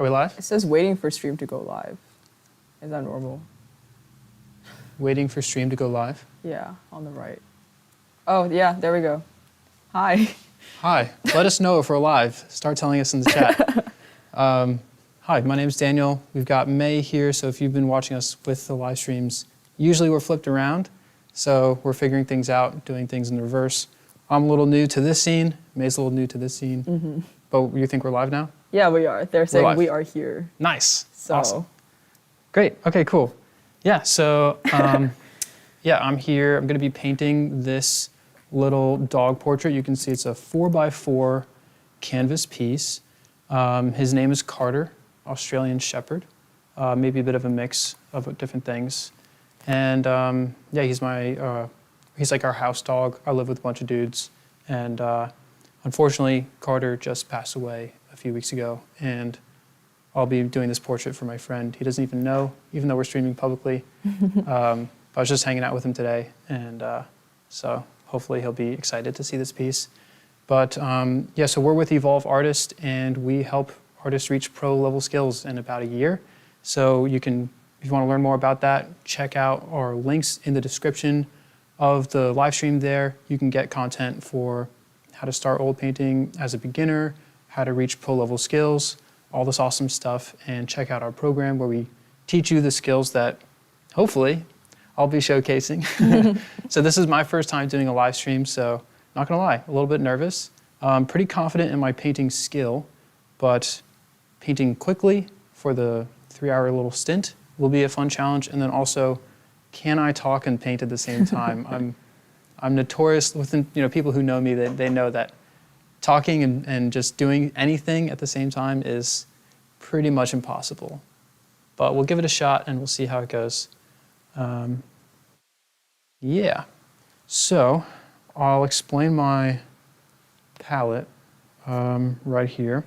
Are we live? It says waiting for stream to go live. Is that normal? Waiting for stream to go live? Yeah, on the right. Oh, yeah, there we go. Hi. Hi. Let us know if we're live. Start telling us in the chat. Hi, my name is Daniel. We've got May here, so if you've been watching us with the live streams, usually we're flipped around, so we're figuring things out, doing things in the reverse. I'm a little new to this scene. May's a little new to this scene. Mm-hmm. But you think we're live now? Yeah, we are. They're saying we are here. Nice. So. Awesome. Great. Okay, cool. Yeah, so yeah, I'm here. I'm going to be painting this little dog portrait. You can see it's a 4x4 canvas piece. His name is Carter, Australian Shepherd. Maybe a bit of a mix of different things. And yeah, he's like our house dog. I live with a bunch of dudes. And unfortunately, Carter just passed away a few weeks ago. And I'll be doing this portrait for my friend. He doesn't even know, even though we're streaming publicly. I was just hanging out with him today. And so hopefully he'll be excited to see this piece. But yeah, so we're with Evolve Artist, and we help artists reach pro level skills in about a year. So you can, if you want to learn more about that, check out our links in the description of the live stream there. You can get content for how to start oil painting as a beginner, how to reach pro level skills, all this awesome stuff, and check out our program where we teach you the skills that hopefully I'll be showcasing. So this is my first time doing a live stream, so not gonna lie, a little bit nervous. Pretty confident in my painting skill, but painting quickly for the 3-hour little stint will be a fun challenge. And then also, can I talk and paint at the same time? I'm notorious within, people who know me, they know that talking and just doing anything at the same time is pretty much impossible. But we'll give it a shot and we'll see how it goes. Yeah, so I'll explain my palette right here.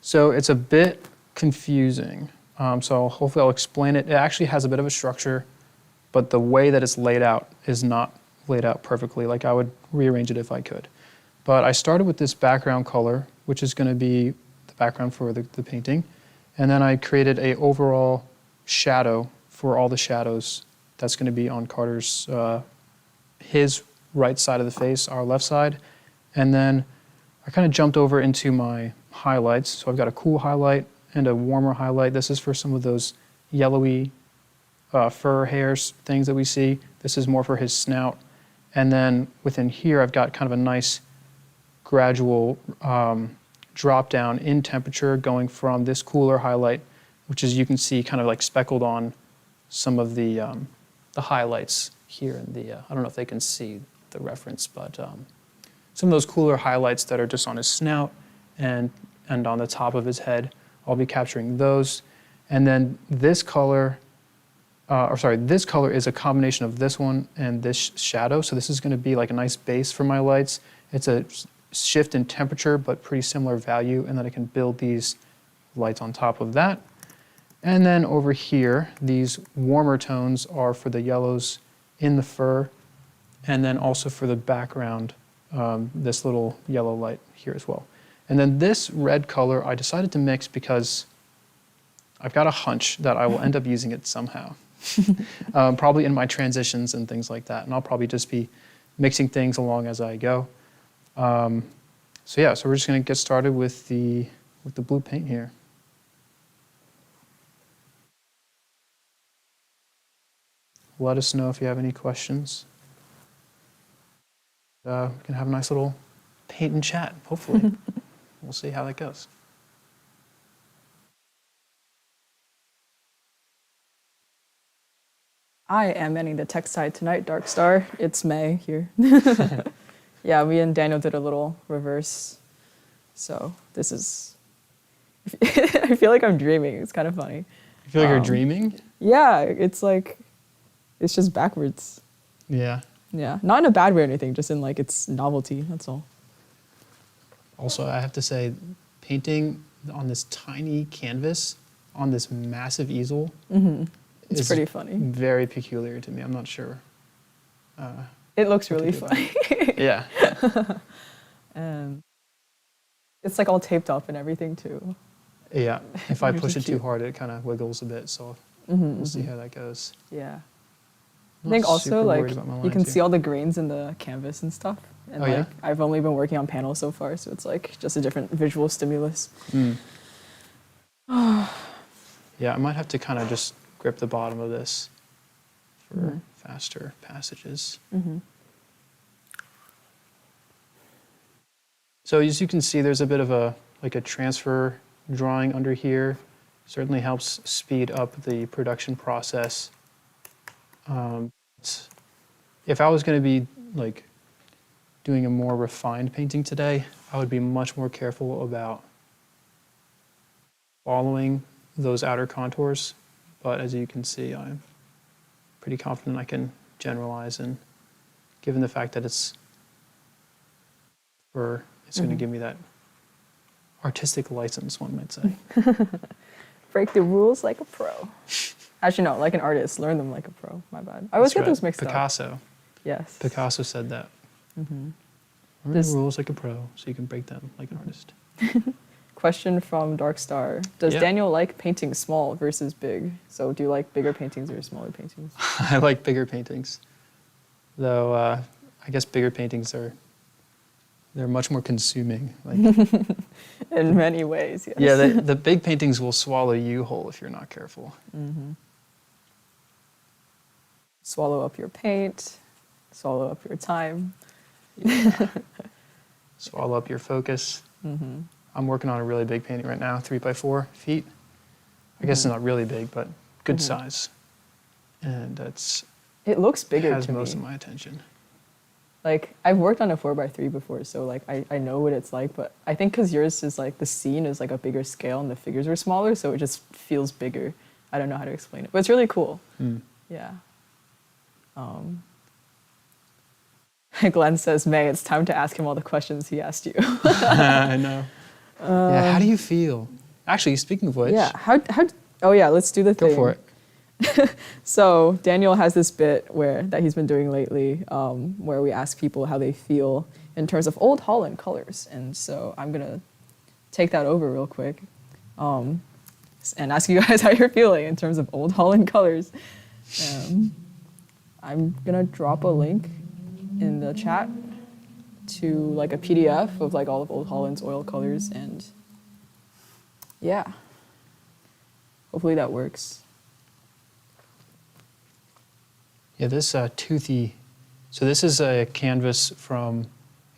So it's a bit confusing. So hopefully I'll explain it. It actually has a bit of a structure, but the way that it's laid out is not laid out perfectly. Like I would rearrange it if I could. But I started with this background color, which is going to be the background for the painting. And then I created a overall shadow for all the shadows that's going to be on Carter's, his right side of the face, our left side. And then I kind of jumped over into my highlights. So I've got a cool highlight and a warmer highlight. This is for some of those yellowy fur hairs things that we see. This is more for his snout. And then within here, I've got kind of a nice gradual drop down in temperature going from this cooler highlight, which is, you can see, kind of like speckled on some of the highlights here in the, I don't know if they can see the reference, but some of those cooler highlights that are just on his snout and on the top of his head, I'll be capturing those. And then this color, this color is a combination of this one and this shadow. So this is going to be like a nice base for my lights. It's a shift in temperature, but pretty similar value, and then I can build these lights on top of that. And then over here, these warmer tones are for the yellows in the fur, and then also for the background, this little yellow light here as well. And then this red color I decided to mix because I've got a hunch that I will end up using it somehow. Probably in my transitions and things like that, and I'll probably just be mixing things along as I go. So yeah, so we're just going to get started with the blue paint here. Let us know if you have any questions. We can have a nice little paint and chat, hopefully. We'll see how that goes. I am manning the tech side tonight, Dark Star. It's May here. Yeah, me and Daniel did a little reverse. So this is, I feel like I'm dreaming. It's kind of funny. You feel like you're dreaming? Yeah, it's like, it's just backwards. Yeah. Yeah, not in a bad way or anything, just in like it's novelty, that's all. Also, I have to say, painting on this tiny canvas, on this massive easel, it's pretty funny. Very peculiar to me. I'm not sure. It looks really funny. Yeah. It's like all taped up and everything too. Yeah, if I Yours push is it too cute. hard, it kind of wiggles a bit, so Mm-hmm, we'll see how that goes. Yeah. I Not think also super like worried about my you lines can here. see all the grains in the canvas and stuff. And Oh, like yeah? I've only been working on panels so far, so it's like just a different visual stimulus. Mm. Yeah, I might have to kind of just grip the bottom of this for faster passages. Mm-hmm. So as you can see, there's a bit of a transfer drawing under here. Certainly helps speed up the production process. If I was going to be like doing a more refined painting today, I would be much more careful about following those outer contours. But as you can see, I'm pretty confident I can generalize, and given the fact that it's going to give me that artistic license, one might say. Break the rules like a pro. Actually, no, like an artist. Learn them like a pro. My bad. I always That's get right. those mixed Picasso. up. Yes. Picasso said that. Learn This- the rules like a pro, so you can break them like an artist. Question from Dark Star. Does Yeah. Daniel like painting small versus big? So do you like bigger paintings or smaller paintings? I like bigger paintings, though. I guess bigger paintings they're much more consuming. Like, In many ways, yes. yeah, the big paintings will swallow you whole if you're not careful. Swallow up your paint, swallow up your time. Swallow up your focus. I'm working on a really big painting right now, 3x4 feet. I guess it's not really big, but good size. And It looks bigger has to most me. of my attention. Like, I've worked on a 4x3 before, so like I know what it's like, but I think because yours is like the scene is like a bigger scale and the figures are smaller, so it just feels bigger. I don't know how to explain it, but it's really cool. Yeah. Glenn says, May, it's time to ask him all the questions he asked you. I know. Yeah, how do you feel? Actually, speaking of which, Yeah. Oh yeah, let's do the thing. go for it. So Daniel has this bit that he's been doing lately, where we ask people how they feel in terms of Old Holland colors, and so I'm gonna take that over real quick, and ask you guys how you're feeling in terms of Old Holland colors. I'm gonna drop a link in the chat to like a PDF of like all of Old Holland's oil colors, and yeah, hopefully that works. Yeah, this toothy. So this is a canvas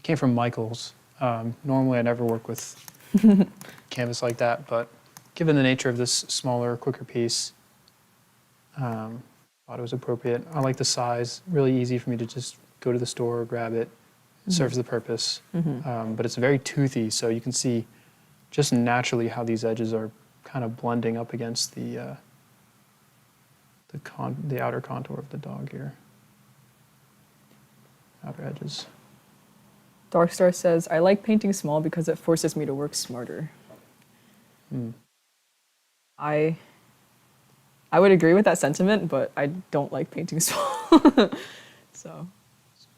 came from Michael's. Normally, I never work with canvas like that, but given the nature of this smaller, quicker piece, thought it was appropriate. I like the size. Really easy for me to just go to the store, grab it. Serves the purpose. But it's very toothy, so you can see just naturally how these edges are kind of blending up against the outer contour of the dog here. Outer edges. Darkstar says, I like painting small because it forces me to work smarter. I would agree with that sentiment, but I don't like painting small. So,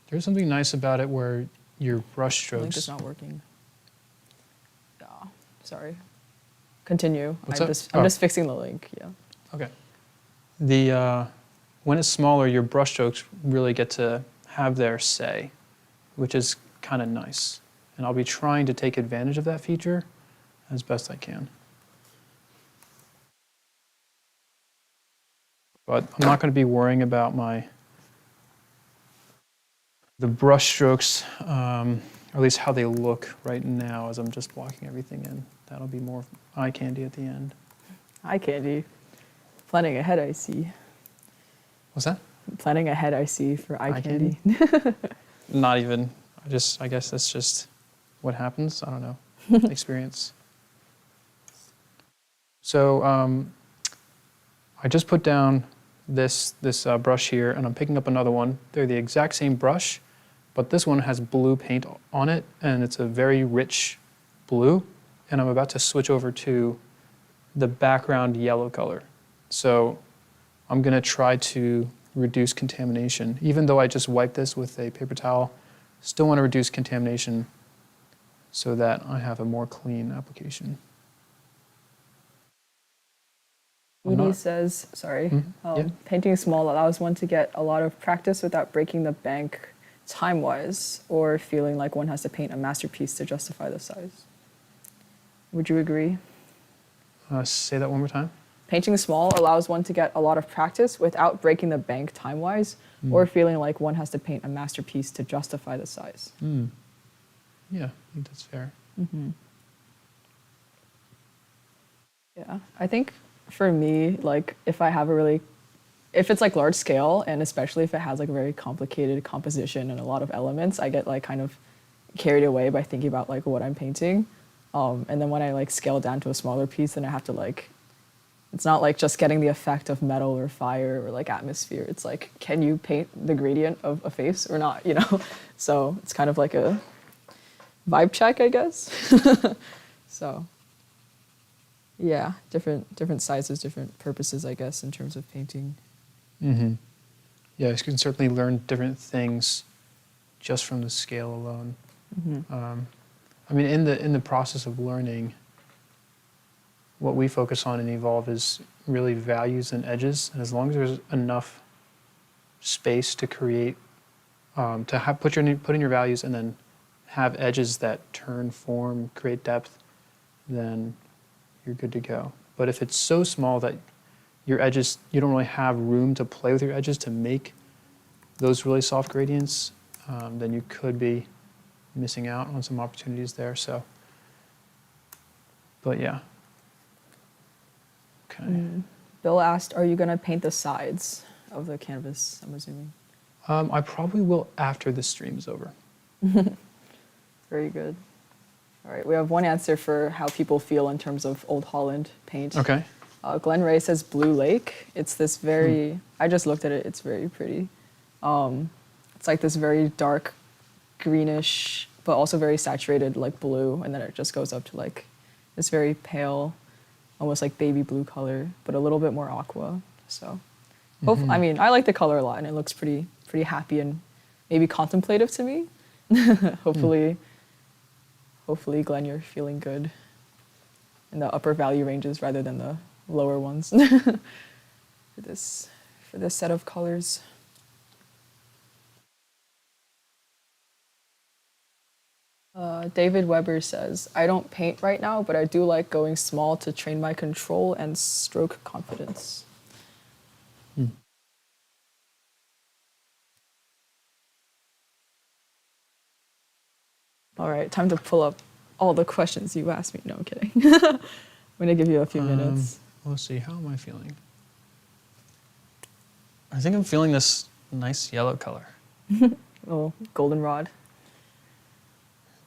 There's something nice about it where your brush the link is strokes. not working. Yeah, sorry. Continue. What's I'm up? just I'm Oh. just fixing the link. Yeah. Okay. When it's smaller, your brush strokes really get to have their say, which is kind of nice. And I'll be trying to take advantage of that feature as best I can. But I'm not going to be worrying about the brush strokes, or at least how they look right now as I'm just blocking everything in. That'll be more eye candy at the end. Eye candy. Planning ahead, I see. What's that? Planning ahead, I see for eye Eye candy. Not even. I guess that's just what happens. I don't know. Experience. So I just put down this brush here, and I'm picking up another one. They're the exact same brush, but this one has blue paint on it, and it's a very rich blue. And I'm about to switch over to the background yellow color. So I'm going to try to reduce contamination. Even though I just wiped this with a paper towel, still want to reduce contamination so that I have a more clean application. I'm Edie not- says, sorry, yeah. painting small allows one to get a lot of practice without breaking the bank time-wise or feeling like one has to paint a masterpiece to justify the size. Would you agree? Say that one more time. Painting small allows one to get a lot of practice without breaking the bank time-wise or feeling like one has to paint a masterpiece to justify the size. Yeah, I think that's fair. Yeah, I think for me, like if I have if it's like large scale and especially if it has like a very complicated composition and a lot of elements, I get like kind of carried away by thinking about like what I'm painting. And then when I like scale down to a smaller piece, then I have to like, it's not like just getting the effect of metal or fire or like atmosphere. It's like, can you paint the gradient of a face or not, you know? So it's kind of like a vibe check, I guess. So yeah, different sizes, different purposes, I guess, in terms of painting. Yeah, you can certainly learn different things just from the scale alone. I mean, in the process of learning, what we focus on in Evolve is really values and edges. And as long as there's enough space to create, to have put in your values and then have edges that turn, form, create depth, then you're good to go. But if it's so small that your edges, you don't really have room to play with your edges to make those really soft gradients, then you could be missing out on some opportunities there. So, but yeah. Okay. Bill asked, are you going to paint the sides of the canvas, I'm assuming? I probably will after the stream is over. Very good. All right, we have one answer for how people feel in terms of Old Holland paint. Okay. Glenn Ray says Blue Lake. It's this very, I just looked at it, it's very pretty. It's like this very dark greenish, but also very saturated like blue, and then it just goes up to like this very pale, almost like baby blue color, but a little bit more aqua. So, I mean, I like the color a lot, and it looks pretty happy and maybe contemplative to me. Hopefully, Glenn, you're feeling good in the upper value ranges rather than the lower ones for this set of colors. David Weber says, I don't paint right now, but I do like going small to train my control and stroke confidence. All right, time to pull up all the questions you asked me. No, I'm kidding. I'm going to give you a few minutes. Let's see, how am I feeling? I think I'm feeling this nice yellow color. Oh, goldenrod.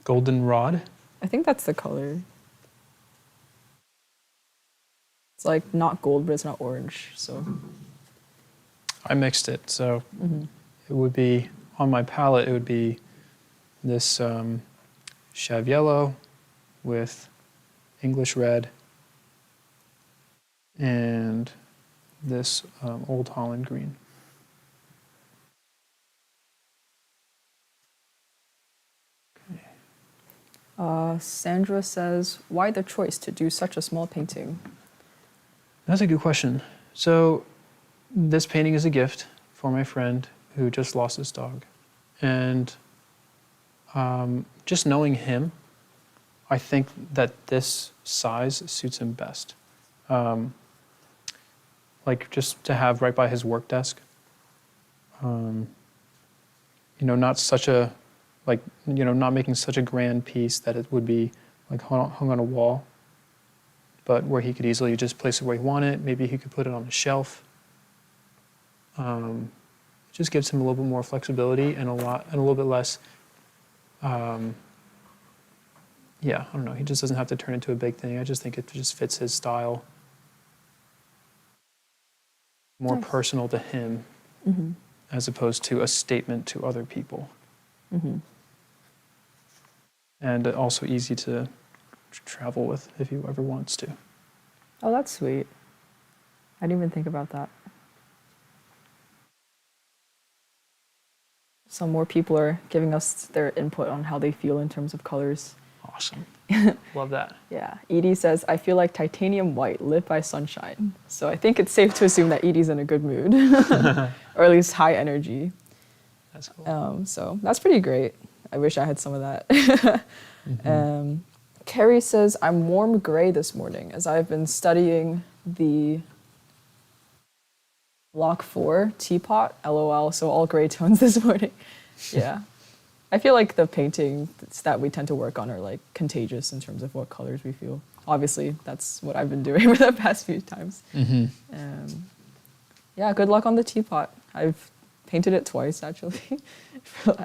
Goldenrod? I think that's the color. It's like not gold, but it's not orange. So I mixed it, so it would be, on my palette, it would be this Chev yellow with English red and this Old Holland green. Sandra says, why the choice to do such a small painting? That's a good question. So this painting is a gift for my friend who just lost his dog. And just knowing him, I think that this size suits him best. Like just to have right by his work desk. You know, not such a, like, you know, not making such a grand piece that it would be like hung on a wall, but where he could easily just place it where he wanted. Maybe he could put it on a shelf. It just gives him a little bit more flexibility and a little bit less. Yeah, I don't know. He just doesn't have to turn into a big thing. I just think it just fits his style. More Nice. personal to him, as opposed to a statement to other people. And also easy to travel with if he ever wants to. Oh, that's sweet. I didn't even think about that. Some more people are giving us their input on how they feel in terms of colors. Awesome. Love that. Yeah, Edie says, I feel like titanium white lit by sunshine. So I think it's safe to assume that Edie's in a good mood, or at least high energy. That's cool. So that's pretty great. I wish I had some of that. Carrie says, I'm warm gray this morning as I've been studying the Block 4 teapot, LOL, so all gray tones this morning. Yeah. I feel like the paintings that we tend to work on are like contagious in terms of what colors we feel. Obviously, that's what I've been doing for the past few times. Yeah, good luck on the teapot. I've painted it twice actually,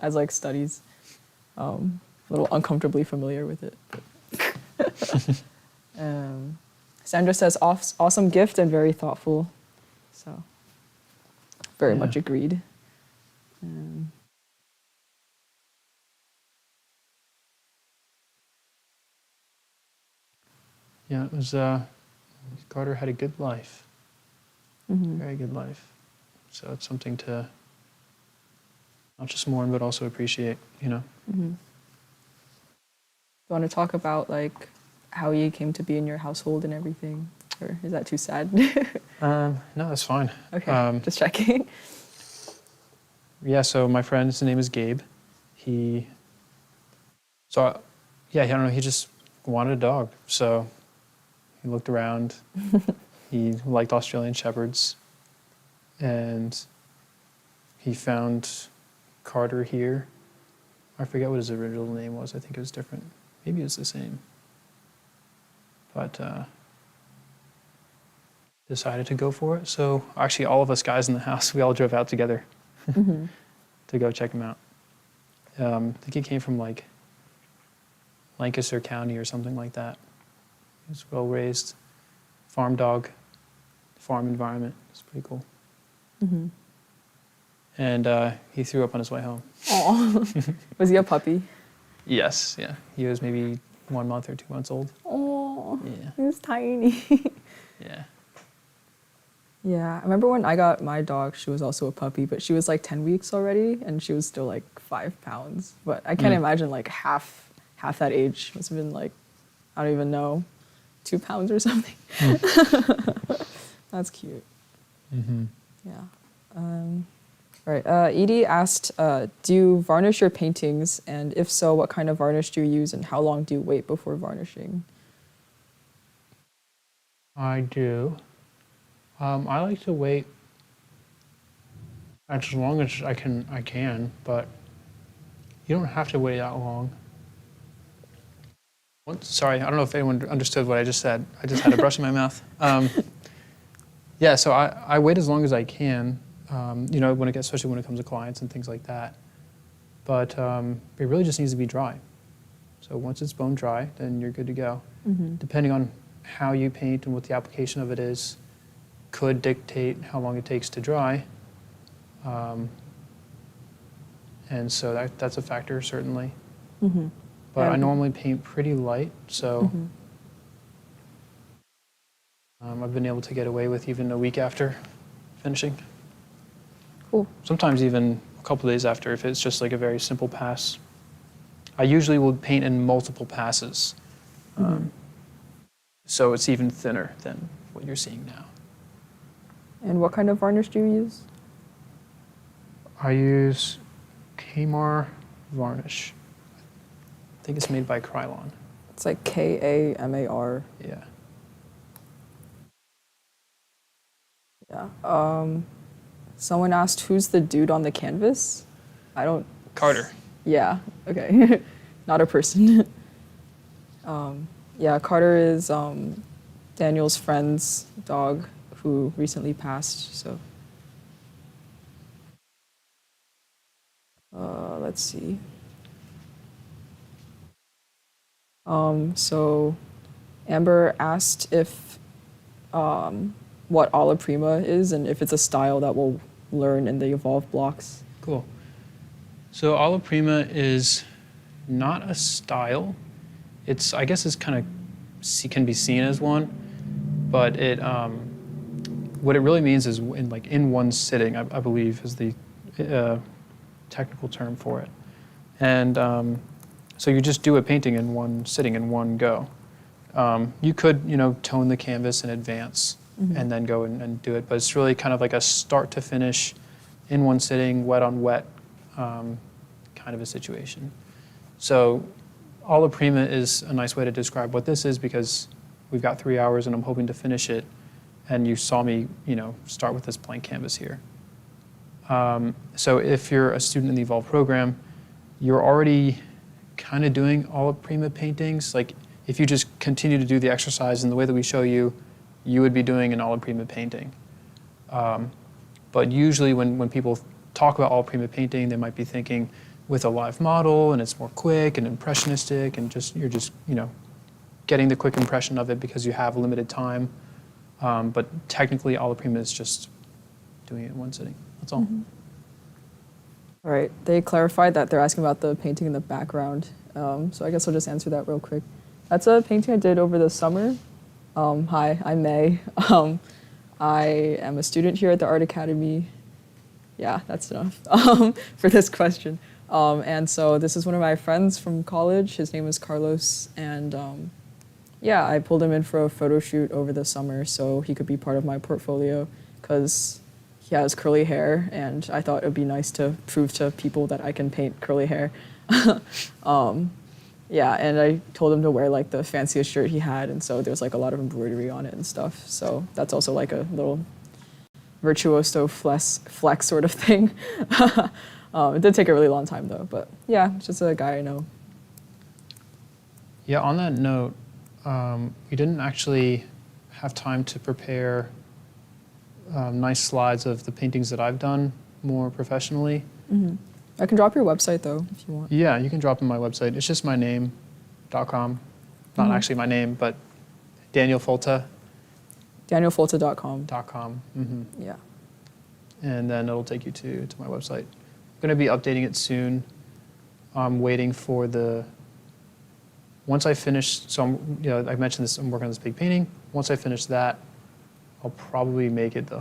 as like studies. A little uncomfortably familiar with it. Sandra says, awesome gift and very thoughtful. So, very much agreed. Yeah, it was, Carter had a good life. Very good life. So it's something to not just mourn, but also appreciate, you know? You want to talk about like how you came to be in your household and everything? Or is that too sad? No, that's fine. Okay, just checking. Yeah, so my friend, his name is Gabe. I don't know, he just wanted a dog. So he looked around. He liked Australian Shepherds. And he found Carter here. I forget what his original name was. I think it was different. Maybe it was the same. But decided to go for it. So actually all of us guys in the house, we all drove out together to go check him out. I think he came from like Lancaster County or something like that. He was well raised, farm dog, farm environment. It's pretty cool. And he threw up on his way home. Oh, was he a puppy? Yes, yeah. He was maybe 1 month or 2 months old. Oh, Yeah. he was tiny. Yeah. Yeah, I remember when I got my dog, she was also a puppy, but she was like 10 weeks already, and she was still like 5 pounds. But I can't imagine like half that age. Must have been like, I don't even know, 2 pounds or something. That's cute. Yeah. All right. Edie asked, do you varnish your paintings? And if so, what kind of varnish do you use and how long do you wait before varnishing? I do. I like to wait as long as I can, but you don't have to wait that long. Sorry, I don't know if anyone understood what I just said. I just had a brush in my mouth. Yeah, so I wait as long as I can, you know, especially when it comes to clients and things like that. But it really just needs to be dry. So once it's bone dry, then you're good to go. Depending on how you paint and what the application of it is, could dictate how long it takes to dry. And so that's a factor, certainly. But I normally paint pretty light, so I've been able to get away with even a week after finishing. Cool. Sometimes even a couple days after if it's just like a very simple pass. I usually will paint in multiple passes. So it's even thinner than what you're seeing now. And what kind of varnish do you use? I use Kmar varnish. I think it's made by Krylon. It's like Kamar. Yeah. Yeah. Someone asked, who's the dude on the canvas? Carter. Yeah, okay. Not a person. Yeah, Carter is Daniel's friend's dog who recently passed, so. Let's see. So Amber asked if what alla prima is and if it's a style that we'll learn in the evolve blocks. Cool. So alla prima is not a style. I guess it's kind of can be seen as one, but what it really means is in one sitting, I believe is the technical term for it. And So you just do a painting in one sitting, in one go. You could, tone the canvas in advance and then go and do it, but it's really kind of like a start to finish, in one sitting, wet on wet kind of a situation. So alla prima is a nice way to describe what this is, because we've got 3 hours and I'm hoping to finish it, and you saw me, start with this blank canvas here. So if you're a student in the Evolve program, you're already kind of doing alla prima paintings. Like, if you just continue to do the exercise in the way that we show you, you would be doing an alla prima painting. But usually when people talk about alla prima painting, they might be thinking with a live model, and it's more quick and impressionistic, and you're just getting the quick impression of it because you have limited time. But technically, alla prima is just doing it in one sitting. That's all. All right. They clarified that they're asking about the painting in the background. So I guess I'll just answer that real quick. That's a painting I did over the summer. Hi, I'm May. I am a student here at the Art Academy. Yeah, that's enough for this question. And so this is one of my friends from college. His name is Carlos. And yeah, I pulled him in for a photo shoot over the summer so he could be part of my portfolio, because he has curly hair, and I thought it would be nice to prove to people that I can paint curly hair. Yeah, and I told him to wear like the fanciest shirt he had, and so there's like a lot of embroidery on it and stuff. So that's also like a little virtuoso flex sort of thing. It did take a really long time though, but yeah, it's just a guy I know. Yeah, on that note, we didn't actually have time to prepare nice slides of the paintings that I've done more professionally. I can drop your website though, if you want. Yeah, you can drop in my website. It's just my name.com. Not actually my name, but Daniel Folta. DanielFolta.com. .com. Yeah. And then it'll take you to my website. I'm going to be updating it soon. I'm waiting for once I finish, so I mentioned this, I'm working on this big painting. Once I finish that, I'll probably make it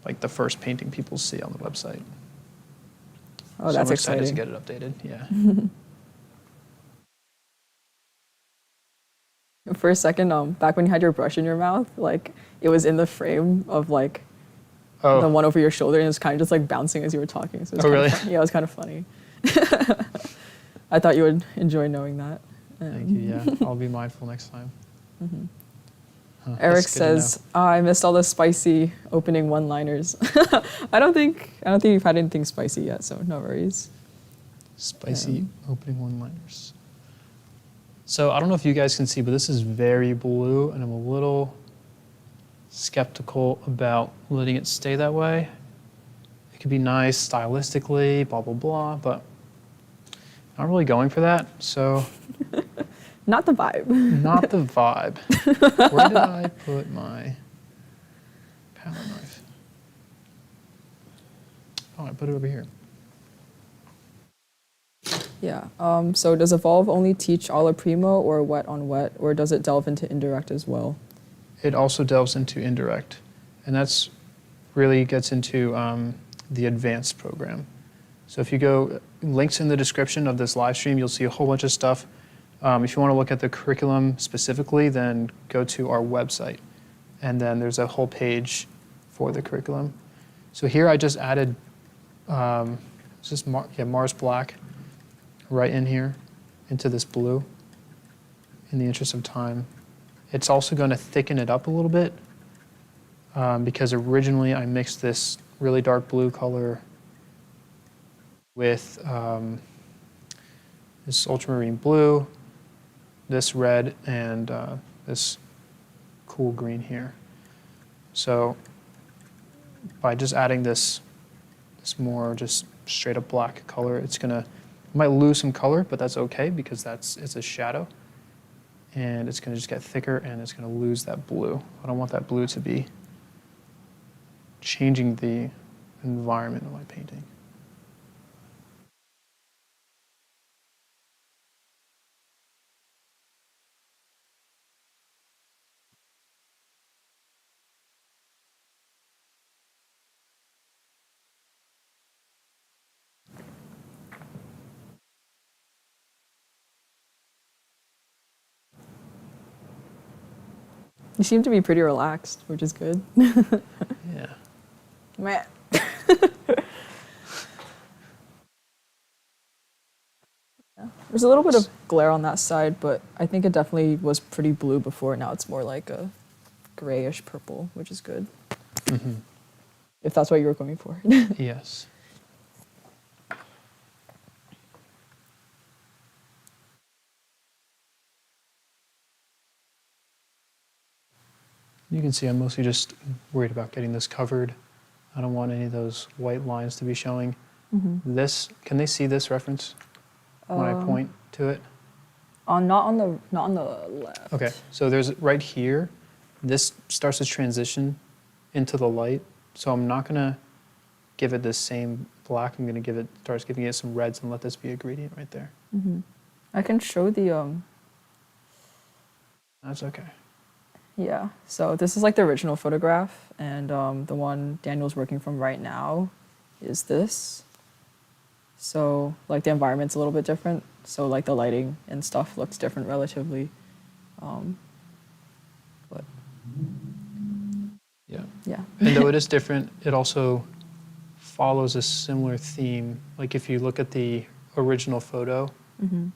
like the first painting people see on the website. Oh, so that's I'm excited exciting. to get it updated. Yeah. For a second, back when you had your brush in your mouth, like it was in the frame of like the one over your shoulder, and it was kind of just like bouncing as you were talking. So it was really? Yeah, it was kind of funny. I thought you would enjoy knowing that. Thank you. Yeah, I'll be mindful next time. Eric says, I missed all the spicy opening one-liners. I don't think you've had anything spicy yet, so no worries. Spicy opening one-liners. So I don't know if you guys can see, but this is very blue, and I'm a little skeptical about letting it stay that way. It could be nice stylistically, blah, blah, blah, but not really going for that, so. Not the vibe. Not the vibe. Where did I put my palette knife? Oh, I put it over here. Yeah. So does Evolve only teach alla prima or wet on wet, or does it delve into indirect as well? It also delves into indirect, and that's really gets into the advanced program. So if you go, links in the description of this live stream, you'll see a whole bunch of stuff. If you want to look at the curriculum specifically, then go to our website, and then there's a whole page for the curriculum. So here I just added Mars Black right in here into this blue in the interest of time. It's also going to thicken it up a little bit because originally I mixed this really dark blue color with this ultramarine blue, this red, and this cool green here. So by just adding this more just straight up black color, it might lose some color, but that's okay because it's a shadow. And it's going to just get thicker, and it's going to lose that blue. I don't want that blue to be changing the environment of my painting. You seem to be pretty relaxed, which is good. Yeah. Man. Yeah. There's a little bit of glare on that side, but I think it definitely was pretty blue before. Now it's more like a grayish purple, which is good. Mm-hmm. If that's what you were going for. Yes. You can see I'm mostly just worried about getting this covered. I don't want any of those white lines to be showing. Mm-hmm. This, can they see this reference when I point to it? Not on the left. Okay, so there's right here, this starts to transition into the light. So I'm not gonna give it this same black. I'm gonna start giving it some reds and let this be a gradient right there. Mm-hmm. I can show the That's okay. Yeah, so this is like the original photograph, and the one Daniel's working from right now is this. So like the environment's a little bit different, so like the lighting and stuff looks different relatively. But Yeah. yeah. And though it is different, it also follows a similar theme. Like if you look at the original photo, Mm-hmm.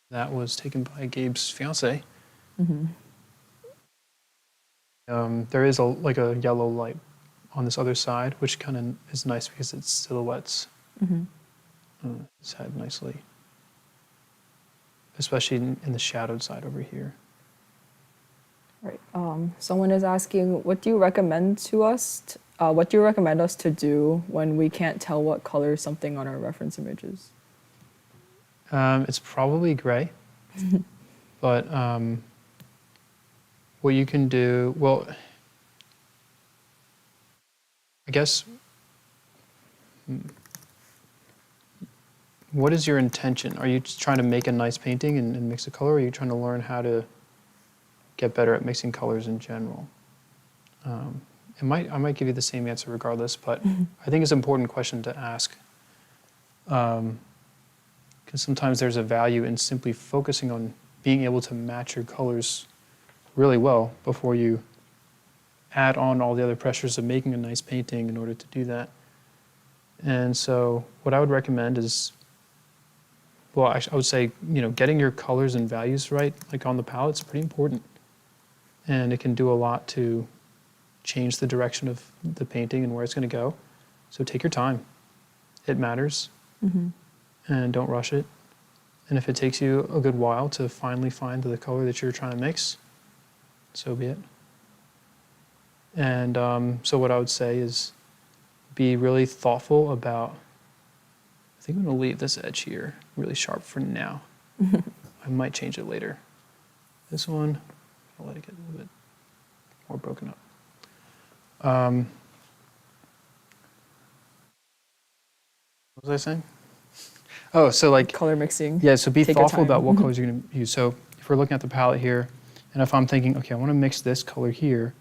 that was taken by Gabe's fiance. Mm-hmm. There is like a yellow light on this other side, which kind of is nice because it's silhouettes. Mm-hmm. It's had nicely, especially in the shadowed side over here. Right. Someone is asking, what do you recommend to us? What do you recommend us to do when we can't tell what color something on our reference images? It's probably gray, but what you can do, well, I guess, what is your intention? Are you just trying to make a nice painting and mix a color, or are you trying to learn how to get better at mixing colors in general? I might give you the same answer regardless, but I think it's an important question to ask. Because sometimes there's a value in simply focusing on being able to match your colors really well before you add on all the other pressures of making a nice painting in order to do that. And so what I would recommend is, well, I would say, getting your colors and values right, like on the palette, is pretty important. And it can do a lot to change the direction of the painting and where it's going to go. So take your time. It matters. Mm-hmm. And don't rush it. And if it takes you a good while to finally find the color that you're trying to mix, so be it. And so what I would say is be really thoughtful about, I think I'm going to leave this edge here really sharp for now. I might change it later. This one, I'll let it get a little bit more broken up. What was I saying? Oh, so like Color mixing. yeah, so be Take your thoughtful time. about what colors you're going to use. So if we're looking at the palette here, and if I'm thinking, okay, I want to mix this color here,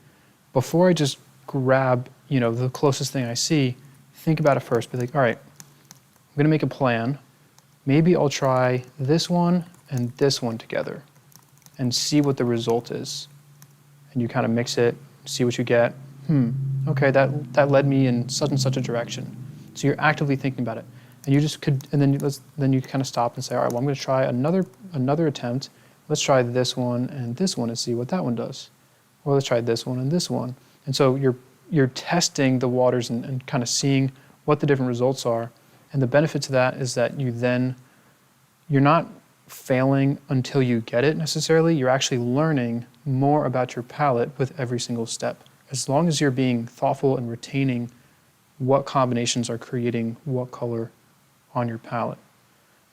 before I just grab, the closest thing I see, think about it first. Be like, all right, I'm going to make a plan. Maybe I'll try this one and this one together and see what the result is. And you kind of mix it, see what you get. Okay, that led me in such and such a direction. So you're actively thinking about it. And you just could, and then you kind of stop and say, all right, well, I'm going to try another attempt. Let's try this one and see what that one does. Or let's try this one and this one. And so you're testing the waters and kind of seeing what the different results are. And the benefit to that is that you're not failing until you get it necessarily. You're actually learning more about your palette with every single step. As long as you're being thoughtful and retaining what combinations are creating what color on your palette.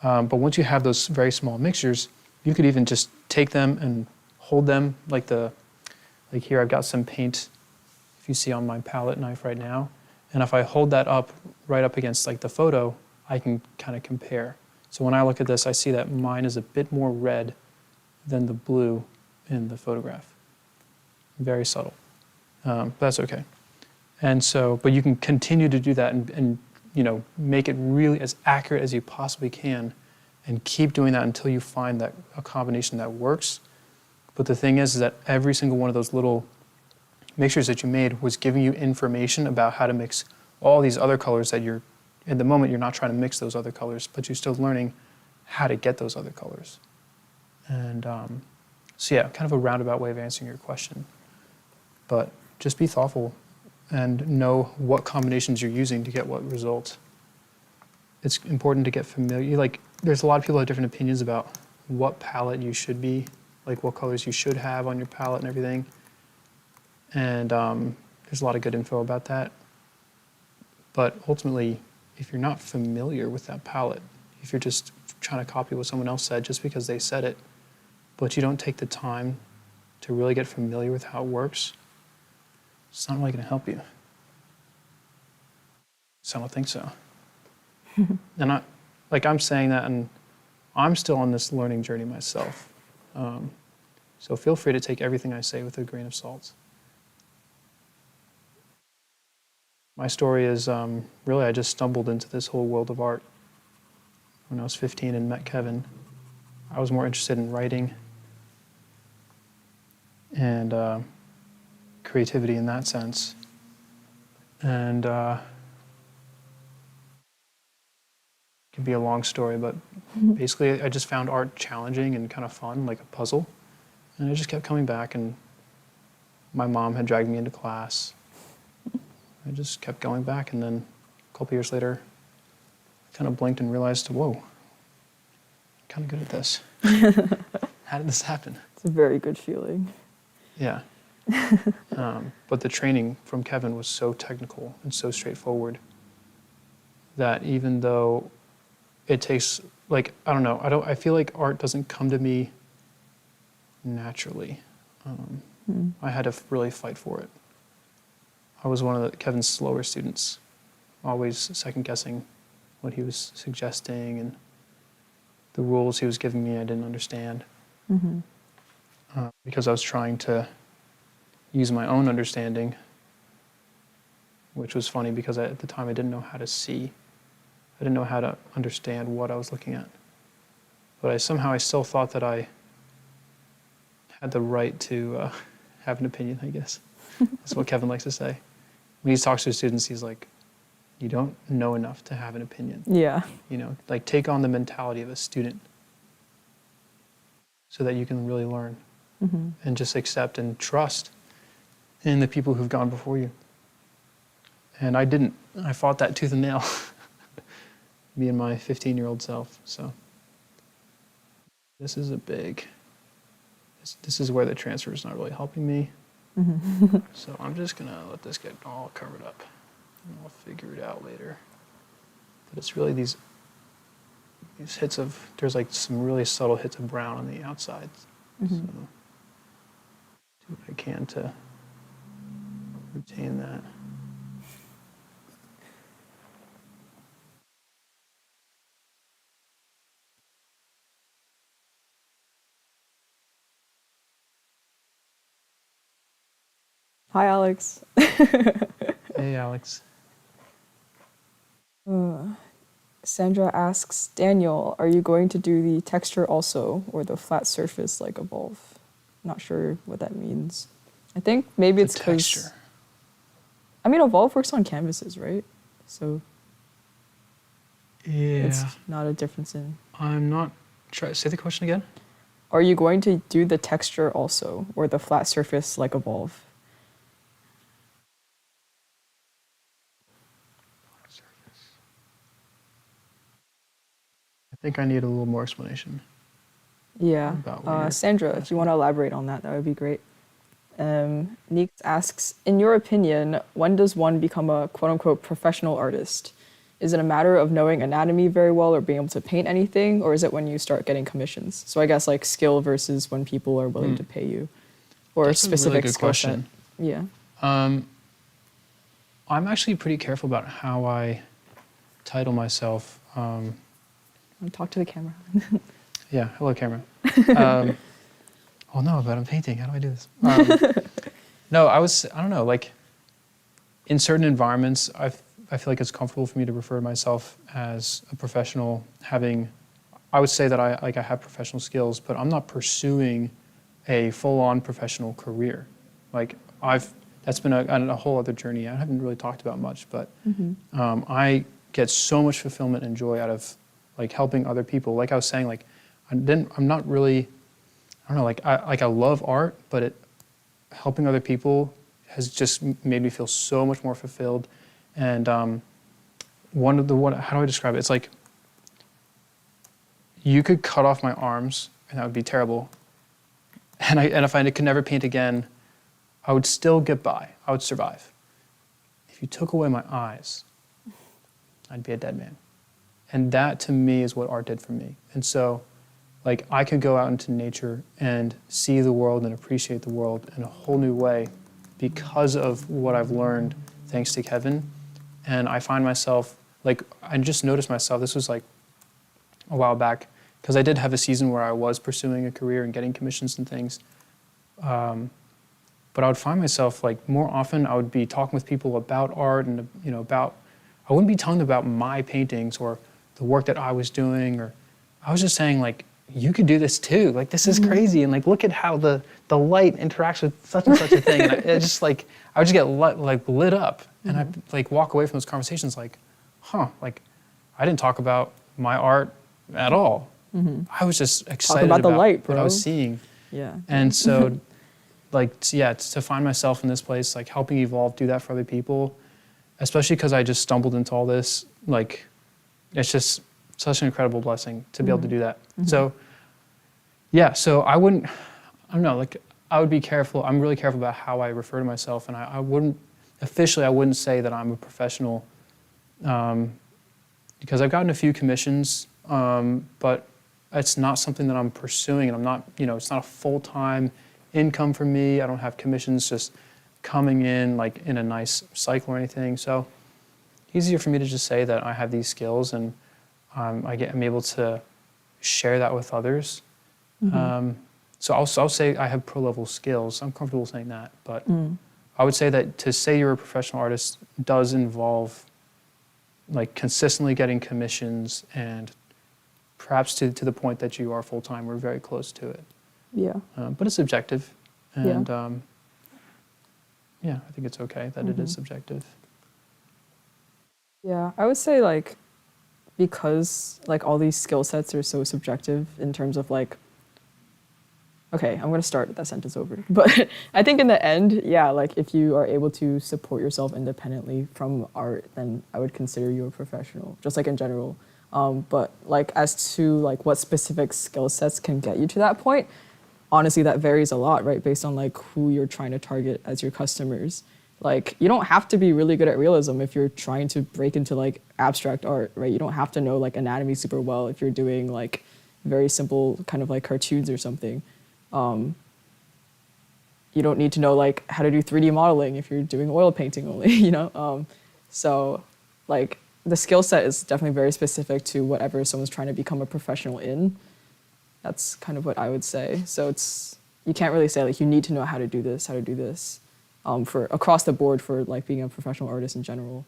But once you have those very small mixtures, you could even just take them and hold them like here I've got some paint, if you see on my palette knife right now, and if I hold that up right up against like the photo, I can kind of compare. So when I look at this, I see that mine is a bit more red than the blue in the photograph. Very subtle, but that's okay. And so, but you can continue to do that and make it really as accurate as you possibly can and keep doing that until you find that a combination that works. But the thing is that every single one of those little mixtures that you made was giving you information about how to mix all these other colors that you're, at the moment you're not trying to mix those other colors, but you're still learning how to get those other colors. And so yeah, kind of a roundabout way of answering your question. But just be thoughtful and know what combinations you're using to get what results. It's important to get familiar. Like, there's a lot of people who have different opinions about what palette you should be, like what colors you should have on your palette and everything. And there's a lot of good info about that. But ultimately, if you're not familiar with that palette, if you're just trying to copy what someone else said just because they said it, but you don't take the time to really get familiar with how it works, it's not really going to help you. So I don't think so. And I'm saying that, and I'm still on this learning journey myself. So feel free to take everything I say with a grain of salt. My story is really I just stumbled into this whole world of art when I was 15 and met Kevin. I was more interested in writing and creativity in that sense. And it can be a long story, but basically I just found art challenging and kind of fun, like a puzzle. And I just kept coming back, and my mom had dragged me into class. I just kept going back, and then a couple years later, I kind of blinked and realized, whoa, I'm kind of good at this. How did this happen? It's a very good feeling. Yeah. But the training from Kevin was so technical and so straightforward that even though it takes, like, I don't know, I feel like art doesn't come to me naturally. I had to really fight for it. I was one of Kevin's slower students, always second guessing what he was suggesting, and the rules he was giving me I didn't understand. Because I was trying to use my own understanding, which was funny because at the time I didn't know how to see. I didn't know how to understand what I was looking at. But I still thought that I had the right to have an opinion, I guess. That's what Kevin likes to say. When he talks to his students, he's like, you don't know enough to have an opinion. Yeah. You know, like, take on the mentality of a student so that you can really learn and just accept and trust in the people who've gone before you. And I didn't. I fought that tooth and nail, me and my 15-year-old self. So this is a big, this is where the transfer is not really helping me. So I'm just going to let this get all covered up, and I'll figure it out later. But it's really these hits of, there's like some really subtle hits of brown on the outside. So do what I can to retain that. Hi, Alex. Hey, Alex. Sandra asks, Daniel, are you going to do the texture also, or the flat surface like evolve? Not sure what that means. I think maybe it's because, texture. I mean, evolve works on canvases, right? So Yeah. it's not a difference in. I'm not, say the question again? Are you going to do the texture also, or the flat surface like evolve? I think I need a little more explanation. Yeah. About what you're Sandra, if you want to elaborate on that, that would be great. Neek asks, in your opinion, when does one become a quote-unquote professional artist? Is it a matter of knowing anatomy very well or being able to paint anything, or is it when you start getting commissions? So I guess like skill versus when people are willing to pay you, or That's a a really specific good skill set. question. Yeah. I'm actually pretty careful about how I title myself. Talk to the camera. Yeah, hello, camera. Oh no, but I'm painting. How do I do this? No, I don't know, like, in certain environments, I feel like it's comfortable for me to refer to myself as a professional, I would say that I have professional skills, but I'm not pursuing a full-on professional career. Like that's been a whole other journey I haven't really talked about much, but I get so much fulfillment and joy out of like helping other people. Like I was saying, like I'm not really, I don't know, like I love art, but helping other people has just made me feel so much more fulfilled. And how do I describe it? It's like you could cut off my arms and that would be terrible. And if I could never paint again, I would still get by. I would survive. If you took away my eyes, I'd be a dead man. And that to me is what art did for me. And so like I could go out into nature and see the world and appreciate the world in a whole new way because of what I've learned thanks to Kevin. And I find myself, like I just noticed myself, this was like a while back, because I did have a season where I was pursuing a career and getting commissions and things. But I would find myself like more often I would be talking with people about art and I wouldn't be telling them about my paintings or the work that I was doing, or I was just saying like, you could do this too. Like this is crazy, and like look at how the light interacts with such and such a thing. And I would just get lit up, and I'd like walk away from those conversations like, like I didn't talk about my art at all. I was just excited about the light, bro. what I was seeing. Yeah. And so to find myself in this place, like helping evolve, do that for other people, especially because I just stumbled into all this, like it's just such an incredible blessing to be able to do that. So I would be careful. I'm really careful about how I refer to myself, and I wouldn't say that I'm a professional, because I've gotten a few commissions, but it's not something that I'm pursuing, and I'm not, it's not a full-time income for me. I don't have commissions just coming in like in a nice cycle or anything. So easier for me to just say that I have these skills, and I'm able to share that with others. So I'll say I have pro-level skills. I'm comfortable saying that, but I would say that to say you're a professional artist does involve like consistently getting commissions, and perhaps to the point that you are full-time, we're very close to it. Yeah. But it's subjective, and I think it's okay that it is subjective. Yeah, I would say like, because like all these skill sets are so subjective in terms of like, okay, I'm going to start that sentence over. But I think in the end, yeah, like if you are able to support yourself independently from art, then I would consider you a professional, just like in general. But like as to like what specific skill sets can get you to that point, honestly, that varies a lot, right? Based on like who you're trying to target as your customers. Like you don't have to be really good at realism if you're trying to break into like abstract art, right? You don't have to know like anatomy super well if you're doing like very simple kind of like cartoons or something. You don't need to know like how to do 3D modeling if you're doing oil painting only, So like the skill set is definitely very specific to whatever someone's trying to become a professional in. That's kind of what I would say. So you can't really say like you need to know how to do this, for across the board for like being a professional artist in general.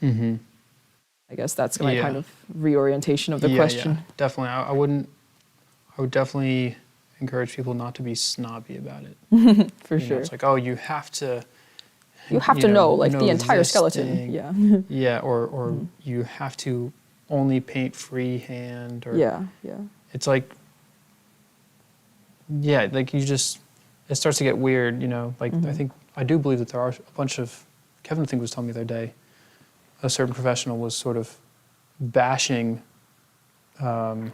I guess that's my kind of reorientation of the question. Yeah, definitely. I would definitely encourage people not to be snobby about it. For sure. It's like, oh, you have to know like the entire this skeleton. thing. Yeah. Yeah, or you have to only paint freehand, or it's like, like it starts to get weird, like I do believe that there are a bunch of, Kevin I think was telling me the other day, a certain professional was sort of bashing, what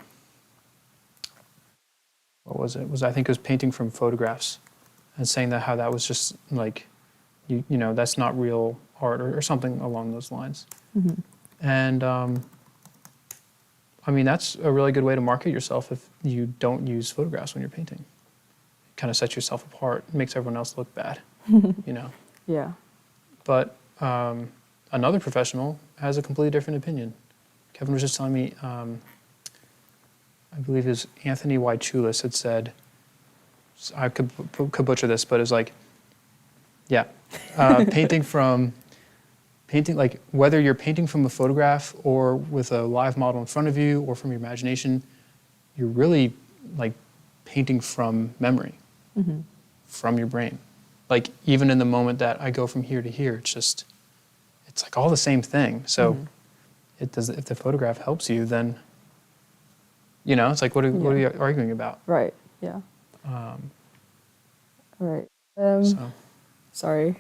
was it? I think it was painting from photographs, and saying that how that was just like, that's not real art, or something along those lines. And that's a really good way to market yourself if you don't use photographs when you're painting. It kind of sets yourself apart, makes everyone else look bad, Yeah. But another professional has a completely different opinion. Kevin was just telling me, I believe it was Anthony Wychulis had said, I could butcher this, but it was like, painting, like whether you're painting from a photograph or with a live model in front of you or from your imagination, you're really like painting from memory. from your brain. Like even in the moment that I go from here to here, it's like all the same thing. So it does. If the photograph helps you, then it's like what are you arguing about? Right. Yeah. All right. So Sorry.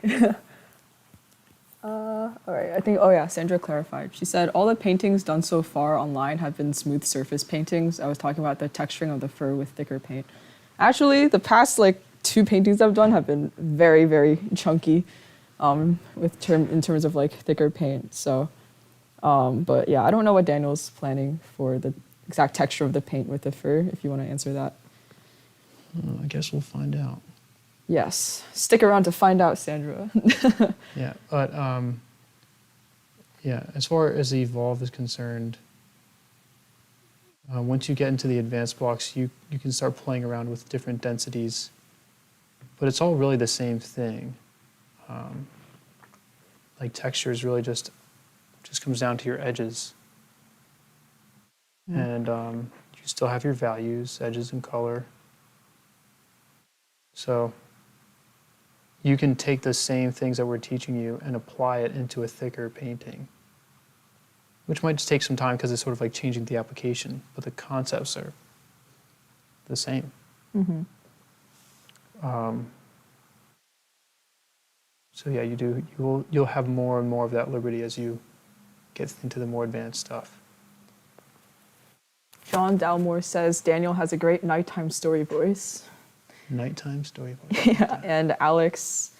All right. I think. Oh yeah. Sandra clarified. She said all the paintings done so far online have been smooth surface paintings. I was talking about the texturing of the fur with thicker paint. Actually, the past like 2 paintings I've done have been very, very chunky, in terms of like thicker paint. So, but yeah, I don't know what Daniel's planning for the exact texture of the paint with the fur. If you want to answer that. I guess we'll find out. Yes, stick around to find out, Sandra. Yeah, but as far as the Evolve is concerned, once you get into the advanced blocks, you can start playing around with different densities, but it's all really the same thing. Like textures really just comes down to your edges, and you still have your values, edges and color. So you can take the same things that we're teaching you and apply it into a thicker painting, which might just take some time because it's sort of like changing the application, but the concepts are the same. So yeah, you'll have more and more of that liberty as you get into the more advanced stuff. John Dalmore says Daniel has a great nighttime story voice. Nighttime story voice. Yeah, and Alex,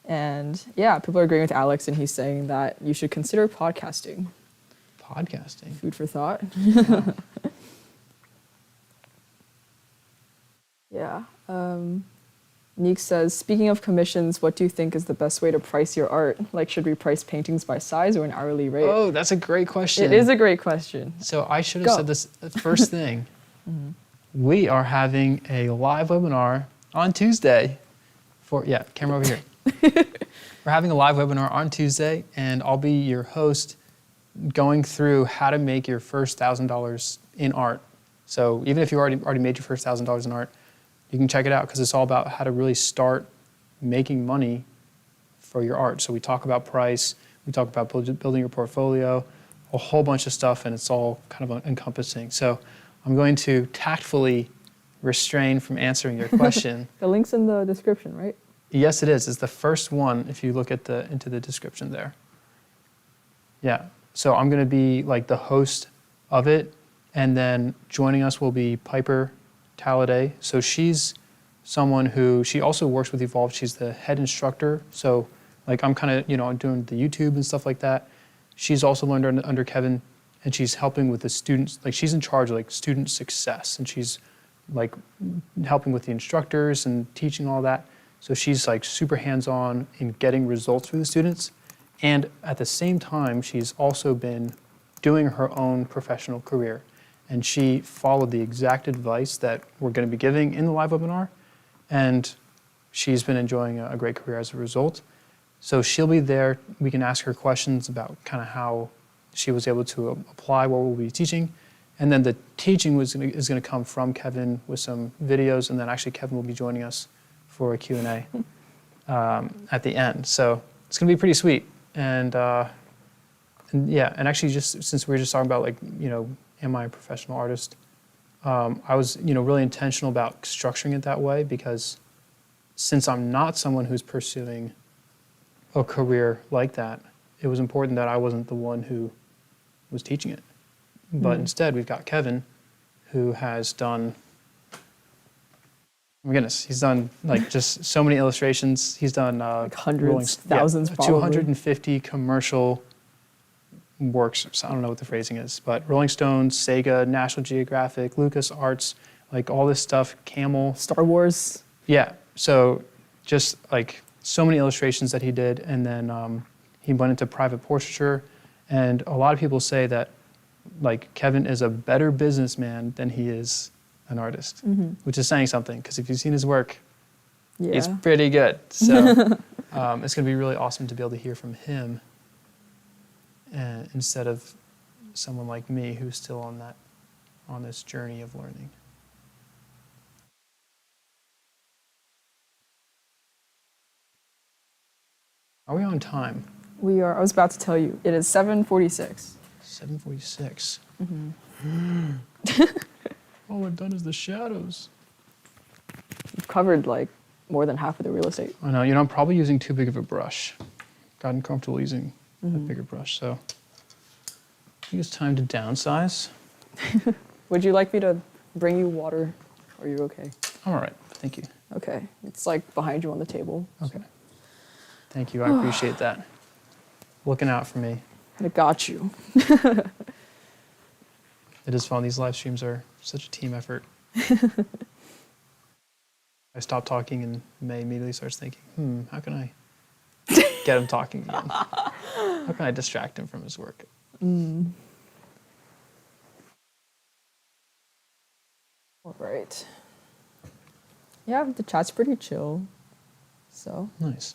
and yeah, people are agreeing with Alex, and he's saying that you should consider podcasting. Podcasting. Food for thought. Wow. Yeah. Neek says, speaking of commissions, what do you think is the best way to price your art? Like, should we price paintings by size or an hourly rate? Oh, that's a great question. It is a great question. So I should have said this first thing. We are having a live webinar on Tuesday camera over here. We're having a live webinar on Tuesday, and I'll be your host going through how to make your first $1,000 in art. So even if you already made your first $1,000 in art, you can check it out because it's all about how to really start making money for your art. So we talk about price, we talk about building your portfolio, a whole bunch of stuff, and it's all kind of encompassing. So I'm going to tactfully refrain from answering your question. The link's in the description, right? Yes, it is. It's the first one if you look at into the description there. Yeah. So I'm going to be like the host of it, and then joining us will be Piper Talladay. So she's someone who, she also works with Evolve. She's the head instructor. So like I'm kind of, I'm doing the YouTube and stuff like that. She's also learned under Kevin, and she's helping with the students. Like she's in charge of like student success, and she's like helping with the instructors and teaching all that. So she's like super hands-on in getting results for the students. And at the same time, she's also been doing her own professional career. And she followed the exact advice that we're going to be giving in the live webinar. And she's been enjoying a great career as a result. So she'll be there. We can ask her questions about kind of how she was able to apply what we'll be teaching. And then the teaching is going to come from Kevin with some videos. And then actually Kevin will be joining us for a Q&A at the end. So it's going to be pretty sweet. And actually just since we were just talking about like, am I a professional artist? I was, really intentional about structuring it that way because since I'm not someone who's pursuing a career like that, it was important that I wasn't the one who was teaching it. But instead, we've got Kevin, who has done, oh my goodness, he's done like just so many illustrations. He's done like hundreds, thousands, probably. 250 commercial works. I don't know what the phrasing is, but Rolling Stone, Sega, National Geographic, LucasArts, like all this stuff, Camel. Star Wars. Yeah, so just like so many illustrations that he did, and then he went into private portraiture, and a lot of people say that like Kevin is a better businessman than he is an artist, which is saying something, because if you've seen his work, it's pretty good. So it's going to be really awesome to be able to hear from him instead of someone like me who's still on this journey of learning. Are we on time? We are, I was about to tell you, it is 7:46. 7:46. Mm-hmm. All I've done is the shadows. You've covered like more than half of the real estate. I know, I'm probably using too big of a brush. Gotten comfortable using a bigger brush, so I think it's time to downsize. Would you like me to bring you water? Are you okay? All right, thank you. Okay, it's like behind you on the table. Okay. Thank you, I appreciate that. Looking out for me. I got you. It is fun, these live streams are such a team effort. I stop talking and May immediately starts thinking, how can I get him talking again? How can I distract him from his work? All right. Yeah, the chat's pretty chill. So. Nice.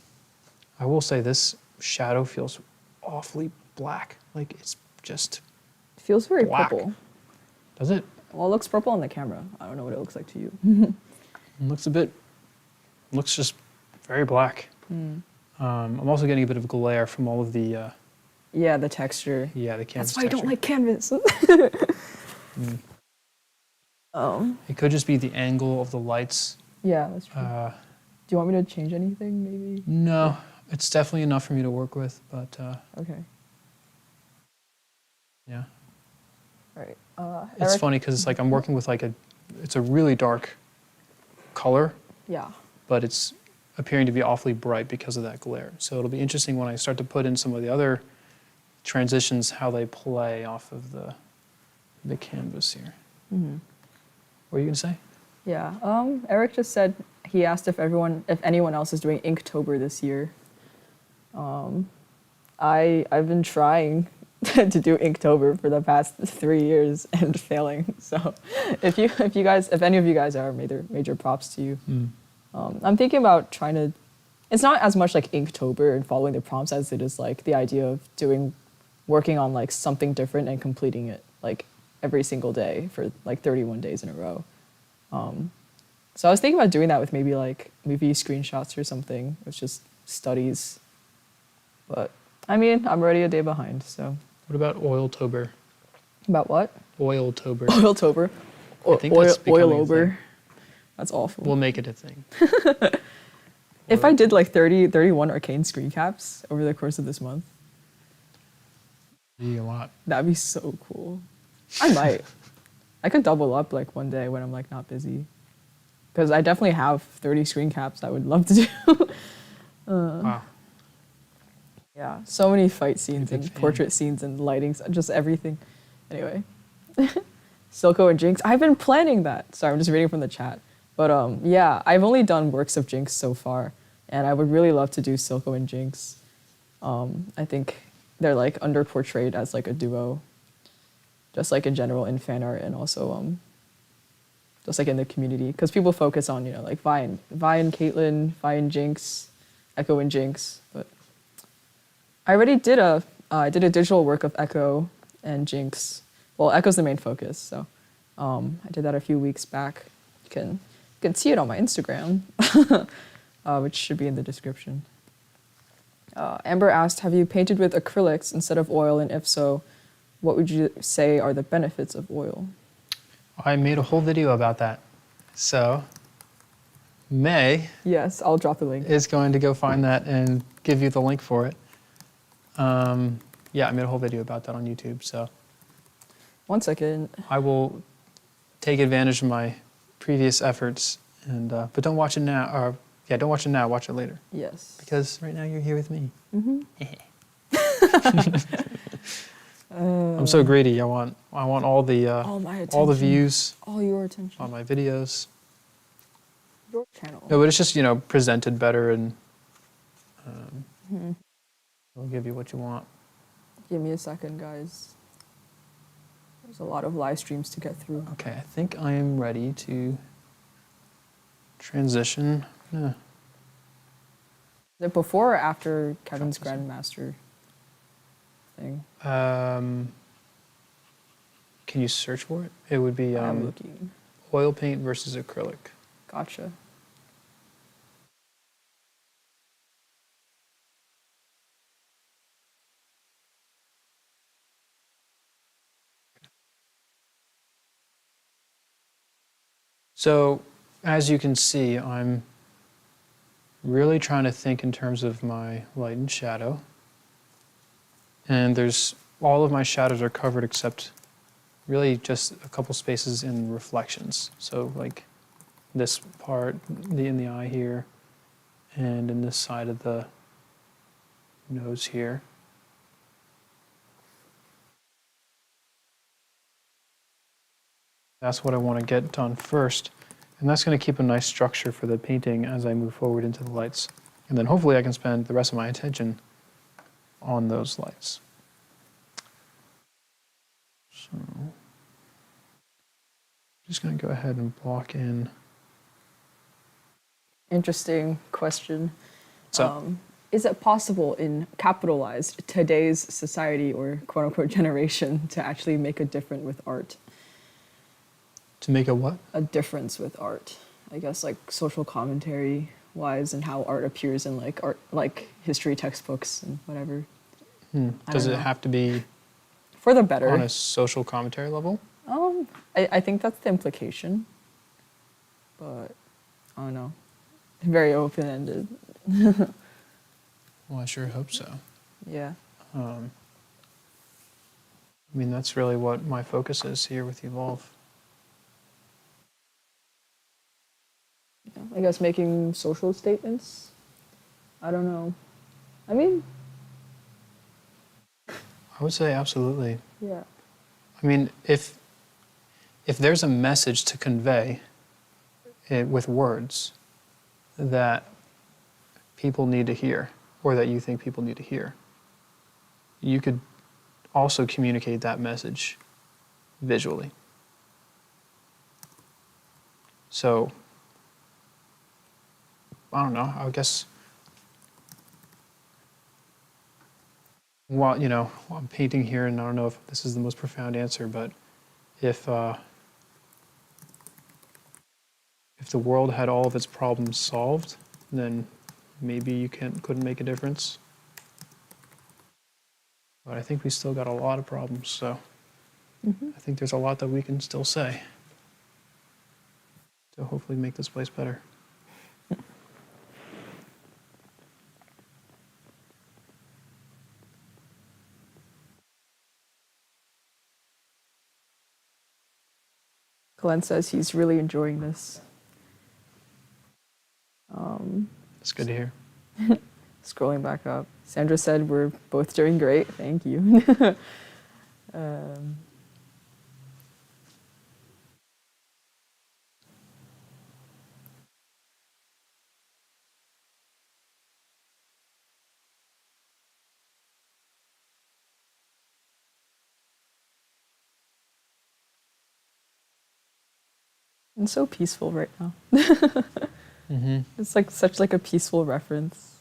I will say this shadow feels awfully black. Like it's just, It feels very black. purple. does it? Well, it looks purple on the camera. I don't know what it looks like to you. It looks just very black. I'm also getting a bit of glare from all of the, Yeah, the texture. the canvas That's why I don't texture. like canvas. It could just be the angle of the lights. Yeah, that's true. Do you want me to change anything, maybe? No, it's definitely enough for me to work with, but Okay. yeah. All right. It's Eric? funny because it's like I'm working with it's a really dark color, Yeah. but it's appearing to be awfully bright because of that glare. So it'll be interesting when I start to put in some of the other transitions, how they play off of the canvas here. Mm-hmm. What are you gonna say? Yeah. Eric just said he asked if anyone else is doing Inktober this year. I've been trying to do Inktober for the past 3 years and failing. So if any of you guys are, major props to you. I'm thinking about trying to. It's not as much like Inktober and following the prompts as it is like the idea of working on like something different and completing it like every single day for like 31 days in a row. So I was thinking about doing that with maybe like movie screenshots or something. It's just studies. But I mean, I'm already a day behind, so. What about Oiltober? About what? Oiltober. Oiltober. I think that's becoming a Oilover. thing. That's awful. We'll make it a thing. If I did like 31 arcane screen caps over the course of this month, Be a lot. that'd be so cool. I might. I could double up like one day when I'm like not busy. Because I definitely have 30 screen caps I would love to do. Wow. Yeah, so many fight scenes Big and fan. portrait scenes and lightings, just everything. Anyway, Silco and Jinx. I've been planning that. Sorry, I'm just reading from the chat. But yeah, I've only done works of Jinx so far, and I would really love to do Silco and Jinx. I think they're like underportrayed as like a duo, just like in general in fan art and also just like in the community, because people focus on like Vi and Caitlyn, Vi and Jinx, Echo and Jinx, but I already did I did a digital work of Echo and Jinx. Well, Echo's the main focus, so I did that a few weeks back. You can see it on my Instagram, which should be in the description. Amber asked, have you painted with acrylics instead of oil, and if so, what would you say are the benefits of oil? I made a whole video about that. So May Yes, I'll drop the link. is going to go find that and give you the link for it. Yeah, I made a whole video about that on YouTube. So 1 second. I will take advantage of my previous efforts, and but don't watch it now. Or yeah, don't watch it now. Watch it later, Yes. because right now you're here with me. I'm so greedy. I want all the All my attention. all the views All your attention. on my videos. Your channel. No, but it's just presented better, and it'll give you what you want. Give me a second, guys. There's a lot of live streams to get through. Okay, I think I am ready to transition. Yeah. Is it before or after Kevin's Grandmaster thing? Can you search for it? It would be I'm looking. oil paint versus acrylic. Gotcha. So as you can see, I'm really trying to think in terms of my light and shadow. And there's all of my shadows are covered except really just a couple spaces in reflections. So like this part in the eye here and in this side of the nose here. That's what I want to get done first. And that's going to keep a nice structure for the painting as I move forward into the lights. And then hopefully I can spend the rest of my attention on those lights. So I'm just going to go ahead and block in. Interesting question. So, Is it possible in capitalized today's society or quote unquote generation to actually make a difference with art? to make a what? A difference with art, I guess, like social commentary wise, and how art appears in like art, like history textbooks and whatever. Does don't it know. have to be For the better. on a social commentary level? I think that's the implication, but I don't know. Very open ended. Well, I sure hope so. Yeah. I mean, that's really what my focus is here with Evolve. I guess making social statements. I don't know. I mean, I would say absolutely. yeah. I mean, if there's a message to convey with words that people need to hear, or that you think people need to hear, you could also communicate that message visually. So, I don't know, I guess while I'm painting here, and I don't know if this is the most profound answer, but if the world had all of its problems solved, then maybe you couldn't make a difference. But I think we still got a lot of problems, so I think there's a lot that we can still say to hopefully make this place better. Glenn says he's really enjoying this. It's good to hear. Scrolling back up. Sandra said we're both doing great. Thank you. It's so peaceful right now. It's like such like a peaceful reference,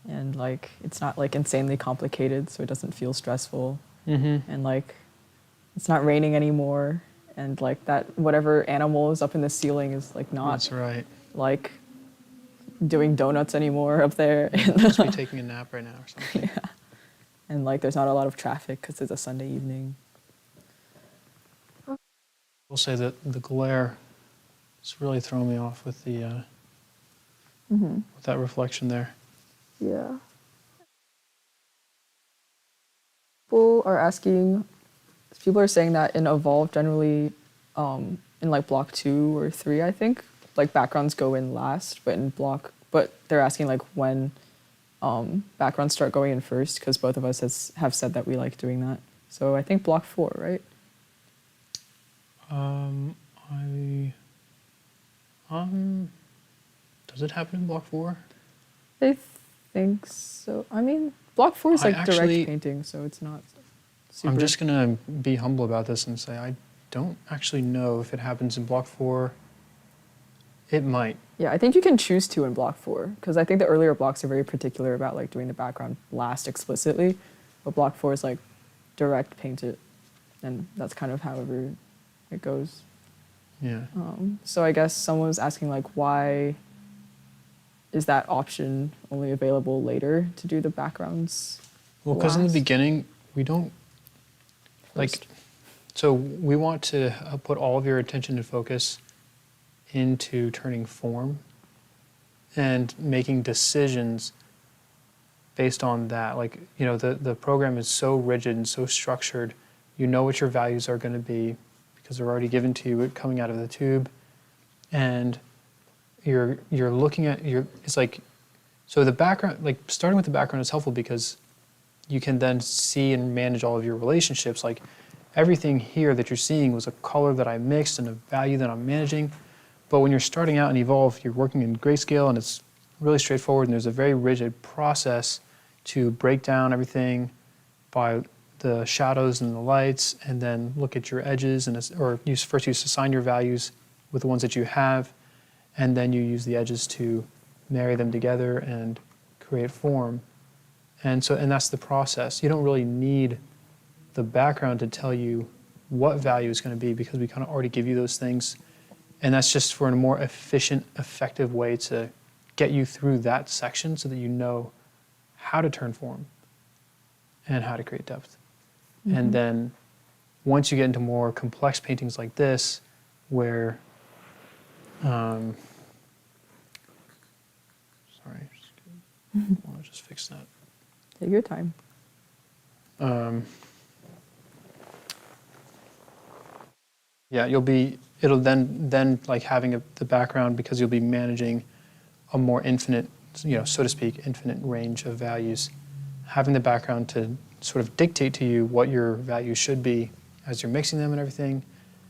and like it's not like insanely complicated, so it doesn't feel stressful. And like it's not raining anymore, and like that whatever animal is up in the ceiling is like not That's right. like doing donuts anymore up there. Must be taking a nap right now or something. Yeah. And like there's not a lot of traffic because it's a Sunday evening. We'll say that the glare is really throwing me off with the with that reflection there. Yeah. People are asking, people are saying that in Evolve generally, in like block 2 or 3, I think, like backgrounds go in last, but they're asking like when backgrounds start going in first, because both of us have said that we like doing that. So I think block 4, right? Does it happen in block 4? I think so. I mean, block 4 is I like actually- direct painting, so it's not super. I'm just gonna be humble about this and say I don't actually know if it happens in block 4. It might. Yeah, I think you can choose to in block 4, because I think the earlier blocks are very particular about like doing the background last explicitly, but block 4 is like direct paint it, and that's kind of however it goes. Yeah. So I guess someone was asking like, why is that option only available later to do the backgrounds? Well, because in the last? beginning we don't like. First. So we want to put all of your attention and focus into turning form and making decisions based on that. Like, you know, the program is so rigid and so structured. You know what your values are going to be because they're already given to you coming out of the tube. And you're looking at it's like, so the background, like starting with the background is helpful because you can then see and manage all of your relationships. Like everything here that you're seeing was a color that I mixed and a value that I'm managing. But when you're starting out in Evolve, you're working in grayscale and it's really straightforward and there's a very rigid process to break down everything by the shadows and the lights and then look at your edges or first you assign your values with the ones that you have and then you use the edges to marry them together and create form. And that's the process. You don't really need the background to tell you what value is going to be because we kind of already give you those things. And that's just for a more efficient, effective way to get you through that section so that you know how to turn form and how to create depth. Mm-hmm. And then once you get into more complex paintings like this, where, sorry, I want to just fix that. Take your time. Yeah, it'll then like having the background because you'll be managing a more infinite, you know, so to speak, infinite range of values. Having the background to sort of dictate to you what your values should be as you're mixing them and everything,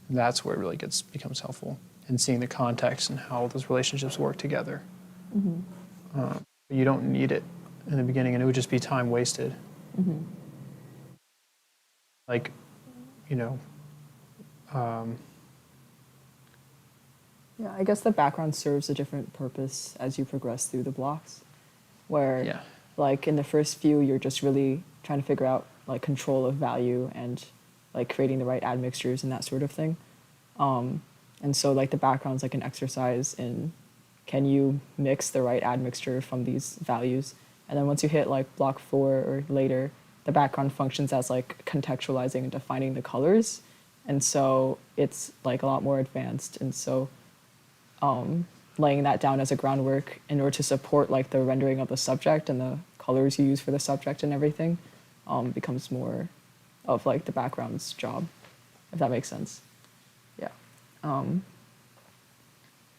that's where it really becomes helpful in seeing the context and how those relationships work together. Mm-hmm. You don't need it in the beginning, and it would just be time wasted. Mm-hmm. Like, you know, yeah, I guess the background serves a different purpose as you progress through the blocks, where like in the first few, you're just really trying to figure out like control of value and like creating the right admixtures and that sort of thing. And so like the background's like an exercise in can you mix the right admixture from these values? And then once you hit like block 4 or later, the background functions as like contextualizing and defining the colors. And so it's like a lot more advanced. And so laying that down as a groundwork in order to support like the rendering of the subject and the colors you use for the subject and everything becomes more of like the background's job, if that makes sense. Yeah.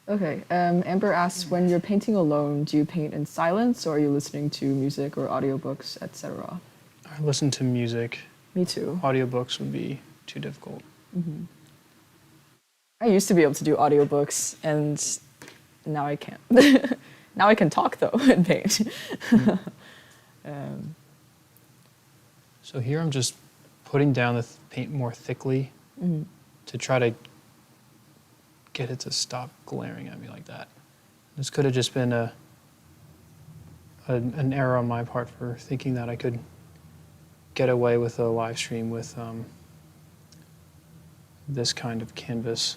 Okay. Amber asks, when you're painting alone, do you paint in silence or are you listening to music or audiobooks, etc.? I listen to music. Me too. Audiobooks would be too difficult. Mm-hmm. I used to be able to do audiobooks, and now I can't. Now I can talk, though, and paint. So here I'm just putting down the paint more thickly to try to get it to stop glaring at me like that. This could have just been an error on my part for thinking that I could get away with a live stream with this kind of canvas.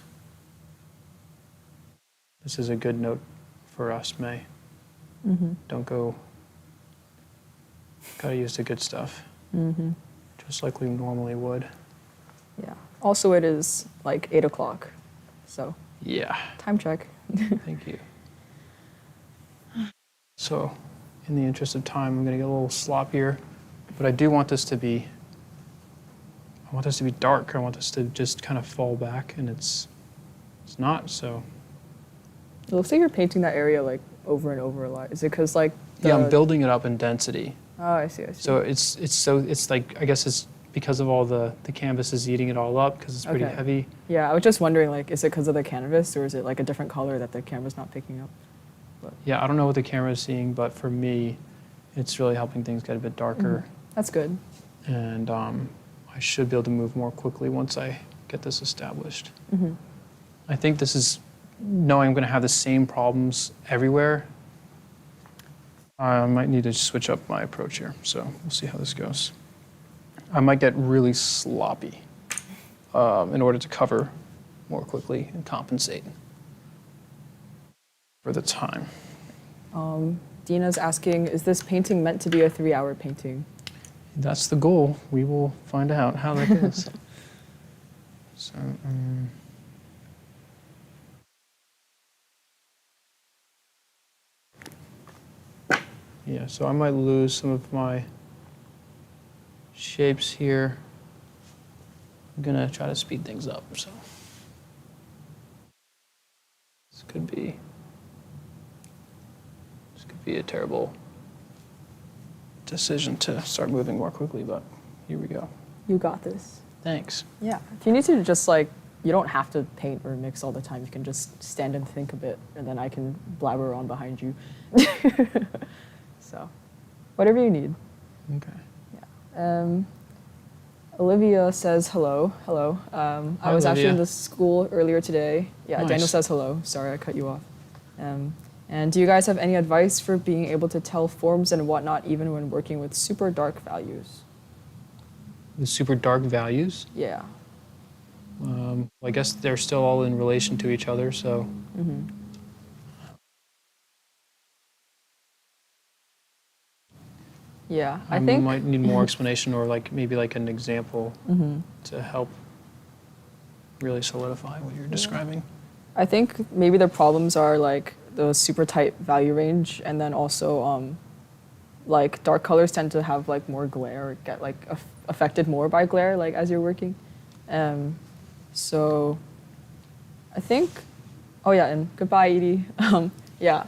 This is a good note for us, May. Mm-hmm. Don't go, gotta use the good stuff. Mm-hmm. Just like we normally would. Yeah. Also, it is like 8 o'clock, so. Yeah. Time check. Thank you. So, in the interest of time, I'm gonna get a little sloppier, but I do want this to be, dark. I want this to just kind of fall back, and it's not, so. It looks like you're painting that area like over and over a lot. Is it because like Yeah, I'm building it up in density. Oh, I see. So it's like, I guess it's because of all the canvas is eating it all up because it's pretty heavy. Yeah, I was just wondering, like, is it because of the canvas or is it like a different color that the camera's not picking up? But. Yeah, I don't know what the camera is seeing, but for me, it's really helping things get a bit darker. Mm-hmm. That's good. And I should be able to move more quickly once I get this established. Mm-hmm. I think this is knowing I'm going to have the same problems everywhere. I might need to switch up my approach here, so we'll see how this goes. I might get really sloppy in order to cover more quickly and compensate for the time. Dina's asking, is this painting meant to be a 3-hour painting? That's the goal. We will find out how that goes. So, Yeah, so I might lose some of my shapes here. I'm gonna try to speed things up, so. This could be a terrible decision to start moving more quickly, but here we go. You got this. Thanks. Yeah. If you need to just like, you don't have to paint or mix all the time. You can just stand and think a bit, and then I can blabber on behind you. So, whatever you need. Okay. Yeah. Olivia says hello. Hello. I was actually in the school earlier today. Yeah. Nice. Daniel says hello. Sorry, I cut you off. And do you guys have any advice for being able to tell forms and whatnot, even when working with super dark values? The super dark values, Yeah. I guess they're still all in relation to each other, so. Mm-hmm. Yeah, I think might need more explanation or like maybe like an example Mm-hmm. to help really solidify what you're describing. I think maybe the problems are like the super tight value range, and then also like dark colors tend to have like more glare, or get like affected more by glare, like as you're working. So I think, oh yeah, and goodbye, Edie. Yeah.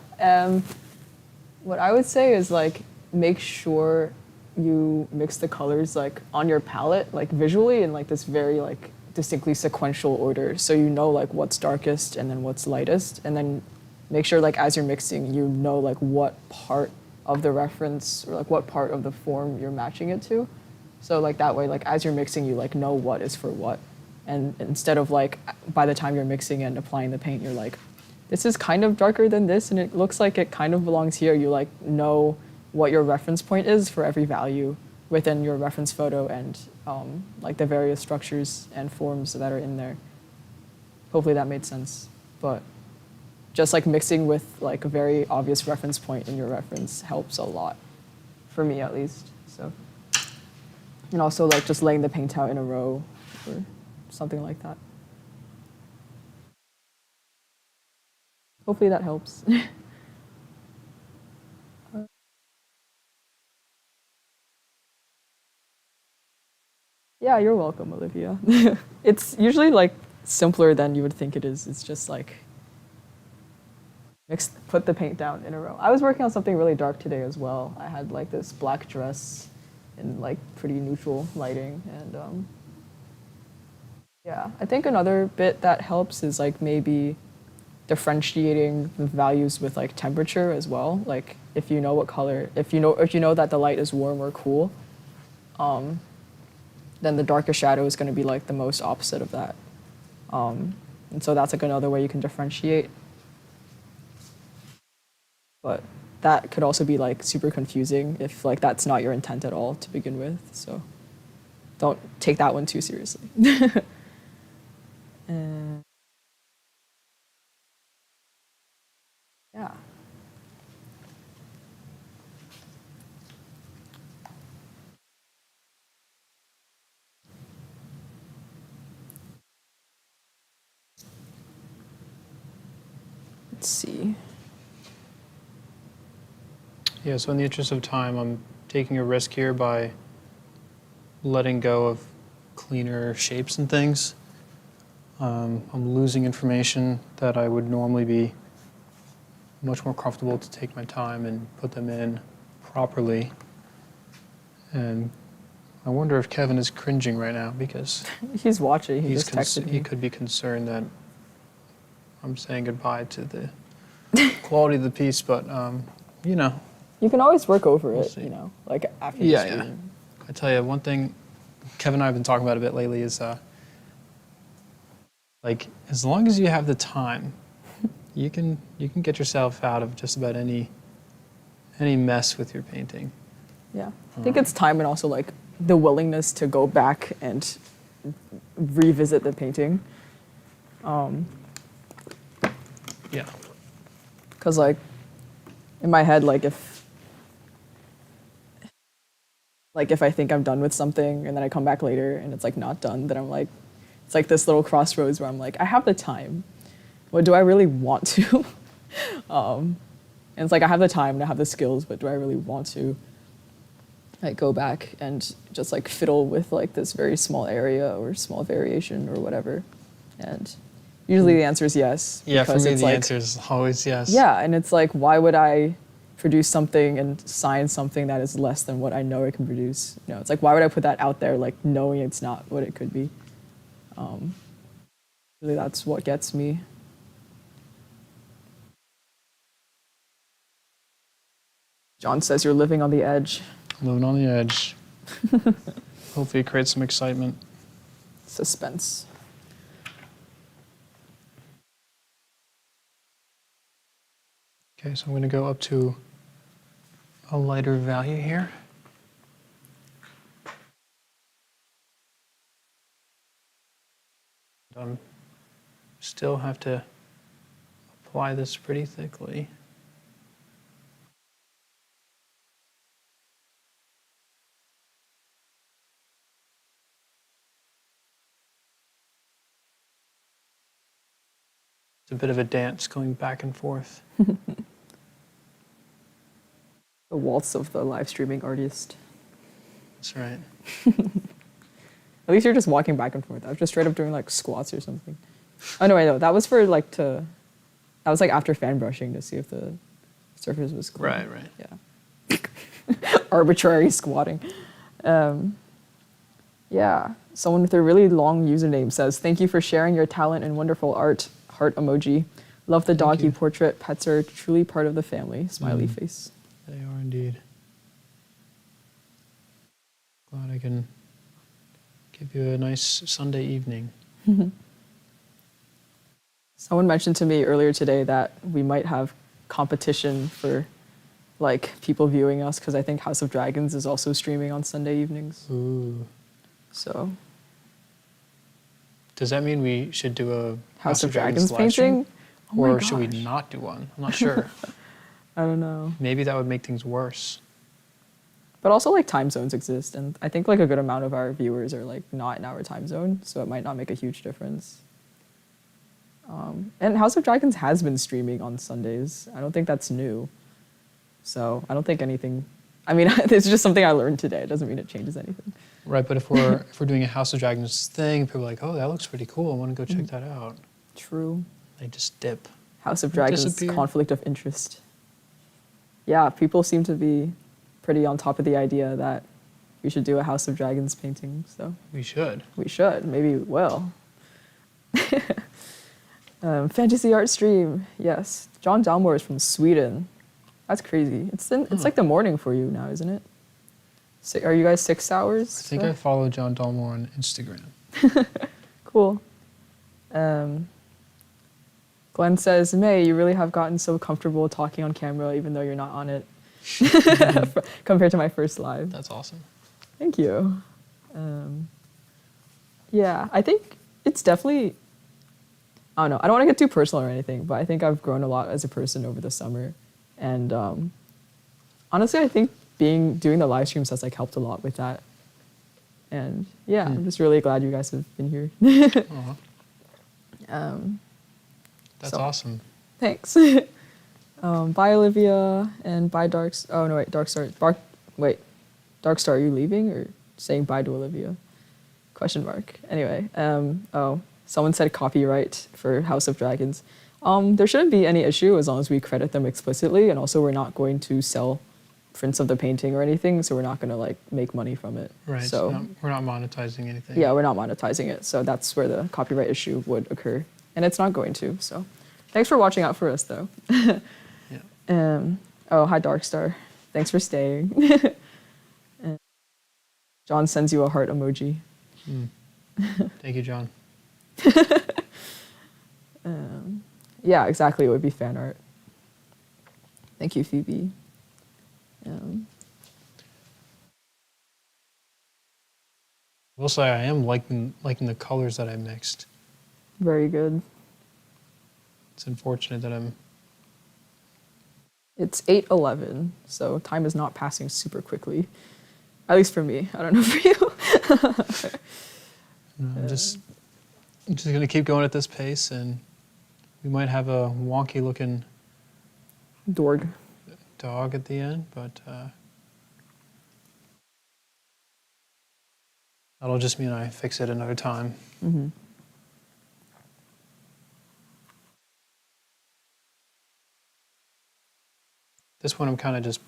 What I would say is like make sure you mix the colors like on your palette, like visually in like this very like distinctly sequential order, so you know like what's darkest and then what's lightest, and then make sure like as you're mixing you know like what part of the reference or like what part of the form you're matching it to. So like that way, like as you're mixing, you like know what is for what, and instead of like by the time you're mixing and applying the paint, you're like, this is kind of darker than this and it looks like it kind of belongs here. You like know what your reference point is for every value within your reference photo, and like the various structures and forms that are in there. Hopefully that made sense. But just like mixing with like a very obvious reference point in your reference helps a lot, for me at least. So, and also like just laying the paint out in a row or something like that. Hopefully that helps. Yeah, you're welcome, Olivia. It's usually like simpler than you would think it is. It's just like put the paint down in a row. I was working on something really dark today as well. I had like this black dress in like pretty neutral lighting, and yeah, I think another bit that helps is like maybe differentiating the values with like temperature as well. Like if you know what color, if you know that the light is warm or cool, then the darker shadow is going to be like the most opposite of that. And so that's like another way you can differentiate. But that could also be like super confusing if like that's not your intent at all to begin with. So don't take that one too seriously. Yeah. Let's see. Yeah, so in the interest of time, I'm taking a risk here by letting go of cleaner shapes and things. I'm losing information that I would normally be much more comfortable to take my time and put them in properly. And I wonder if Kevin is cringing right now because He's watching. He just texted he me. could be concerned that I'm saying goodbye to the quality of the piece, but you know. You can always work over We'll it, see. you know, like after Yeah, the yeah. stream. I tell you, one thing Kevin and I have been talking about a bit lately is like as long as you have the time, you can get yourself out of just about any mess with your painting. Yeah. I think it's time, and also like the willingness to go back and revisit the painting. Yeah. Because like in my head, like if I think I'm done with something and then I come back later and it's like not done, then I'm like, it's like this little crossroads where I'm like, I have the time. What do I really want to? And it's like I have the time and I have the skills, but do I really want to like go back and just like fiddle with like this very small area or small variation or whatever? And usually the answer is yes. Yeah, for because me it's the like, answer is always yes. yeah, and it's like, why would I produce something and sign something that is less than what I know it can produce? You know, it's like, why would I put that out there, like knowing it's not what it could be? Really, that's what gets me. John says you're living on the edge. Living on the edge. Hopefully it creates some excitement. Suspense. Okay, so I'm going to go up to a lighter value here. Still have to apply this pretty thickly. It's a bit of a dance going back and forth. The waltz of the live streaming artist. That's right. At least you're just walking back and forth. I was just straight up doing like squats or something. Oh no, I know. That was for like that was like after fan brushing to see if the surface was clean. Right, right. Yeah. Arbitrary squatting. Yeah. Someone with a really long username says, "Thank you for sharing your talent and wonderful art." Heart emoji. Love the doggy you. portrait. Pets are truly part of the family. Smiley face. They are indeed. Glad I can give you a nice Sunday evening. Someone mentioned to me earlier today that we might have competition for like people viewing us because I think House of Dragons is also streaming on Sunday evenings. Ooh. So Does that mean we should do a House of Dragons live stream? painting? Oh my Or should we gosh. not do one? I'm not sure. I don't know. Maybe that would make things worse. But also like time zones exist, and I think like a good amount of our viewers are like not in our time zone, so it might not make a huge difference. And House of Dragons has been streaming on Sundays. I don't think that's new. So I don't think anything. I mean, it's just something I learned today. It doesn't mean it changes anything. Right, but if we're doing a House of Dragons thing, people are like, oh, that looks pretty cool. I want to go check that out. True. They just dip. House of Dragons Disappear. conflict of interest. Yeah, people seem to be pretty on top of the idea that we should do a House of Dragons painting. So We should. we should. Maybe we will. Fantasy art stream. Yes. John Dalmore is from Sweden. That's crazy. It's like the morning for you now, isn't it? Are you guys 6 hours? I think I follow John Dalmore on Instagram. Cool. Glenn says, May, you really have gotten so comfortable talking on camera even though you're not on it compared to my first live. That's awesome. Thank you. Yeah, I think it's definitely, I don't know, I don't want to get too personal or anything, but I think I've grown a lot as a person over the summer. And honestly, I think doing the live streams has like helped a lot with that. And yeah, I'm just really glad you guys have been here. Aw. That's So- awesome. Thanks. Bye, Olivia, and bye, Darks. Oh no, wait, Darkstar. Darkstar, are you leaving or saying bye to Olivia? Question mark. Anyway, someone said copyright for House of Dragons. There shouldn't be any issue as long as we credit them explicitly, and also we're not going to sell prints of the painting or anything, so we're not going to like make money from it. Right. So We're not monetizing anything. yeah, we're not monetizing it, so that's where the copyright issue would occur, and it's not going to. So thanks for watching out for us, though. Yeah. Hi, Darkstar. Thanks for staying. John sends you a heart emoji. Thank you, John. Yeah, exactly. It would be fan art. Thank you, Phoebe. I will say I am liking the colors that I mixed. Very good. It's unfortunate that I'm. It's 8:11, so time is not passing super quickly. At least for me. I don't know for you. I'm just gonna keep going at this pace, and we might have a wonky looking Dorg. dog at the end, but that'll just mean I fix it another time. Mm-hmm. This one I'm kind of just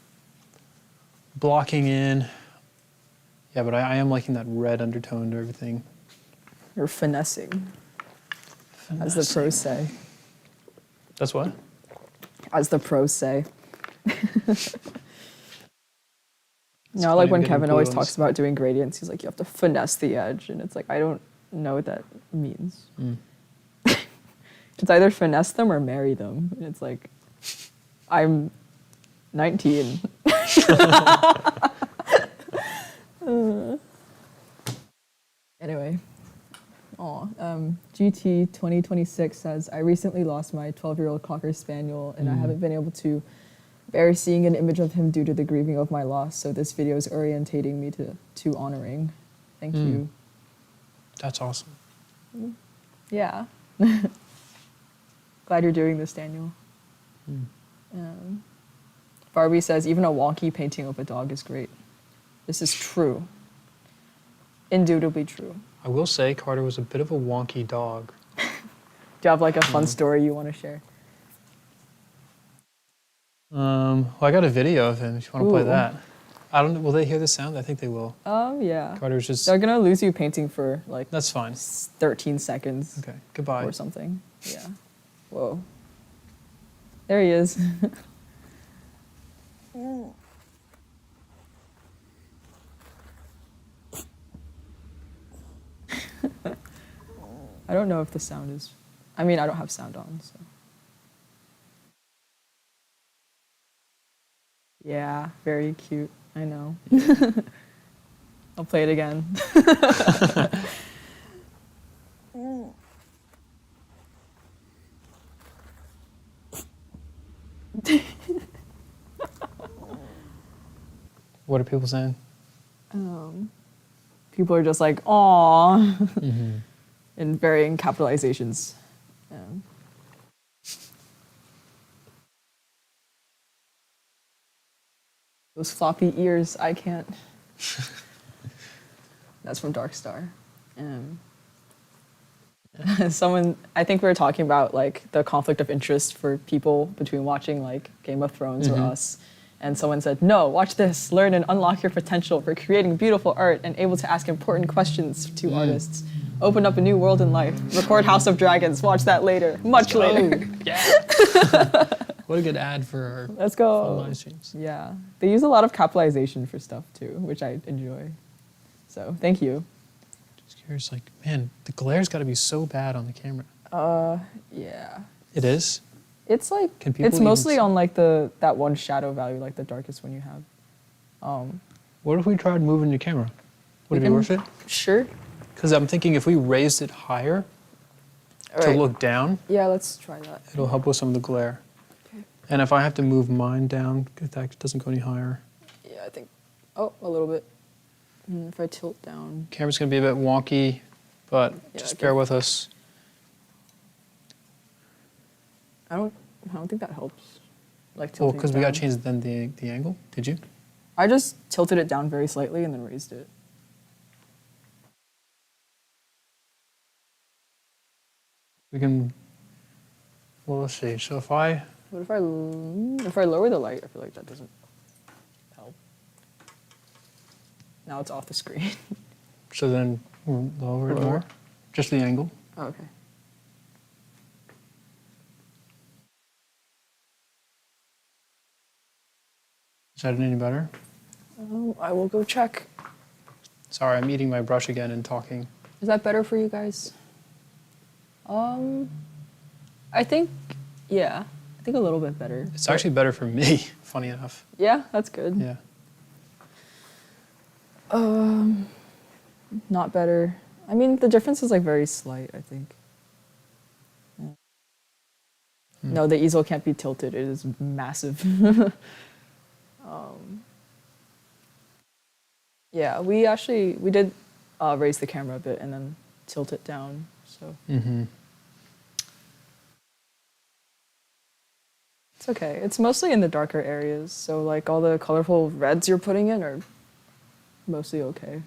blocking in. Yeah, but I am liking that red undertone to everything. You're finessing, as the pros say. That's what? As the pros say. It's No, like funny when getting Kevin always blue talks about doing gradients, he's like, you have to finesse the edge. And it's like, I don't know what that means. Mm. It's either finesse them or marry them. And it's like, I'm 19. Anyway. GT 2026 says, I recently lost my 12-year-old Cocker Spaniel, and I haven't been able to bear seeing an image of him due to the grieving of my loss, so this video is orientating me to honoring. Thank you. That's awesome. Yeah. Glad you're doing this, Daniel. Barbie says, even a wonky painting of a dog is great. This is true. Indubitably true. I will say Carter was a bit of a wonky dog. Do you have like a fun story you want to share? Well, I got a video of him if you want to play Ooh. that. I don't know, will they hear the sound? I think they will. Yeah. Carter's just, They're gonna lose you painting for like that's fine. 13 seconds. Okay, goodbye. Or something. Yeah. Whoa. There he is. I don't know if the sound is... I mean, I don't have sound on, so... Yeah, very cute. I know. I'll play it again. What are people saying? People are just like, "Aw," in varying capitalizations. Those floppy ears, I can't. That's from Darkstar. Someone, I think we were talking about like the conflict of interest for people between watching like Game of Thrones or us. And someone said, no, watch this, learn and unlock your potential for creating beautiful art and able to ask important questions to artists. Open up a new world in life. Record House of Dragons, watch that later, much later. Yeah. What a good ad for Let's go. live streams. Yeah, they use a lot of capitalization for stuff too, which I enjoy. So thank you. Just curious, like, man, the glare's got to be so bad on the camera. Yeah. It is? It's like, Can people it's even mostly see? on like that one shadow value, like the darkest one you have. What if we tried moving the camera? Would it be can- worth it? Sure. Because I'm thinking if we raised it higher to look down, Yeah, let's try that. it'll help with some of the glare. Okay. And if I have to move mine down, if that doesn't go any higher. Yeah, I think, a little bit. If I tilt down. Camera's going to be a bit wonky, but Yeah, just okay. bear with us. I don't think that helps. Like Well, tilting because it we got down. to change then the angle. Did you? I just tilted it down very slightly and then raised it. We can, well, let's see. So if I, What if I lower the light? I feel like that doesn't help. Now it's off the screen. so then we'll lower it Lower. more. Just the angle. Oh, okay. Is that any better? I will go check. Sorry, I'm eating my brush again and talking. Is that better for you guys? I think, yeah. I think a little bit better. It's actually better for me, funny enough. Yeah, that's good. Yeah. Not better. I mean, the difference is like very slight, I think. Yeah. No, the easel can't be tilted. It is massive. Yeah, we did raise the camera a bit and then tilt it down. So Mm-hmm. It's okay. It's mostly in the darker areas, so like all the colorful reds you're putting in are mostly okay.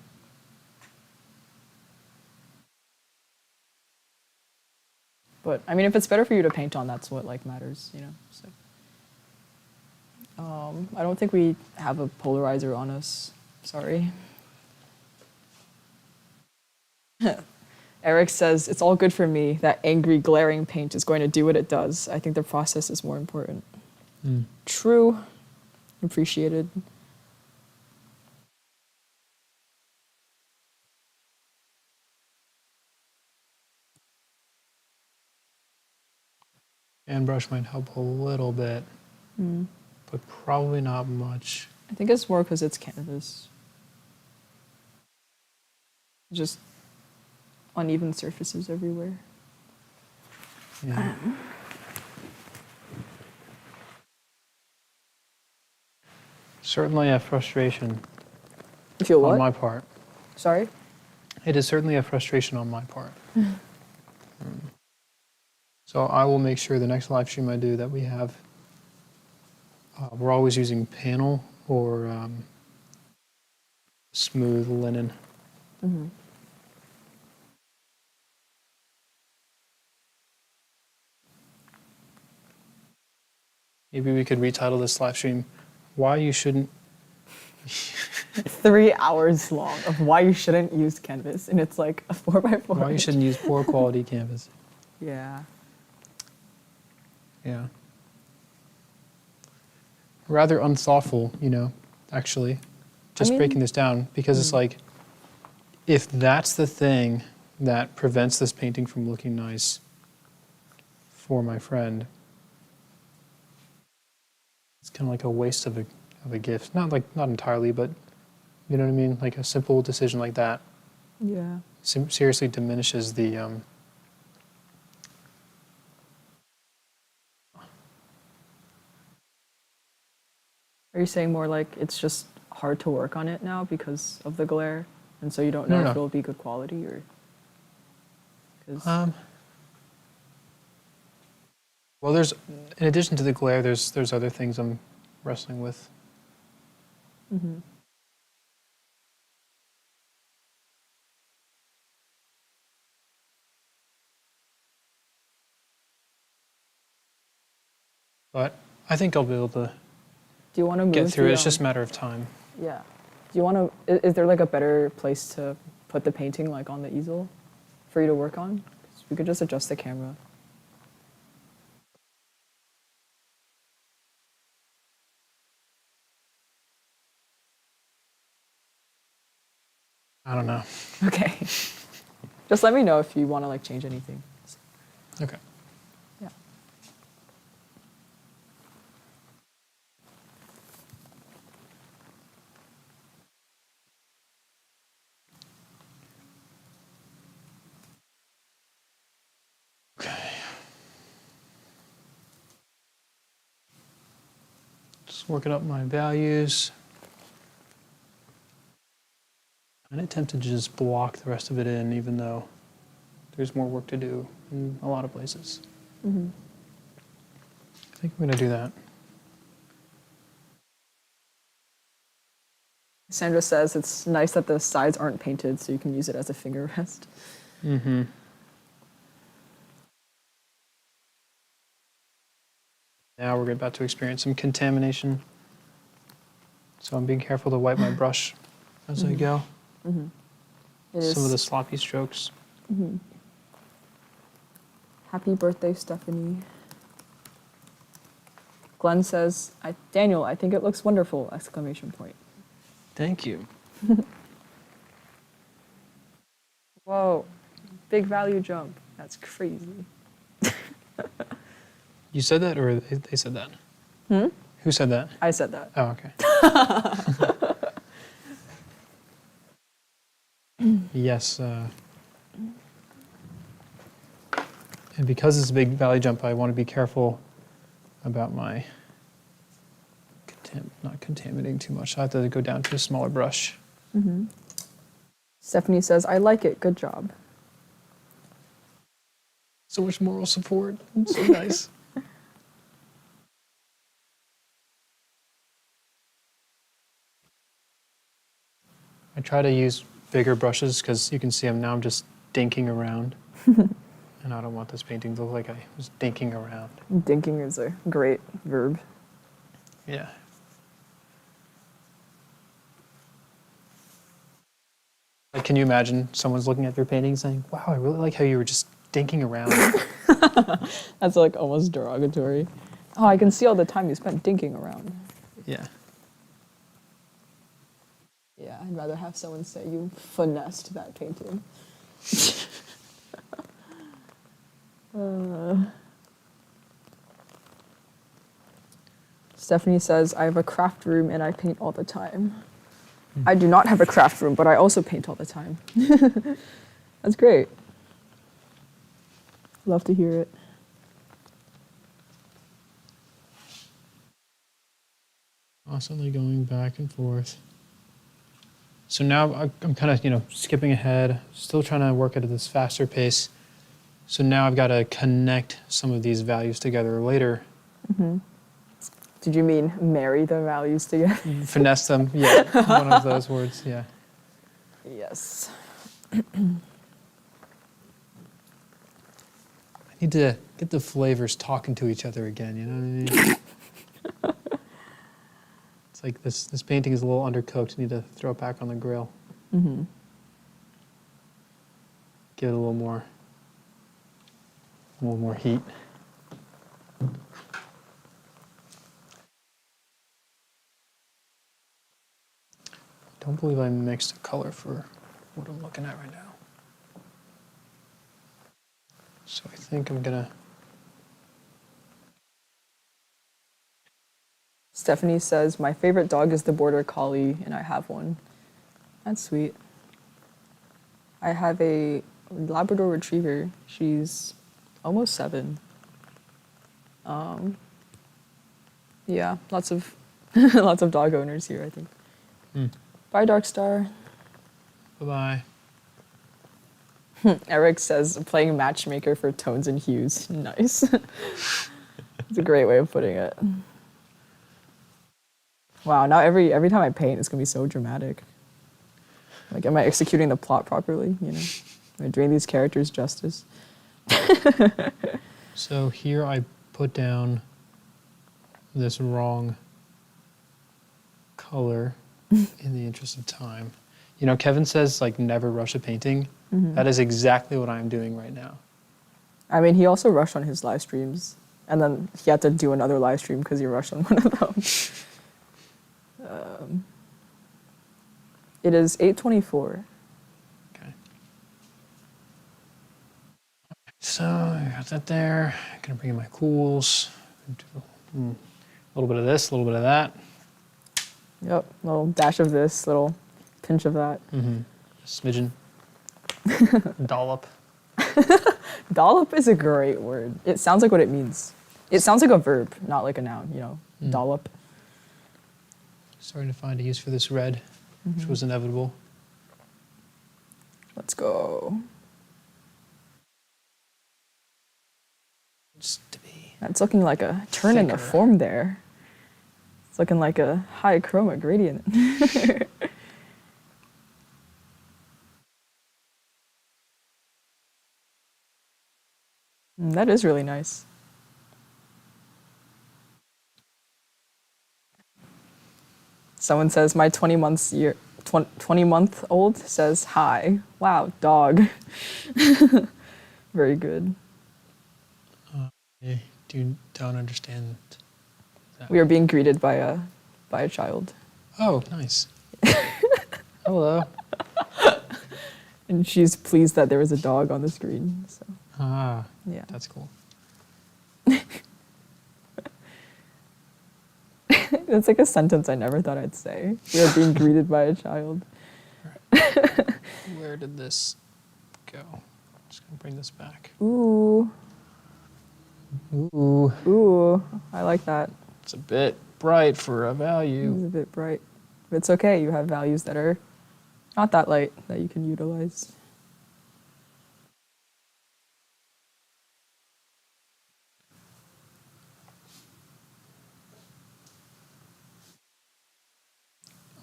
But I mean, if it's better for you to paint on, that's what like matters, you know. So, I don't think we have a polarizer on us. Sorry. Eric says it's all good for me. That angry, glaring paint is going to do what it does. I think the process is more important. True. Appreciated. And brush might help a little bit, but probably not much. I think it's more because it's canvas. Just uneven surfaces everywhere. Yeah. Certainly a frustration You feel what? on my part. Sorry? It is certainly a frustration on my part. So I will make sure the next live stream I do that we have, we're always using panel or smooth linen. Maybe we could retitle this live stream, Why You Shouldn't 3 hours long of why you shouldn't use canvas, and it's like a 4x4. Why You Shouldn't Use Poor Quality Canvas. Yeah. Yeah. Rather unthoughtful, you know, actually, just breaking this down, because it's like, if that's the thing that prevents this painting from looking nice for my friend, it's kind of like a waste of a gift. Not entirely, but you know what I mean? Like a simple decision like that Yeah. seriously diminishes the Are you saying more like it's just hard to work on it now because of the glare, and so you don't know No. if it'll be good quality, or? 'Cause- well, there's, in addition to the glare, there's other things I'm wrestling with. But I think I'll be able to Do you want to move? get through it. the, It's just a matter of time. Yeah. Do you want to? Is there like a better place to put the painting, like on the easel, for you to work on? 'Cause we could just adjust the camera. I don't know. Okay. Just let me know if you want to like change anything. Okay. Yeah. Just working up my values. I'm tempted to just block the rest of it in, even though there's more work to do in a lot of places. I think I'm going to do that. Sandra says it's nice that the sides aren't painted, so you can use it as a finger rest. Mm-hmm. Now we're about to experience some contamination. So I'm being careful to wipe my brush as I go. It is. Some of the sloppy strokes. Happy birthday, Stephanie. Glenn says, Daniel, I think it looks wonderful! Exclamation point. Thank you. Whoa, big value jump. That's crazy. You said that, or they said that? Who said that? I said that. Oh, okay. Yes. And because it's a big valley jump, I want to be careful about my not contaminating too much. I have to go down to a smaller brush. Stephanie says, I like it. Good job. So much moral support. So nice. I try to use bigger brushes because you can see I'm just dinking around. And I don't want this painting to look like I was dinking around. Dinking is a great verb. Yeah. Like, can you imagine someone's looking at your painting saying, wow, I really like how you were just dinking around. That's like almost derogatory. Oh, I can see all the time you spent dinking around. Yeah. Yeah, I'd rather have someone say you finessed that painting. Stephanie says, I have a craft room and I paint all the time. I do not have a craft room, but I also paint all the time. That's great. Love to hear it. Constantly going back and forth. So now I'm kind of, skipping ahead, still trying to work at this faster pace. So now I've got to connect some of these values together later. Mm-hmm. Did you mean marry the values together? Finesse them, yeah, one of those words, yeah. Yes. I need to get the flavors talking to each other again, you know what I mean? It's like this painting is a little undercooked. I need to throw it back on the grill. Mm-hmm. Give it a little more heat. Don't believe I mixed a color for what I'm looking at right now. So I think I'm gonna... Stephanie says, my favorite dog is the Border Collie, and I have one. That's sweet. I have a Labrador Retriever. She's almost 7. Yeah, lots of lots of dog owners here, I think. Bye, Darkstar. Bye-bye. Eric says, playing matchmaker for tones and hues. Nice. It's a great way of putting it. Wow, now every time I paint, it's going to be so dramatic. Like, am I executing the plot properly, Am I doing these characters justice? So here I put down this wrong color in the interest of time. Kevin says, never rush a painting. Mm-hmm. That is exactly what I'm doing right now. I mean, he also rushed on his live streams, and then he had to do another live stream because he rushed on one of them. It is 8:24. Okay. So I got that there. I'm gonna bring in my cools. A little bit of this, a little bit of that. Yep, little dash of this, little pinch of that. Mm-hmm. Smidgen. Dollop. Dollop is a great word. It sounds like what it means. It sounds like a verb, not like a noun, Dollop. Starting to find a use for this red, which was inevitable. Let's go. Just to be That's looking like a turn in the form there. It's looking like a high chroma gradient. That is really nice. Someone says, my 20-month-old says, hi. Wow, dog. Very good. I don't understand that. We are being greeted by a child. Oh, nice. Hello. And she's pleased that there was a dog on the screen. So. Ah, yeah. That's cool. That's like a sentence I never thought I'd say. We are being greeted by a child. Where did this go? I'm just going to bring this back. Ooh. Ooh. Ooh. I like that. It's a bit bright for a value. It's a bit bright. But it's okay. You have values that are not that light that you can utilize.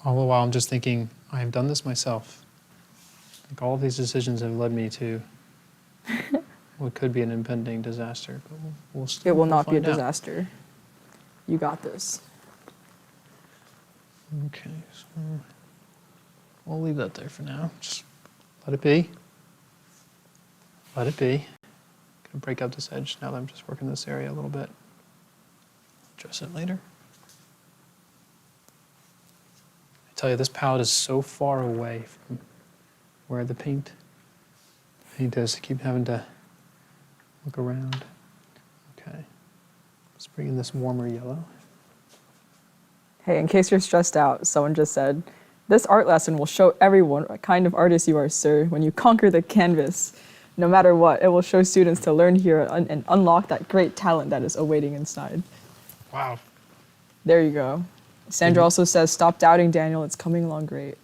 All the while, I'm just thinking, I have done this myself. Like all of these decisions have led me to what could be an impending disaster, but It will we'll not be a find out. disaster. You got this. Okay, so we'll leave that there for now. Just let it be. Let it be. Gonna break out this edge now that I'm just working this area a little bit. Address it later. I tell you, this palette is so far away from where the paint is. I keep having to look around. Okay. Let's bring in this warmer yellow. Hey, in case you're stressed out, someone just said, this art lesson will show everyone what kind of artist you are, sir. When you conquer the canvas, no matter what, it will show students to learn here and unlock that great talent that is awaiting inside. Wow. There you go. Sandra also says, stop doubting, Daniel. It's coming along great.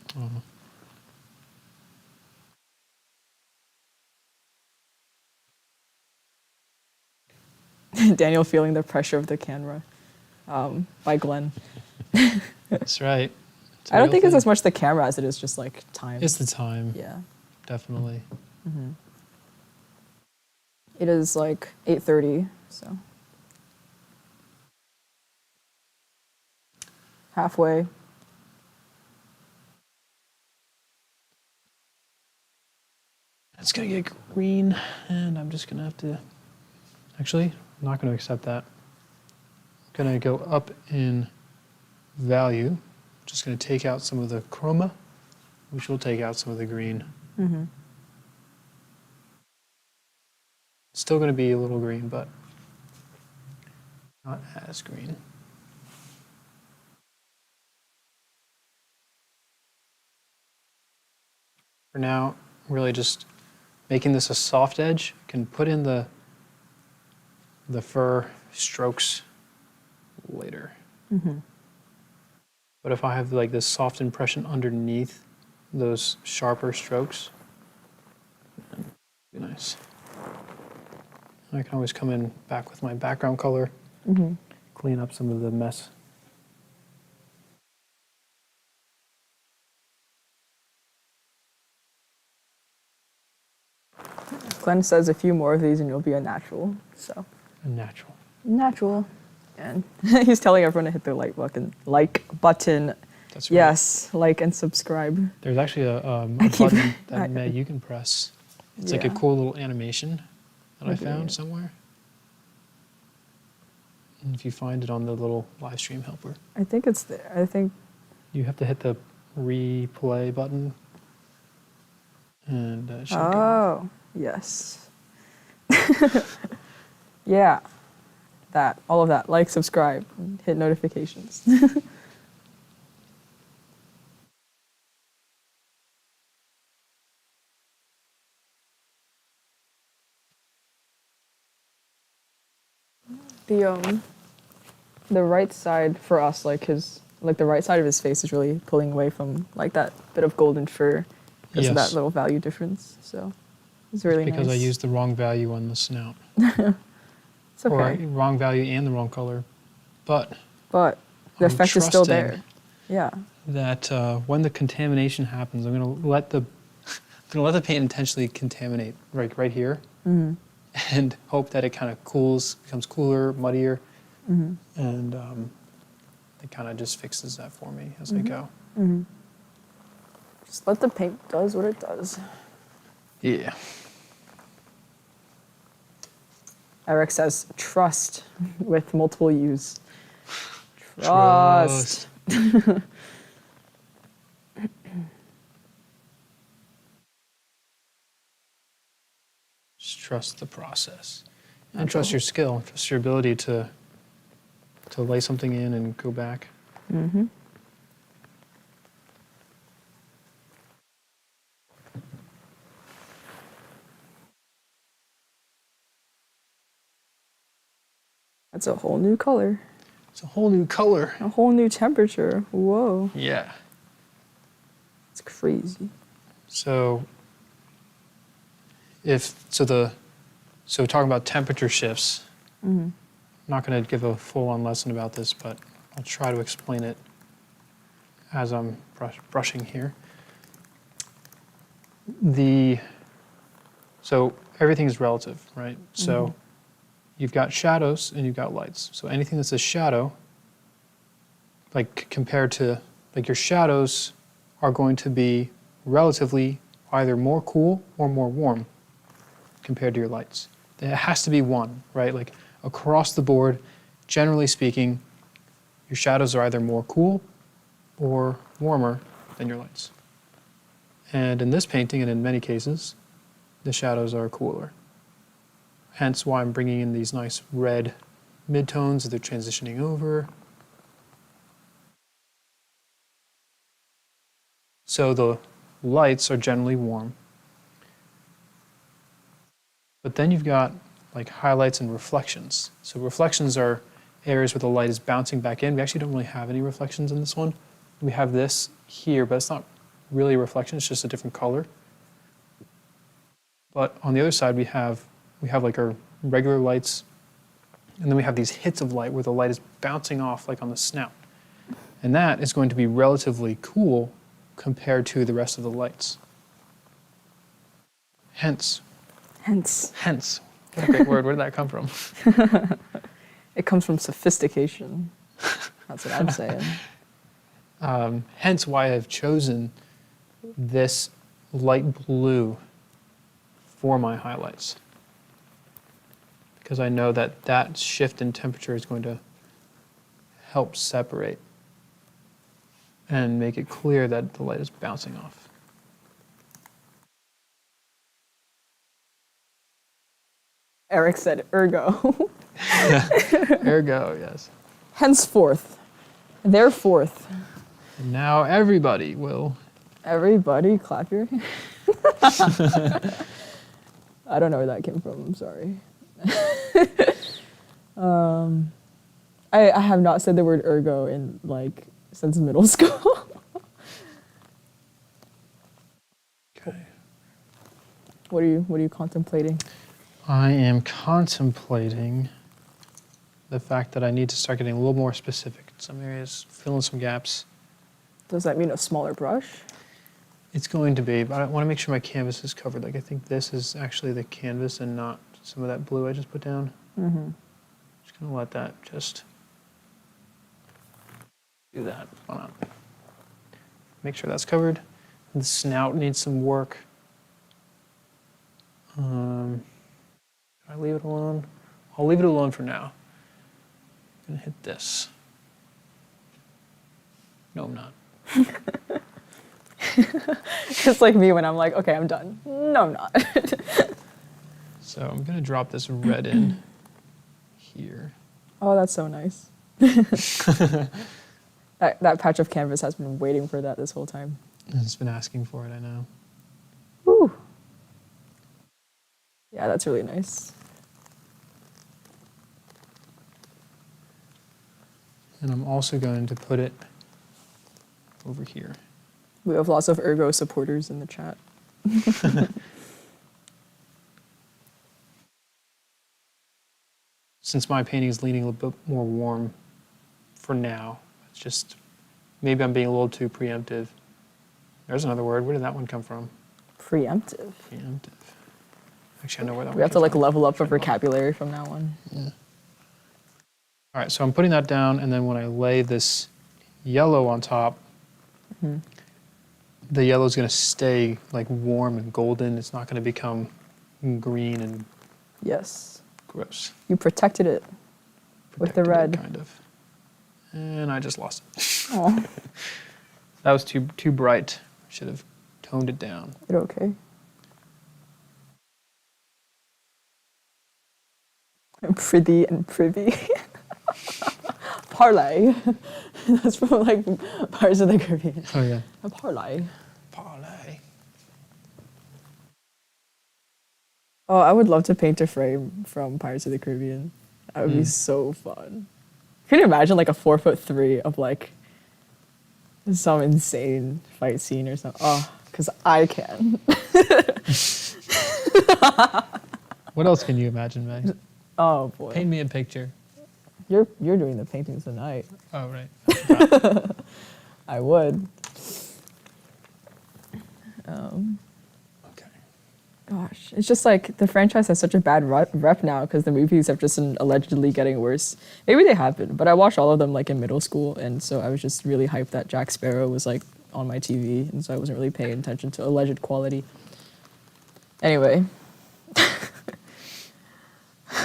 Daniel feeling the pressure of the camera by Glenn. That's right. I don't think it's as much the camera as it is just like time. It's the time. Yeah. Definitely. It is like 8:30, so. Halfway. It's gonna get green, and I'm just gonna have to, actually, I'm not gonna accept that. I'm gonna go up in value. Just gonna take out some of the chroma, which will take out some of the green. Still gonna be a little green, but not as green. For now, really just making this a soft edge. Can put in the fur strokes later. But if I have like this soft impression underneath those sharper strokes, then it'd be nice. I can always come in back with my background color, clean up some of the mess. Glenn says a few more of these and you'll be a natural, so. Natural. Natural. And he's telling everyone to hit the like button. That's right. Yes, like and subscribe. There's actually a button that May, you can press. It's like a cool little animation that I found somewhere. And if you find it on the little live stream helper. I think it's there. I think. You have to hit the replay button. And it should go. Oh, yes. Yeah. That, all of that. Like, subscribe, and hit notifications. The right side for us, like the right side of his face is really pulling away from like that bit of golden fur because of that little value difference. So it's really because nice. I used the wrong value on the snout. It's okay. Or wrong value and the wrong color. But the I'm effect is still trusting there. Yeah. that when the contamination happens, I'm going to let the paint intentionally contaminate right here, and hope that it kind of cools, becomes cooler, muddier, and it kind of just fixes that for me as I go. Just let the paint does what it does. Yeah. Eric says trust with multiple U's. Trust. Just trust the process. And trust your skill, trust your ability to lay something in and go back. That's a whole new color. It's a whole new color. A whole new temperature. Whoa. Yeah. It's crazy. So talking about temperature shifts, I'm not going to give a full-on lesson about this, but I'll try to explain it as I'm brushing here. So everything is relative, right? So you've got shadows and you've got lights. So anything that's a shadow, like compared to, like your shadows are going to be relatively either more cool or more warm compared to your lights. It has to be one, right? Like across the board, generally speaking, your shadows are either more cool or warmer than your lights. And in this painting, and in many cases, the shadows are cooler. Hence why I'm bringing in these nice red midtones that they're transitioning over. So the lights are generally warm. But then you've got like highlights and reflections. So reflections are areas where the light is bouncing back in. We actually don't really have any reflections in this one. We have this here, but it's not really a reflection, it's just a different color. But on the other side, we have like our regular lights, and then we have these hits of light where the light is bouncing off like on the snout. And that is going to be relatively cool compared to the rest of the lights. Hence. What a great word. Where did that come from? It comes from sophistication. That's what I'm saying. Hence why I've chosen this light blue for my highlights. Because I know that that shift in temperature is going to help separate and make it clear that the light is bouncing off. Eric said ergo. Ergo, yes. Henceforth. Thereforth. And now everybody will. Everybody clap your hands. I don't know where that came from, I'm sorry. I have not said the word ergo in like since middle school. Okay. What are you contemplating? I am contemplating the fact that I need to start getting a little more specific in some areas, fill in some gaps. Does that mean a smaller brush? It's going to be, but I want to make sure my canvas is covered. Like I think this is actually the canvas and not some of that blue I just put down. Mm-hmm. Just gonna let that just do that. Why not? Make sure that's covered. The snout needs some work. Should I leave it alone? I'll leave it alone for now. I'm gonna hit this. No, I'm not. It's like me when I'm like, okay, I'm done. No, I'm not. So I'm gonna drop this red in here. Oh, that's so nice. That patch of canvas has been waiting for that this whole time. It's been asking for it, I know. Woo. Yeah, that's really nice. And I'm also going to put it over here. We have lots of ergo supporters in the chat. Since my painting is leaning a little bit more warm for now, it's just, maybe I'm being a little too preemptive. There's another word. Where did that one come from? Preemptive. Preemptive. Actually, I know where that one We have to came like from. level up our vocabulary from now on. Yeah. All right, so I'm putting that down, and then when I lay this yellow on top, the yellow is going to stay like warm and golden. It's not going to become green and Yes. gross. You protected it with the Protected it, red. kind of. And I just lost it. Oh, That was too bright. Should have toned it down. you're okay. And pretty and privy. Parlay. That's from like Pirates of the Caribbean. Oh yeah. A parlay. Parlay. Oh, I would love to paint a frame from Pirates of the Caribbean. That would be so fun. Can you imagine like a 4'3" of like some insane fight scene or something? Oh, because I can. What else can you imagine, May? Oh boy. Paint me a picture. You're doing the paintings tonight. Oh, right. I would. Gosh, it's just like the franchise has such a bad rep now because the movies have just been allegedly getting worse. Maybe they have been, but I watched all of them like in middle school, and so I was just really hyped that Jack Sparrow was like on my TV, and so I wasn't really paying attention to alleged quality. Anyway,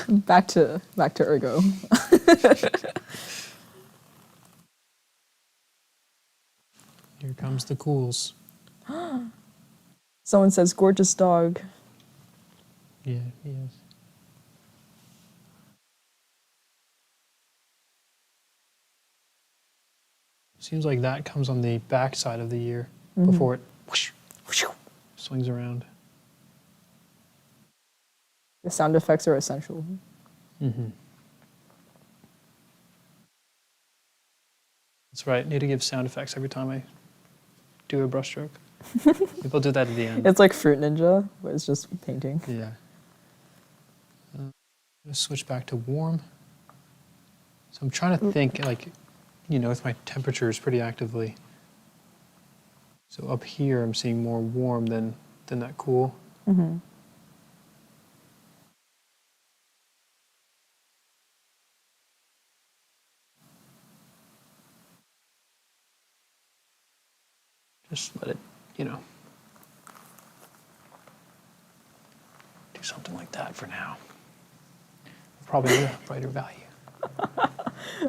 back to Ergo. Here comes the cools. Someone says gorgeous dog. Yeah, he is. Seems like that comes on the back side of the ear before it whoosh, whoosh, swings around. The sound effects are essential. Mm-hmm. That's right. Need to give sound effects every time I do a brushstroke. People do that at the end. It's like Fruit Ninja, but it's just painting. Yeah. I'm gonna switch back to warm. So I'm trying to think, like, you know, with my temperatures pretty actively. So up here, I'm seeing more warm than that cool. Mm-hmm. Just let it, you know, do something like that for now. Probably a brighter value.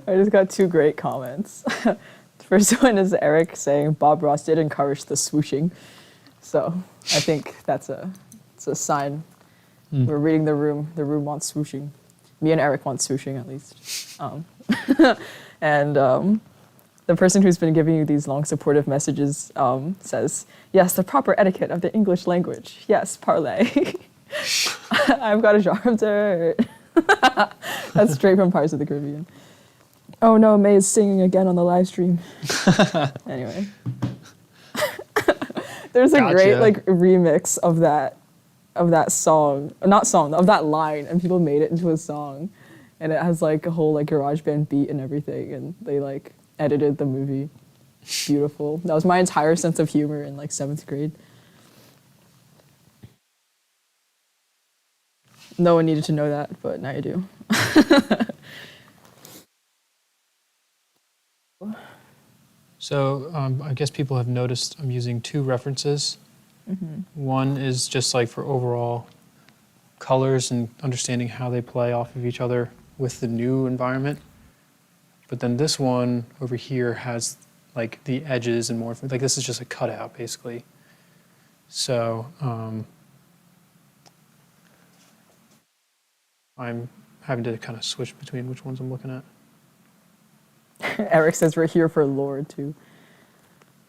I just got 2 great comments. The first one is Eric saying Bob Ross did encourage the swooshing. So I think it's a sign. We're reading the room. The room wants swooshing. Me and Eric want swooshing at least. And the person who's been giving you these long supportive messages says, yes, the proper etiquette of the English language. Yes, parlay. I've got a jar of dirt. That's straight from Pirates of the Caribbean. Oh no, May is singing again on the live stream. Anyway. There's a great like remix of that song, of that line, and people made it into a song. And it has like a whole like garage band beat and everything, and they like edited the movie. Beautiful. That was my entire sense of humor in like 7th grade. No one needed to know that, but now you do. So I guess people have noticed I'm using 2 references. Mm-hmm. One is just like for overall colors and understanding how they play off of each other with the new environment. But then this one over here has like the edges and more, like this is just a cutout basically. So I'm having to kind of switch between which ones I'm looking at. Eric says we're here for Lord too.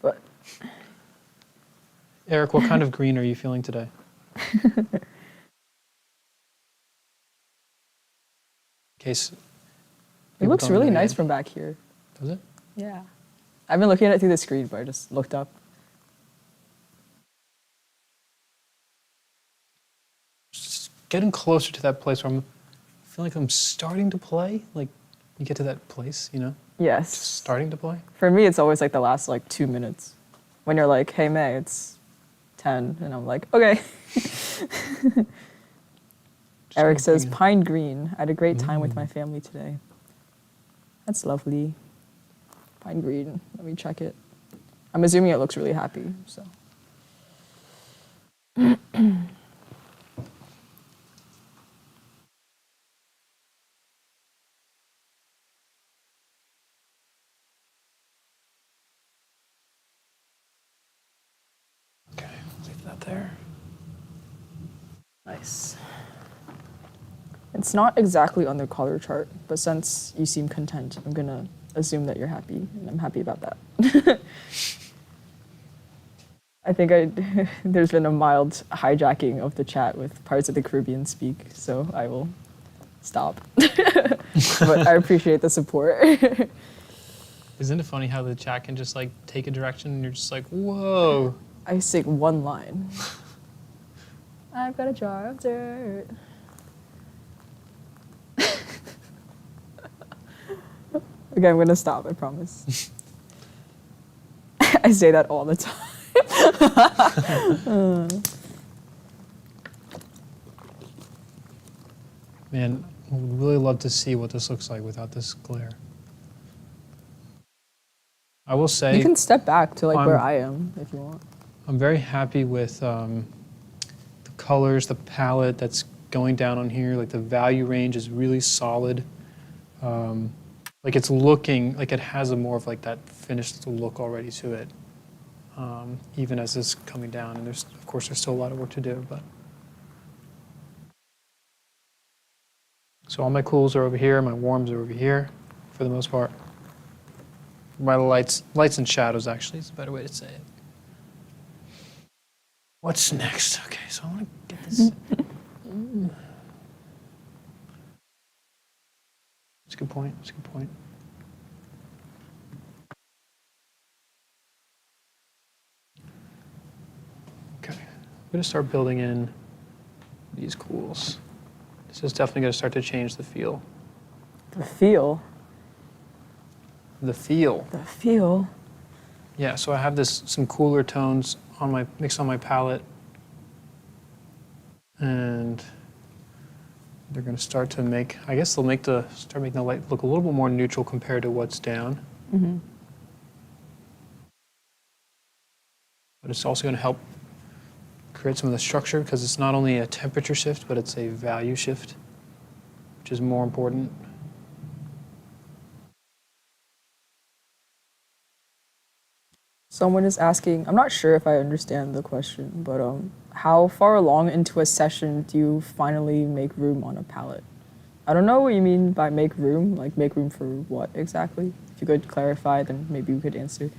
But Eric, what kind of green are you feeling today? In case it looks really nice from back here. Does it? Yeah. I've been looking at it through the screen, but I just looked up. Just getting closer to that place where I feel like I'm starting to play. Like you get to that place, you know? Yes. Just starting to play. For me, it's always like the last like 2 minutes. When you're like, hey, May, it's 10. And I'm like, okay. Eric says, Pine Green. I had a great time with my family today. That's lovely. Pine Green. Let me check it. I'm assuming it looks really happy, so. Okay, leave that there. Nice. It's not exactly on the color chart, but since you seem content, I'm gonna assume that you're happy, and I'm happy about that. I think there's been a mild hijacking of the chat with Pirates of the Caribbean speak, so I will stop. But I appreciate the support. Isn't it funny how the chat can just like take a direction and you're just like, whoa. I sing one line. I've got a jar of dirt. Okay, I'm gonna stop, I promise. I say that all the time. Man, I would really love to see what this looks like without this glare. I will say, You can step back to like where I'm- I am if you want. I'm very happy with the colors, the palette that's going down on here. Like the value range is really solid. Like it's looking like it has a more of like that finished look already to it. Even as it's coming down, and of course there's still a lot of work to do, but. So all my cools are over here, my warms are over here, for the most part. My lights and shadows actually is a better way to say it. What's next? Okay, so I want to get this. That's a good point. That's a good point. Okay, I'm going to start building in these cools. This is definitely going to start to change the feel. The feel. The feel. The feel. Yeah, so I have some cooler tones on mixed on my palette, and they're going to start to make. I guess they'll start making the light look a little bit more neutral compared to what's down. Mm-hmm. But it's also going to help create some of the structure because it's not only a temperature shift, but it's a value shift, which is more important. Someone is asking, I'm not sure if I understand the question, but how far along into a session do you finally make room on a palette? I don't know what you mean by make room, like make room for what exactly? If you could clarify, then maybe we could answer.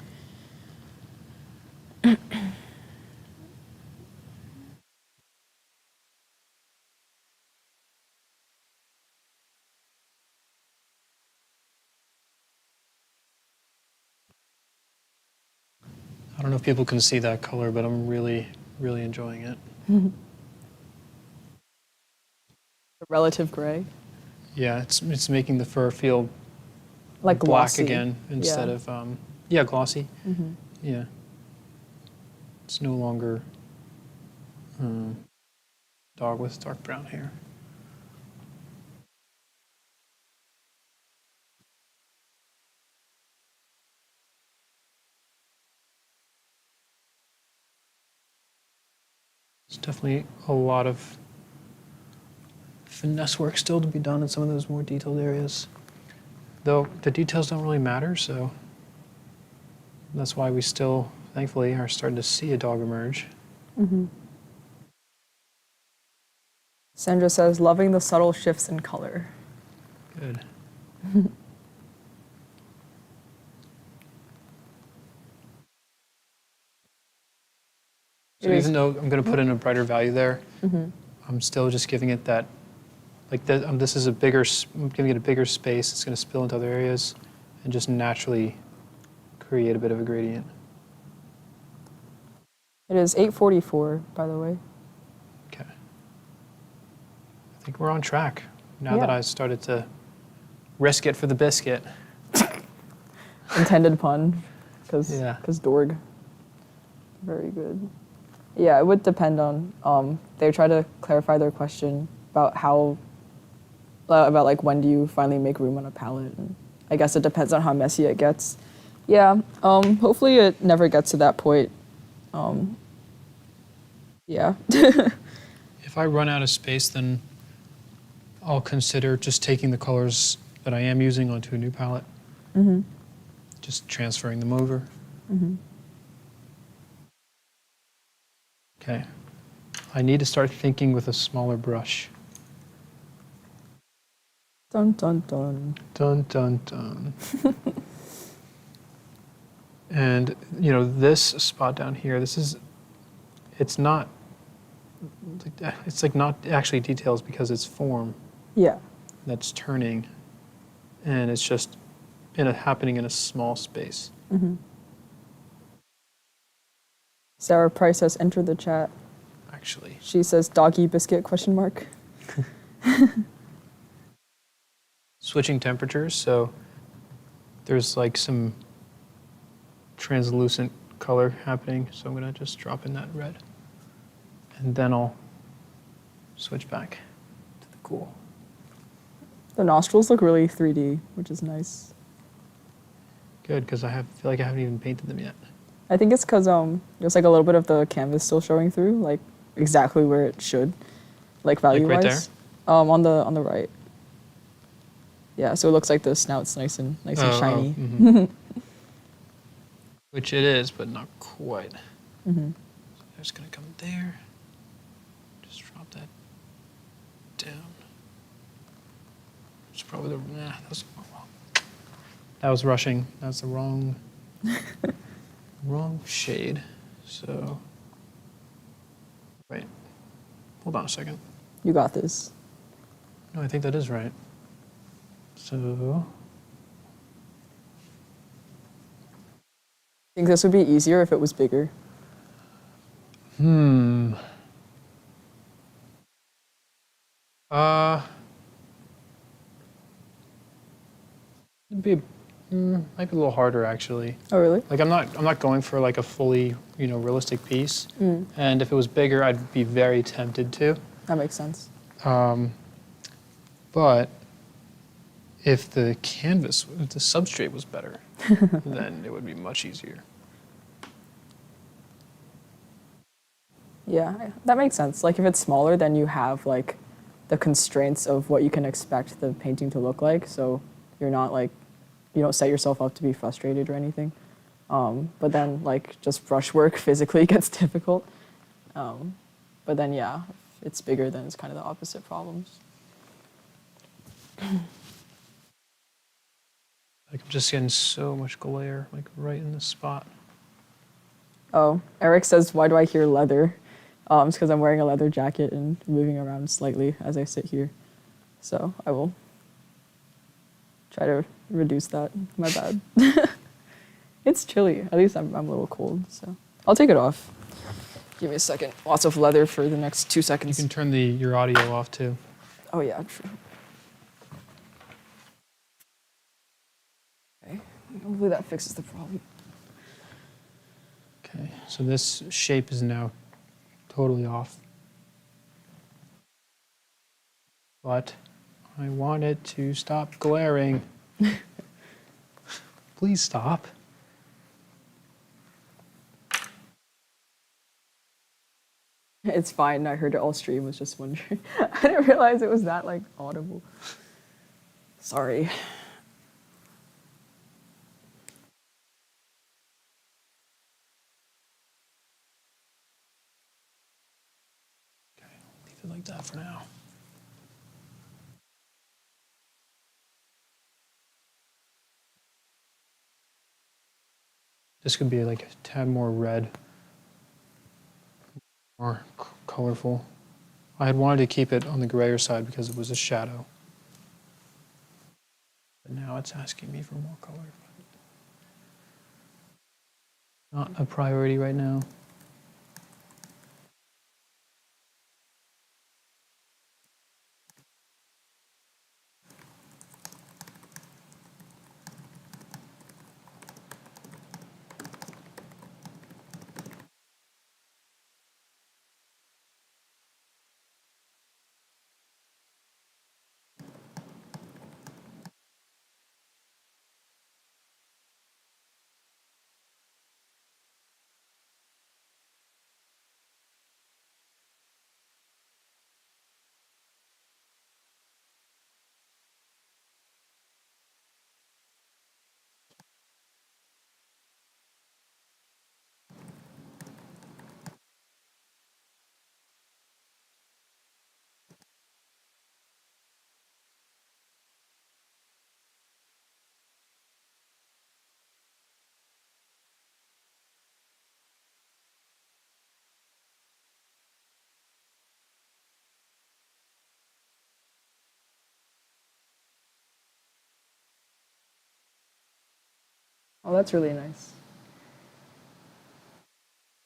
I don't know if people can see that color, but I'm really, really enjoying it. The relative gray, Yeah, it's making the fur feel like black glossy. again instead Yeah. of glossy. Mm-hmm. Yeah, it's no longer dog with dark brown hair. There's definitely a lot of finesse work still to be done in some of those more detailed areas. Though the details don't really matter, so that's why we still, thankfully, are starting to see a dog emerge. Mm-hmm. Sandra says, loving the subtle shifts in color. Good. So even though I'm going to put in a brighter value there, Mm-hmm. I'm still just giving it that, like this is I'm giving it a bigger space. It's going to spill into other areas and just naturally create a bit of a gradient. It is 8:44, by the way. Okay. I think we're on track now that Yeah. I started to risk it for the biscuit. Intended pun, because Yeah. Dorg. Very good. Yeah, it would depend on. They try to clarify their question about about like when do you finally make room on a palette, and I guess it depends on how messy it gets. Yeah. Hopefully it never gets to that point. Yeah. If I run out of space, then I'll consider just taking the colors that I am using onto a new palette. Mm-hmm. Just transferring them over. Mm-hmm. Okay. I need to start thinking with a smaller brush. Dun dun dun. Dun, dun, dun. And, this spot down here, it's not actually details because it's form Yeah. that's turning, and it's just happening in a small space. Mm-hmm. Sarah Price has entered the chat. Actually, She says doggy biscuit ? switching temperatures, so there's like some translucent color happening, so I'm gonna just drop in that red, and then I'll switch back to the cool. The nostrils look really 3D, which is nice. Good, because feel like I haven't even painted them yet. I think it's because there's like a little bit of the canvas still showing through, like exactly where it should, like value Like right wise. On the right. Yeah, so it looks like the snout's nice and shiny. Mhm. Which it is, but not quite. Mm-hmm. I'm just gonna come there. Just drop that down. It's probably that was rushing. That's the wrong shade. So wait, hold on a second. You got this. No, I think that is right. So I think this would be easier if it was bigger. it'd be might be a little harder actually. Oh, really? Like I'm not going for like a fully realistic piece. And if it was bigger, I'd be very tempted to. That makes sense. But if the substrate was better, then it would be much easier. Yeah, that makes sense. Like if it's smaller, then you have like the constraints of what you can expect the painting to look like. So you're not like, you don't set yourself up to be frustrated or anything. But then like just brushwork physically gets difficult. But then yeah, if it's bigger, then it's kind of the opposite problems. Like I'm just getting so much glare, like right in this spot. Oh, Eric says, why do I hear leather? It's because I'm wearing a leather jacket and moving around slightly as I sit here. So I will try to reduce that. My bad. It's chilly. At least I'm a little cold, so I'll take it off. Give me a second. Lots of leather for the next 2 You seconds. can turn your audio off too. Oh yeah, true. Okay. Hopefully that fixes the problem. Okay, so this shape is now totally off. But I want it to stop glaring. Please stop. It's fine. I heard it all stream. Was just wondering. I didn't realize it was that like audible. Sorry. Okay, leave it like that for now. This could be like a tad more red, more colorful. I had wanted to keep it on the grayer side because it was a shadow. But now it's asking me for more color. Not a priority right now. Oh, that's really nice.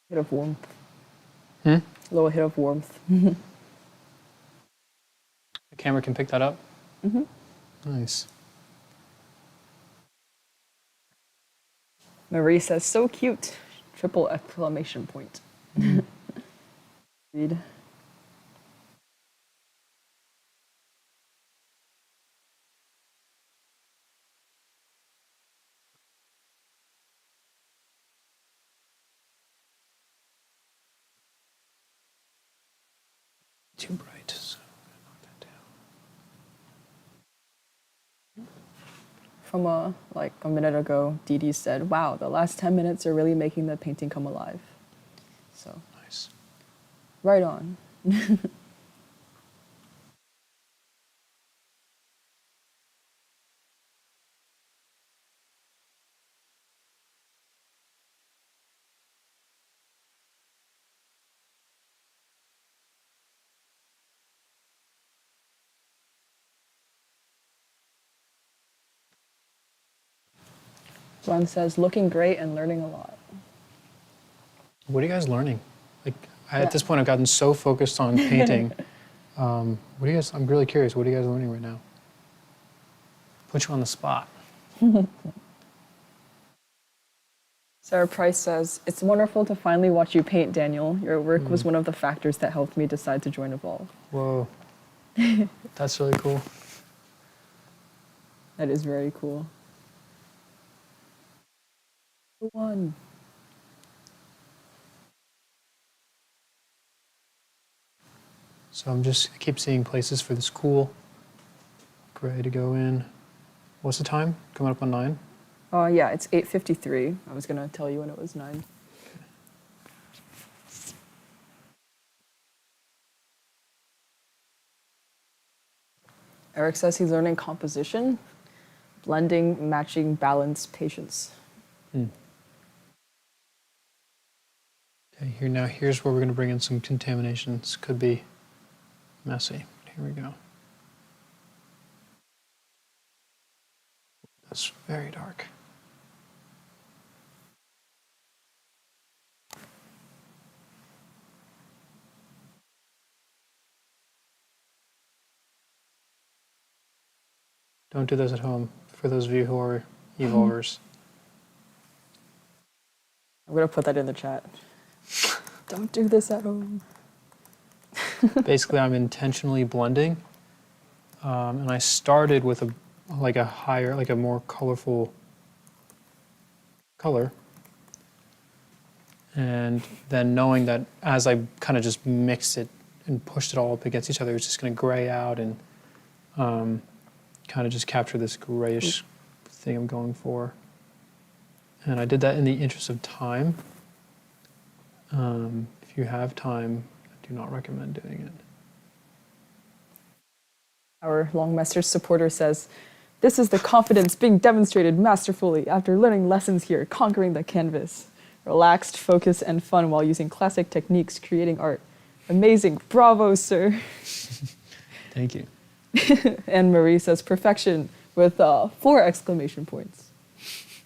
Hit of warmth. Hmm? A little hit of warmth. The camera can pick that up? Mm-hmm. Nice. Marie says, so cute. Triple exclamation point. Read. Too bright, so knock that down. From like a minute ago, Dee Dee said, "Wow, the last 10 minutes are really making the painting come alive." So Nice. right on. Glenn says, "Looking great and learning a lot." What are you guys learning? Like, Yeah. at this point, I've gotten so focused on painting. What are you guys? I'm really curious. What are you guys learning right now? Put you on the spot. Sarah Price says, "It's wonderful to finally watch you paint, Daniel. Your work was one of the factors that helped me decide to join Evolve." Whoa, that's really cool. That is very cool. Who won? So I keep seeing places for the school. Ready to go in. What's the time? Coming up on 9? Yeah, it's 8:53. I was gonna tell you when it was 9. Eric says he's learning composition, blending, matching, balance, patience. Okay, here's where we're going to bring in some contamination. This could be messy. Here we go. That's very dark. Don't do this at home, for those of you who are evolvers. I'm gonna put that in the chat. Don't do this at home. Basically, I'm intentionally blending, and I started with a more colorful color, and then knowing that as I kind of just mixed it and pushed it all up against each other, it's just going to gray out and kind of just capture this grayish thing I'm going for. And I did that in the interest of time. If you have time, I do not recommend doing it. Our Longmasters supporter says, "This is the confidence being demonstrated masterfully after learning lessons here, conquering the canvas. Relaxed, focused, and fun while using classic techniques, creating art. Amazing. Bravo, sir." Thank you. And Marie says, "Perfection," with 4 exclamation points.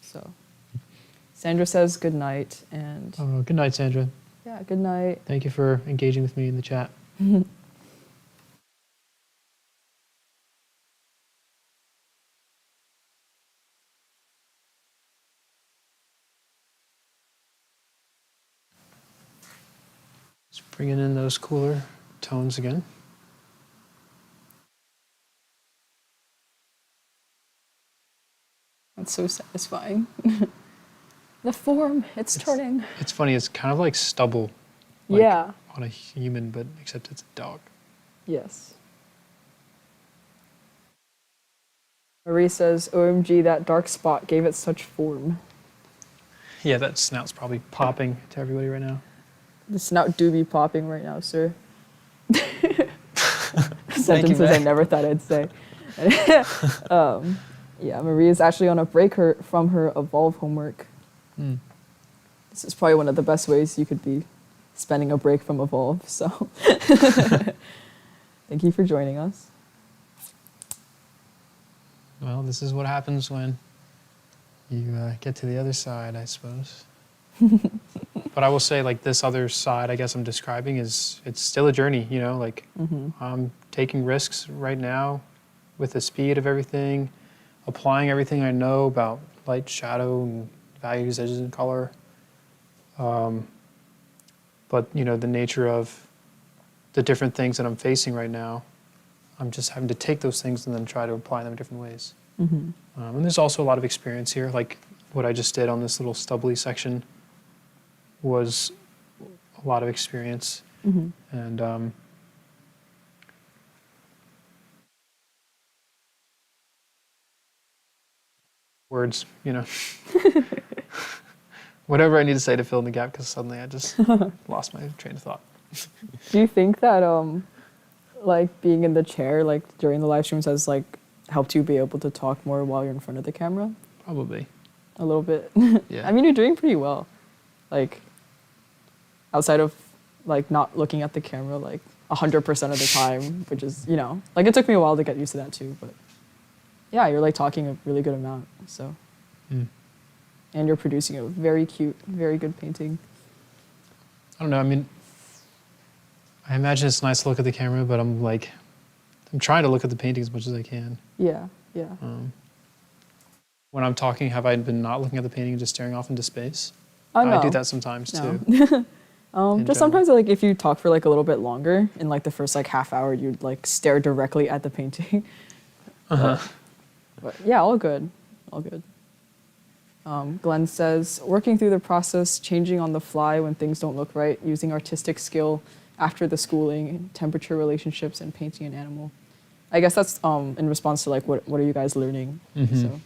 So Sandra says, "Good night." And Good night, Sandra. yeah, good night. Thank you for engaging with me in the chat. Just bringing in those cooler tones again. That's so satisfying. The form, it's turning. It's funny, it's kind of like stubble. Like Yeah. on a human, but except it's a dog. Yes. Marie says, "OMG, that dark spot gave it such form." Yeah, that snout's probably popping to everybody right now. The snout do be popping right now, sir. Thank you, Sentences I May. never thought I'd say. Yeah, Marie is actually on a break from her Evolve homework. This is probably one of the best ways you could be spending a break from Evolve. So thank you for joining us. Well, this is what happens when you get to the other side, I suppose. But I will say, like, this other side, I guess I'm describing it's still a journey, you know, like I'm taking risks right now with the speed of everything, applying everything I know about light, shadow, and values, edges, and color. But, you know, the nature of the different things that I'm facing right now, I'm just having to take those things and then try to apply them in different ways. And there's also a lot of experience here, like what I just did on this little stubbly section was a lot of experience. And words, whatever I need to say to fill in the gap, because suddenly I just lost my train of thought. Do you think that like being in the chair like during the live streams has like helped you be able to talk more while you're in front of the camera? Probably. A little bit. Yeah. I mean, you're doing pretty well. Like outside of like not looking at the camera like 100% of the time, which is, like it took me a while to get used to that too, but yeah, you're like talking a really good amount. So, and you're producing a very cute, very good painting. I don't know. I mean, I imagine it's nice to look at the camera, but I'm trying to look at the painting as much as I can. Yeah. When I'm talking, have I been not looking at the painting and just staring off into space? Oh, no. I do that sometimes too. Just sometimes like if you talk for like a little bit longer in like the first like half hour, you'd like stare directly at the painting. But yeah, all good. Glenn says, working through the process, changing on the fly when things don't look right, using artistic skill after the schooling, temperature relationships, and painting an animal. I guess that's in response to like what are you guys learning? So.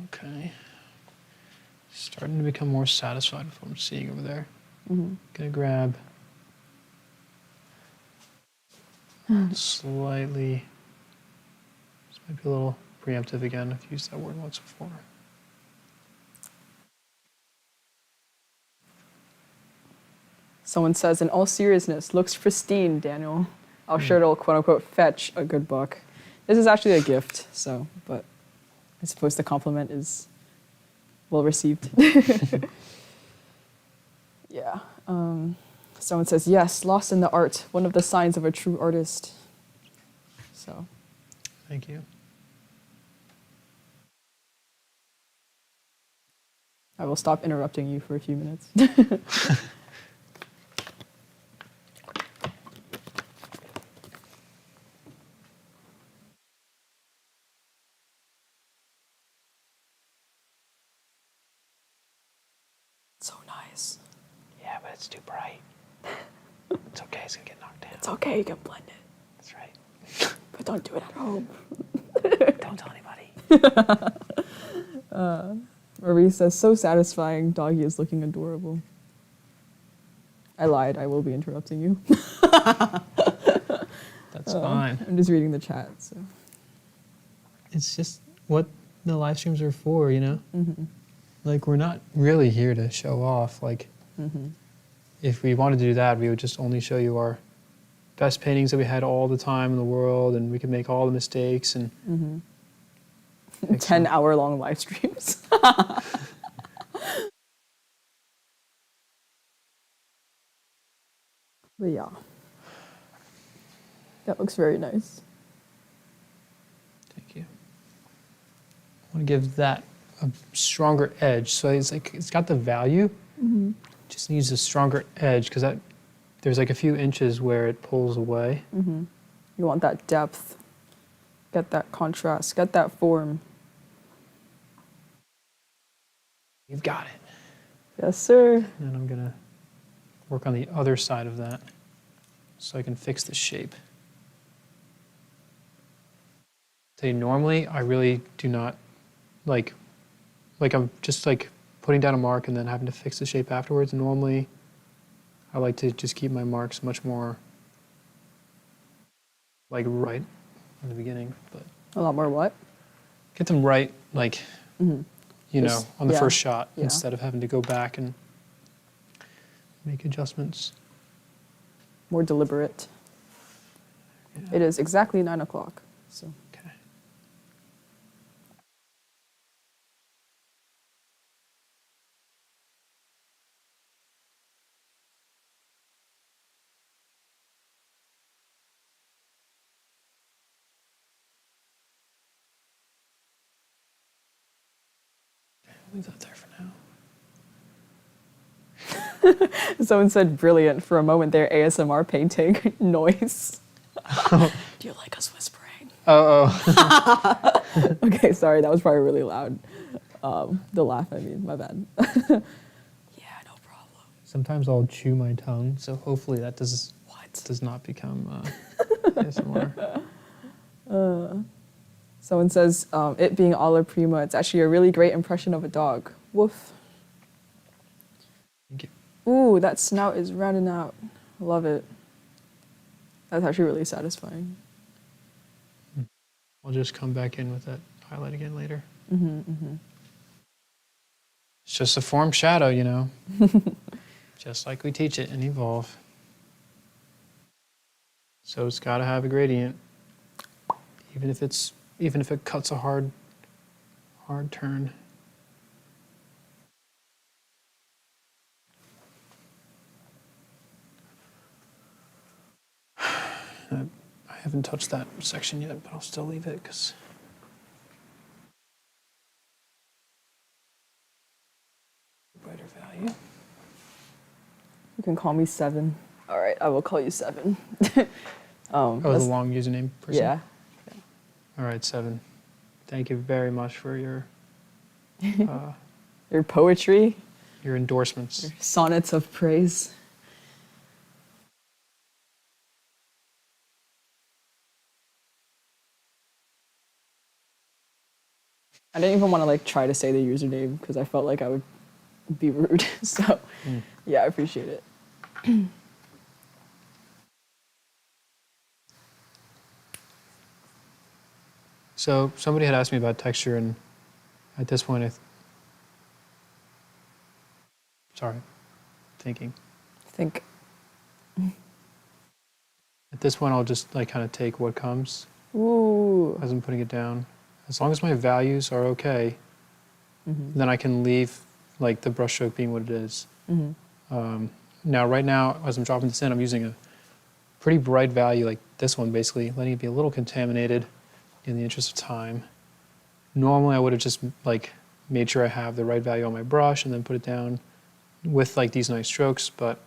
Okay. Starting to become more satisfied with what I'm seeing over there. Gonna grab slightly, this might be a little preemptive again, I've used that word once before. Someone says, in all seriousness, looks pristine, Daniel. I'm sure it'll quote unquote fetch a good book. This is actually a gift, so, but I suppose the compliment is well received. Yeah. Someone says, yes, lost in the art, one of the signs of a true artist. So. Thank you. I will stop interrupting you for a few minutes. So nice. Yeah, but it's too bright. It's okay, it's gonna get knocked down. It's okay, you can blend it. That's right. But don't do it at home. Don't tell anybody. Marie says, so satisfying. Doggy is looking adorable. I lied. I will be interrupting you. That's fine. I'm just reading the chat. So. It's just what the live streams are for, Like, we're not really here to show off. Like, if we wanted to do that, we would just only show you our best paintings that we had all the time in the world, and we could make all the mistakes and 10-hour-long live streams. But yeah, that looks very nice. Thank you. I want to give that a stronger edge. So it's got the value, just needs a stronger edge because there's like a few inches where it pulls away. You want that depth, get that contrast, get that form. You've got it. Yes, sir. And I'm gonna work on the other side of that so I can fix the shape. Say normally I really do not like I'm just like putting down a mark and then having to fix the shape afterwards. Normally I like to just keep my marks much more like right in the beginning, but A lot more what? get them right like on the yeah, first shot yeah. instead of having to go back and make adjustments. More deliberate. Yeah. It is exactly 9 o'clock. So. Okay. Leave that there for now. Someone said brilliant for a moment there, ASMR painting noise. Do you like us whispering? Oh. Okay, sorry, that was probably really loud. The laugh, I mean, my bad. Yeah, no problem. Sometimes I'll chew my tongue, so hopefully that does not become ASMR. Someone says, it being alla prima, it's actually a really great impression of a dog. Woof. Thank you. Ooh, that snout is rounding out. Love it. That's actually really satisfying. I'll just come back in with that highlight again later. It's just a form shadow, you know. Just like we teach it in Evolve. So it's got to have a gradient, even if it cuts a hard turn. I haven't touched that section yet, but I'll still leave it because brighter value. You can call me Seven. All right, I will call you Seven. Oh, the long username person? Yeah. All right, Seven. Thank you very much for your Your poetry, your endorsements. your sonnets of praise. I didn't even want to like try to say the username because I felt like I would be rude. So, yeah, I appreciate it. So somebody had asked me about texture, and at this point, thinking. Think. At this point, I'll just like kind of take what comes Ooh. as I'm putting it down. As long as my values are okay, then I can leave like the brushstroke being what it is. Now, right now, as I'm dropping this in, I'm using a pretty bright value like this one, basically letting it be a little contaminated in the interest of time. Normally, I would have just like made sure I have the right value on my brush and then put it down with like these nice strokes, but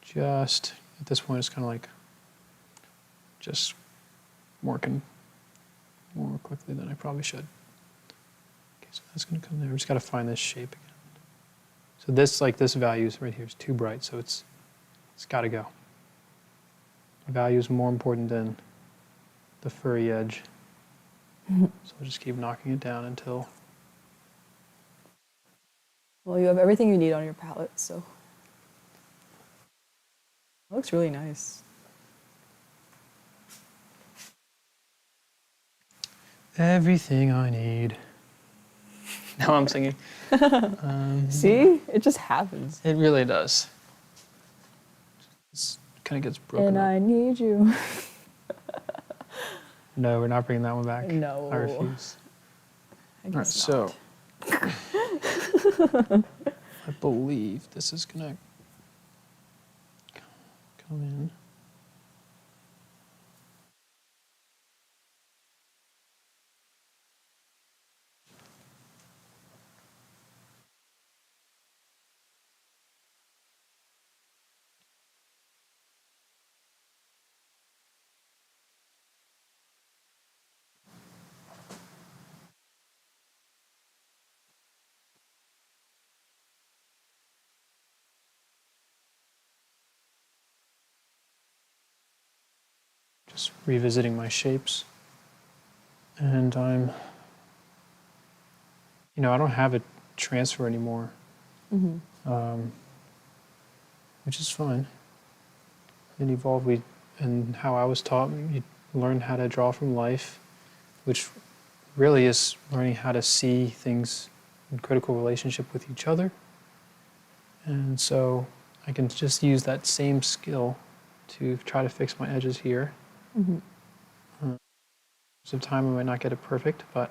just at this point, it's kind of like just working more quickly than I probably should. Okay, so that's going to come there. We just got to find this shape again. So this value is right here is too bright, so it's got to go. The value is more important than the furry edge. So we'll just keep knocking it down until. Well, you have everything you need on your palette, so. It looks really nice. Everything I need. Now I'm singing. See? It just happens. It really does. It kind of gets broken And up. I need you. No, we're not bringing that one back. No. I refuse. I All right, guess so not. I believe this is gonna come in. Just revisiting my shapes. And I don't have a transfer anymore, which is fine. In Evolve, and how I was taught, you learn how to draw from life, which really is learning how to see things in critical relationship with each other. And so I can just use that same skill to try to fix my edges here. Some time I might not get it perfect, but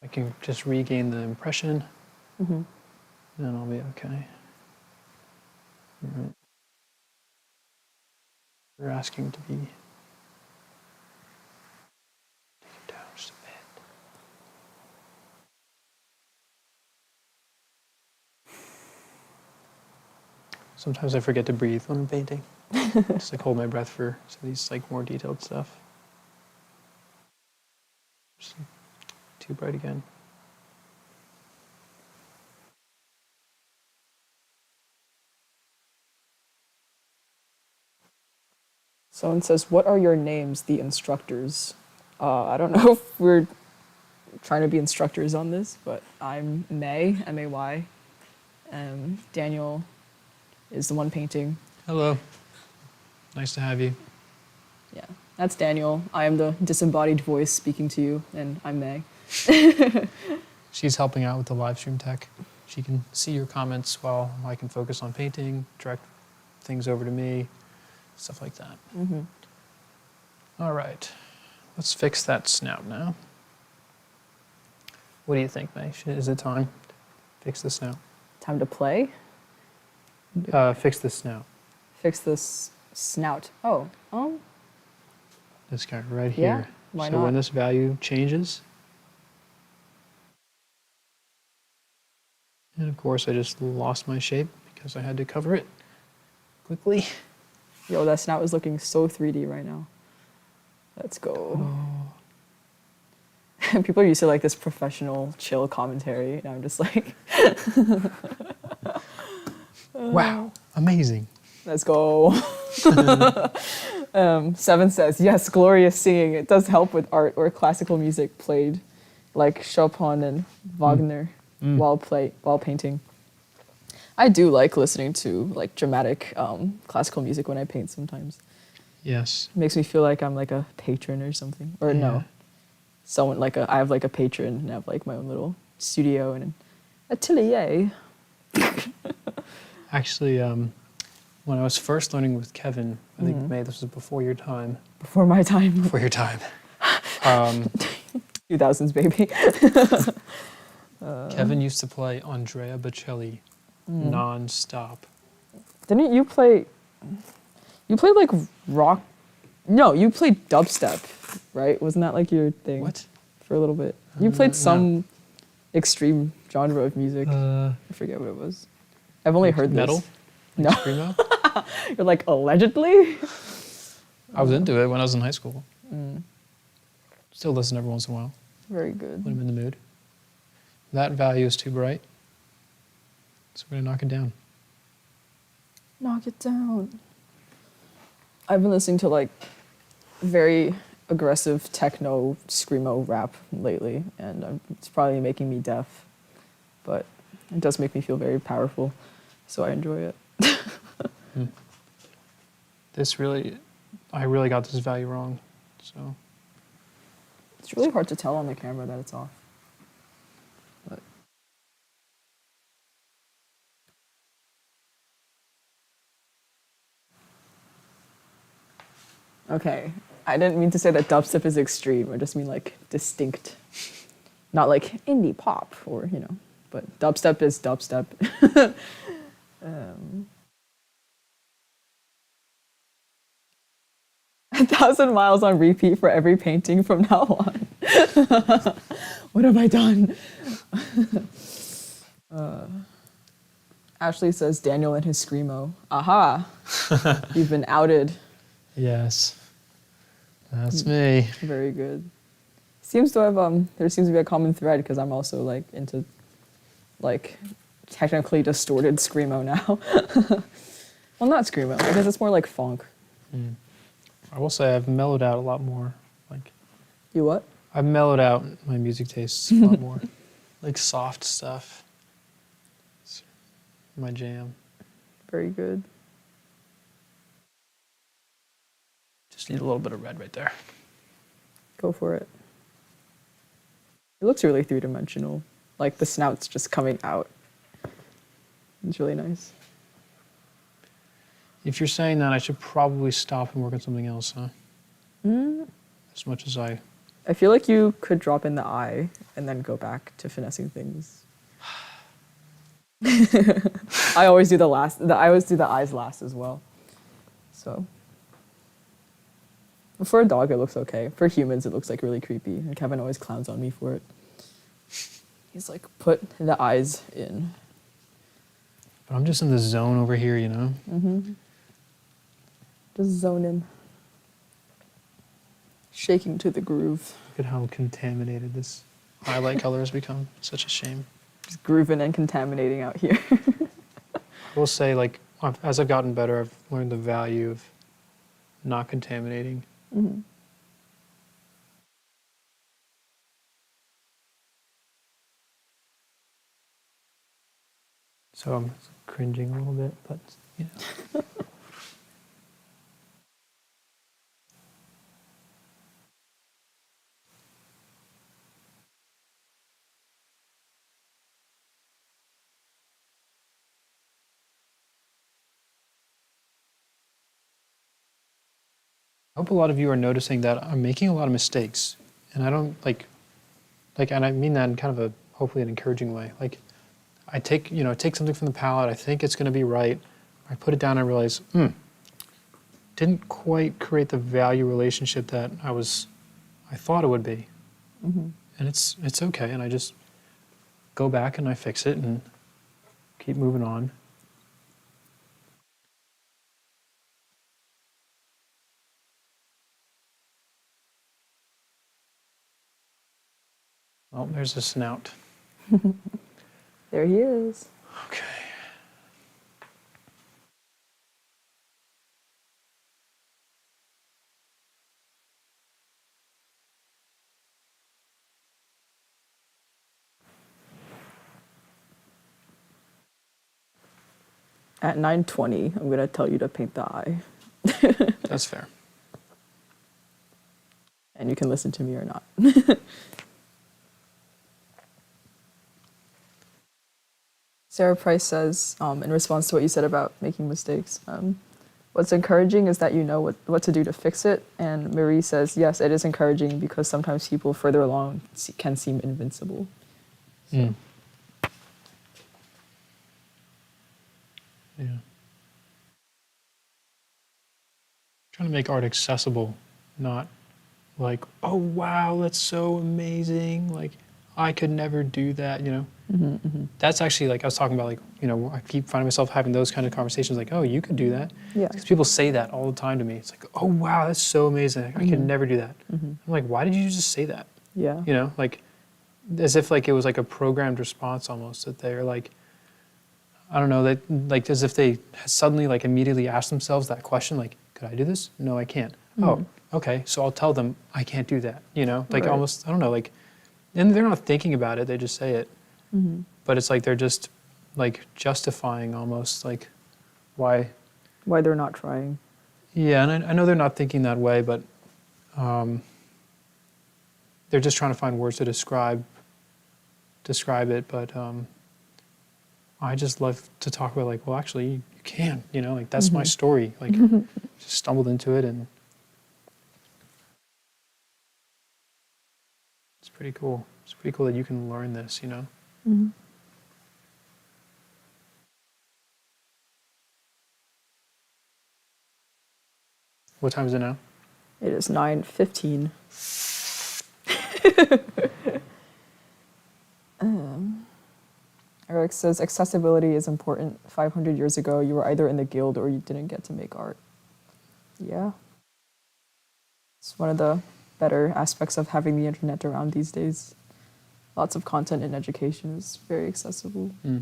I can just regain the impression, then I'll be okay. All right. You're asking to be take it down just a bit. Sometimes I forget to breathe when I'm painting. Just like hold my breath for some of these like more detailed stuff. Just too bright again. Someone says, "What are your names, the instructors?" I don't know if we're trying to be instructors on this, but I'm May, M-A-Y. Daniel is the one painting. Hello. Nice to have you. Yeah, that's Daniel. I am the disembodied voice speaking to you, and I'm May. She's helping out with the live stream tech. She can see your comments while I can focus on painting, direct things over to me, stuff like that. Mm-hmm. All right, let's fix that snout now. What do you think, May? Is it time? Fix the snout. Time to play. Fix the snout. Fix this snout. Oh, This guy right yeah. here. Why So not? when this value changes, and of course I just lost my shape because I had to cover it quickly. Yo, that snout is looking so 3D right now. Let's go. Oh. People are used to like this professional, chill commentary, and I'm just like, Wow, amazing. let's go. Seven says, yes, glorious singing. It does help with art or classical music played like Chopin and Wagner while painting. I do like listening to like dramatic classical music when I paint sometimes. Yes. It makes me feel like I'm like a patron or something. Or no, someone like I have like a patron and I have like my own little studio and an atelier. Actually, when I was first learning with Kevin, I think May, this was before your time. Before my time. Before your time. 2000s, baby. Kevin used to play Andrea Bocelli non-stop. Didn't you play? You played like rock. No, you played dubstep, right? Wasn't that like your thing? What? For a little bit. You played No. some extreme genre of music. I forget what it was. I've only heard metal? this. No. Screamo? You're like, allegedly? I was into it when I was in high school. Still listen every once in a while Very good. when I'm in the mood. That value is too bright, so we're gonna knock it down. Knock it down. I've been listening to like very aggressive techno screamo rap lately, and it's probably making me deaf, but it does make me feel very powerful, so I enjoy it. I really got this value wrong, so. It's really hard to tell on the camera that it's off. But okay, I didn't mean to say that dubstep is extreme. I just mean like distinct, not like indie pop or but dubstep is dubstep. 1,000 miles on repeat for every painting from now on. What have I done? Ashley says Daniel and his screamo. Aha! You've been outed. Yes, that's me. Very good. Seems to have there seems to be a common thread because I'm also like into like technically distorted screamo now. Well, not screamo. I guess it's more like funk. I will say I've mellowed out a lot more. Like You what? I've mellowed out my music tastes a lot more. Like soft stuff. It's my jam. Very good. Just need a little bit of red right there. Go for it. It looks really three-dimensional. Like the snout's just coming out. It's really nice. If you're saying that, I should probably stop and work on something else, huh? As much as I feel like you could drop in the eye and then go back to finessing things. I always do I always do the eyes last as well. So for a dog, it looks okay. For humans, it looks like really creepy. And Kevin always clowns on me for it. He's like, put the eyes in. But I'm just in the zone over here, you know? Just zone in. Shaking to the groove. Look at how contaminated this highlight color has become. Such a shame. Just grooving and contaminating out here. I will say, like, as I've gotten better, I've learned the value of not contaminating. Mm-hmm. So I'm cringing a little bit, but you know. I hope a lot of you are noticing that I'm making a lot of mistakes, and I don't and I mean that in kind of a hopefully an encouraging way. Like, I take something from the palette, I think it's going to be right, I put it down, and I realize, didn't quite create the value relationship that I thought it would be, Mm-hmm. and it's okay, and I just go back and I fix it and keep moving on. Oh, there's a snout. There he is. Okay. At 9:20, I'm gonna tell you to paint the eye, That's fair. and you can listen to me or not. Sarah Price says, in response to what you said about making mistakes, what's encouraging is that you know what to do to fix it. And Marie says, yes, it is encouraging because sometimes people further along can seem invincible. So. Mm. Yeah. Trying to make art accessible, not like, oh wow, that's so amazing. Like, I could never do that, you know? Mm-hmm, mm-hmm. That's actually, like, I was talking about, like, you know, I keep finding myself having those kind of conversations, like, oh, you could do that. Yeah. Because people say that all the time to me. It's like, oh wow, that's so amazing. Like, I could never do that. Mm-hmm. I'm like, why did you just say that? Yeah. You know, like, as if like it was like a programmed response almost, that they're like, I don't know, that like as if they suddenly like immediately ask themselves that question, like, could I do this? No, I can't. Oh, okay, so I'll tell them I can't do that, you know, like Right. almost, I don't know, like, and they're not thinking about it, they just say it. Mm-hmm. But it's like they're just like justifying almost like why. Why they're not trying. Yeah, and I know they're not thinking that way, but they're just trying to find words to describe it. But I just love to talk about, like, well, actually, you can, you know, like, that's my story. Like, just stumbled into it, and it's pretty cool. It's pretty cool that you can learn this, you know? Mm-hmm. What time is it now? It is 9:15. Eric says, accessibility is important. 500 years ago, you were either in the guild or you didn't get to make art. Yeah. It's one of the better aspects of having the internet around these days. Lots of content in education is very accessible. Mm.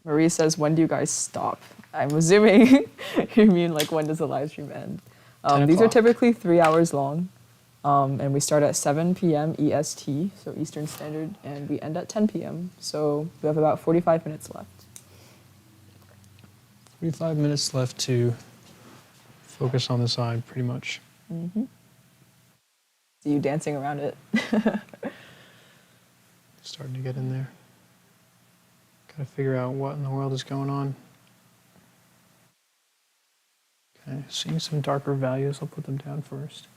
Marie says, when do you guys stop? I'm assuming you mean like when does the live stream end? 10 These are o'clock. typically 3 hours long. And we start at 7 p.m. EST, so Eastern Standard, and we end at 10 p.m. So we have about 45 minutes left. 45 minutes left to focus on the side, pretty much. Mm-hmm. See you dancing around it. Starting to get in there. Gotta figure out what in the world is going on. Okay, seeing some darker values, I'll put them down first.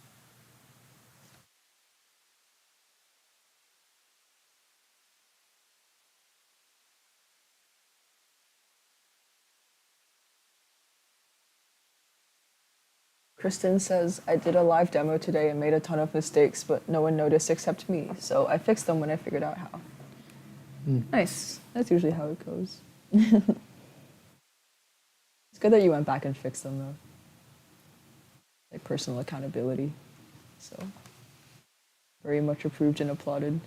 Kristen says, I did a live demo today and made a ton of mistakes, but no one noticed except me. So I fixed them when I figured out how. Mm. Nice. That's usually how it goes. It's good that you went back and fixed them, though. Like personal accountability. So very much approved and applauded.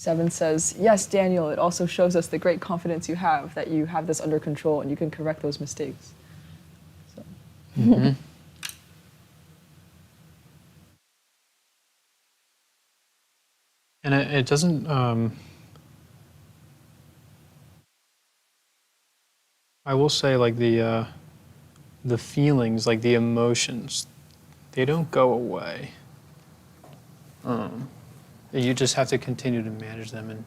7 says, yes, Daniel, it also shows us the great confidence you have that you have this under control and you can correct those mistakes. So. Mm-hmm. And it doesn't, I will say, like, the feelings, like the emotions, they don't go away. You just have to continue to manage them and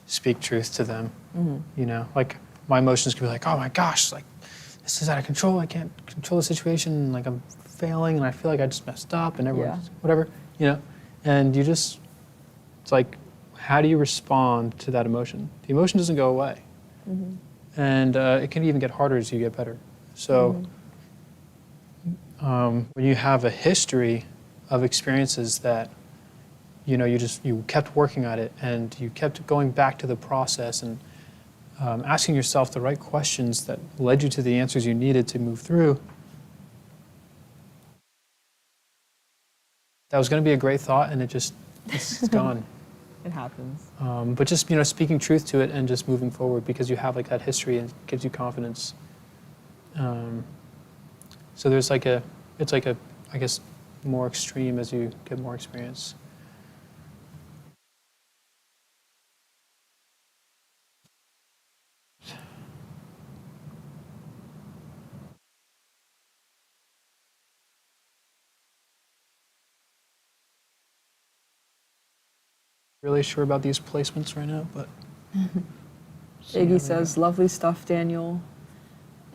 speak truth to them. You know, like my emotions can be like, oh my gosh, like this is out of control. I can't control the situation. Like I'm failing and I feel like I just messed up and everyone's whatever, you know. And you just, it's like, how do you respond to that emotion? The emotion doesn't go away. And it can even get harder as you get better. So when you have a history of experiences that, you know, you kept working at it and you kept going back to the process and asking yourself the right questions that led you to the answers you needed to move through, that was going to be a great thought and it's gone. It happens. But just, you know, speaking truth to it and just moving forward because you have like that history and it gives you confidence. So there's like it's like a, I guess, more extreme as you get more experience. Really sure about these placements right now, but. Iggy says, lovely stuff, Daniel.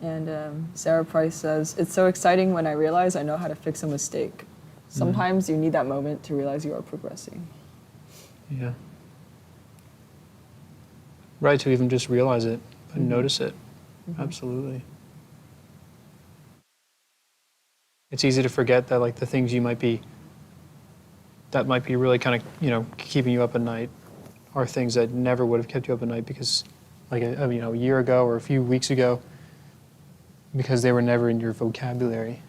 And Sarah Price says, it's so exciting when I realize I know how to fix a mistake. Sometimes you need that moment to realize you are progressing. Yeah. Right, to even just realize it and notice it. Absolutely. It's easy to forget that like the things you might be, that might be really kind of, you know, keeping you up at night are things that never would have kept you up at night because like a year ago or a few weeks ago, because they were never in your vocabulary.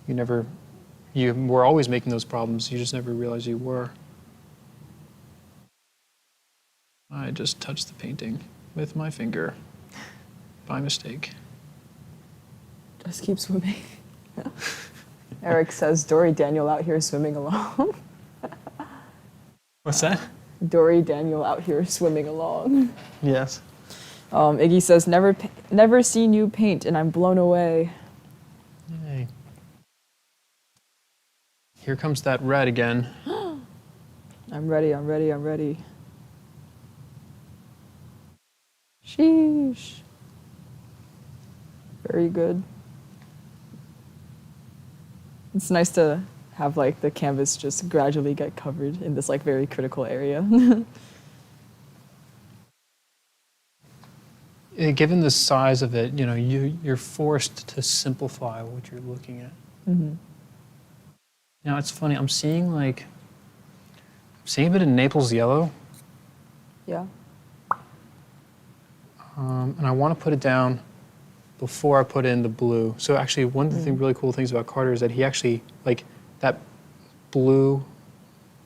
You were always making those problems, you just never realized you were. I just touched the painting with my finger by mistake. Just keep swimming. Eric says, Dory Daniel out here swimming along. What's that? Dory Daniel out here swimming along. Yes. Iggy says, never seen you paint and I'm blown away. Yay. Here comes that red again. I'm ready, I'm ready, I'm ready. Sheesh. Very good. It's nice to have like the canvas just gradually get covered in this like very critical area. Given the size of it, you know, you're forced to simplify what you're looking at. Now it's funny, I'm seeing a bit of Naples yellow. Yeah. And I want to put it down before I put in the blue. So actually one of the really cool things about Carter is that he actually, like that blue,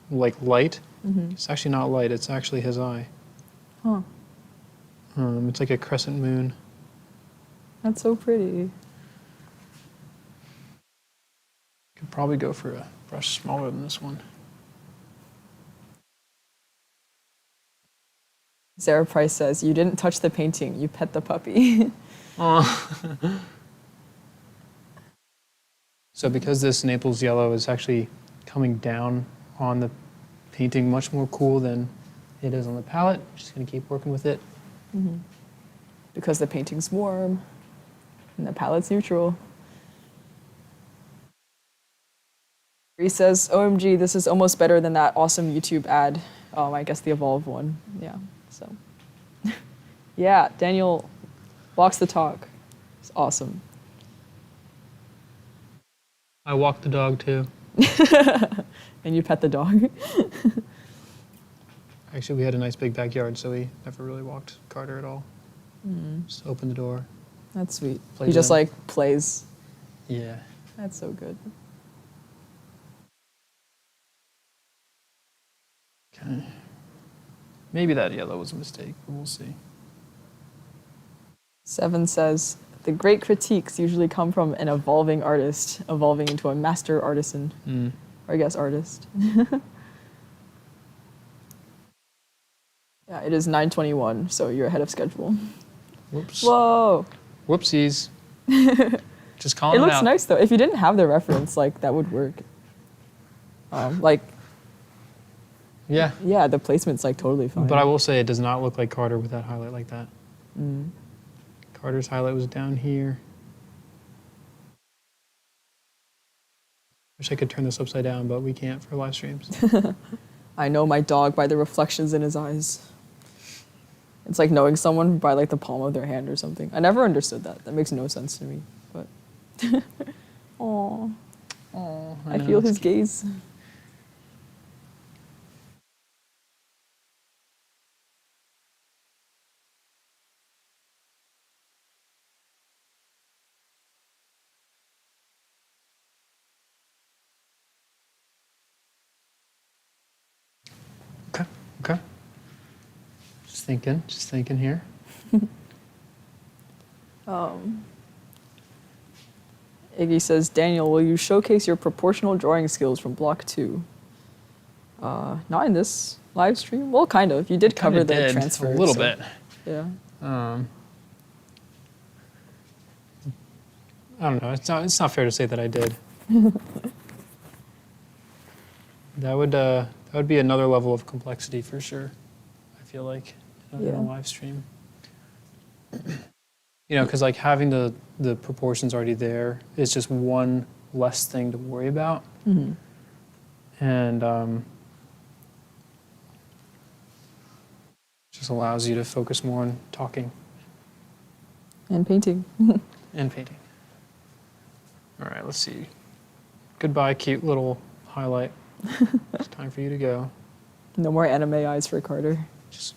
like light, it's actually not light, it's actually his eye. Huh. It's like a crescent moon. That's so pretty. Could probably go for a brush smaller than this one. Sarah Price says, you didn't touch the painting, you pet the puppy. Oh. So because this Naples yellow is actually coming down on the painting much more cool than it is on the palette, I'm just going to keep working with it. Because the painting's warm and the palette's neutral. He says, OMG, this is almost better than that awesome YouTube ad. I guess the Evolve one. Yeah, so. Yeah, Daniel walks the talk. It's awesome. I walk the dog too. And you pet the dog. Actually, we had a nice big backyard, so we never really walked Carter at all. Just open the door. That's sweet. Plays He just in. like plays. Yeah. That's so good. Okay. Maybe that yellow was a mistake, but we'll see. 7 says, the great critiques usually come from an evolving artist, evolving into a master artisan. Or I guess artist. Yeah, it is 9:21, so you're ahead of schedule. Whoops. Whoa! Whoopsies. Just calling It it looks out. nice though. If you didn't have the reference, like that would work. Like, Yeah. yeah, the placement's like totally fine. But I will say it does not look like Carter with that highlight like that. Carter's highlight was down here. Wish I could turn this upside down, but we can't for live streams. I know my dog by the reflections in his eyes. It's like knowing someone by like the palm of their hand or something. I never understood that. That makes no sense to me. But, aww, Oh, I feel his gaze. Okay, okay. Just thinking here. Iggy says, Daniel, will you showcase your proportional drawing skills from block 2? Not in this live stream. Well, kind of. You did cover the Did, transfer. a little so, bit. Yeah. I don't know. It's not fair to say that I did. That would be another level of complexity for sure. I feel like in a live stream. You know, because like having the proportions already there is just one less thing to worry about. And just allows you to focus more on talking And painting. and painting. All right, let's see. Goodbye, cute little highlight. It's time for you to go. No more anime eyes for Carter. Just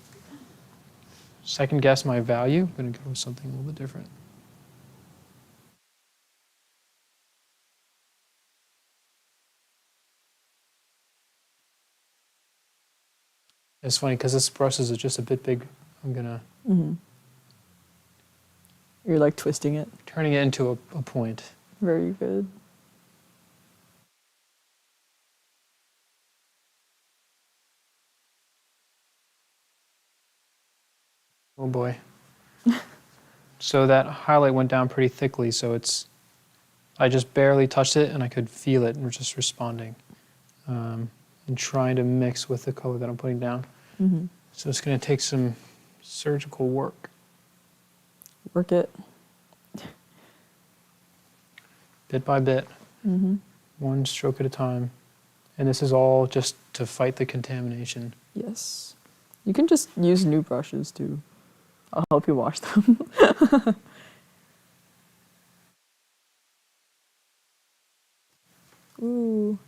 second guess my value. I'm going to go with something a little bit different. It's funny because this brush is just a bit big. I'm going to You're like twisting it. turning it into a point. Very good. Oh boy. So that highlight went down pretty thickly, so I just barely touched it and I could feel it and we're just responding and trying to mix with the color that I'm putting down. So it's going to take some surgical work. Work it. Bit by bit, one stroke at a time. And this is all just to fight the contamination. Yes. You can just use new brushes too. I'll help you wash them. Ooh.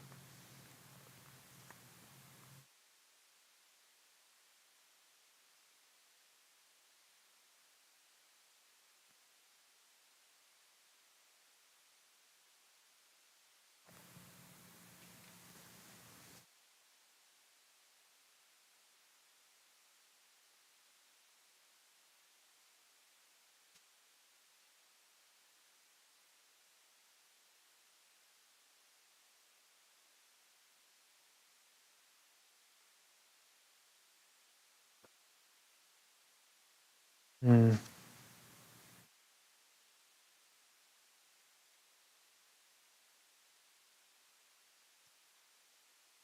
Mm. I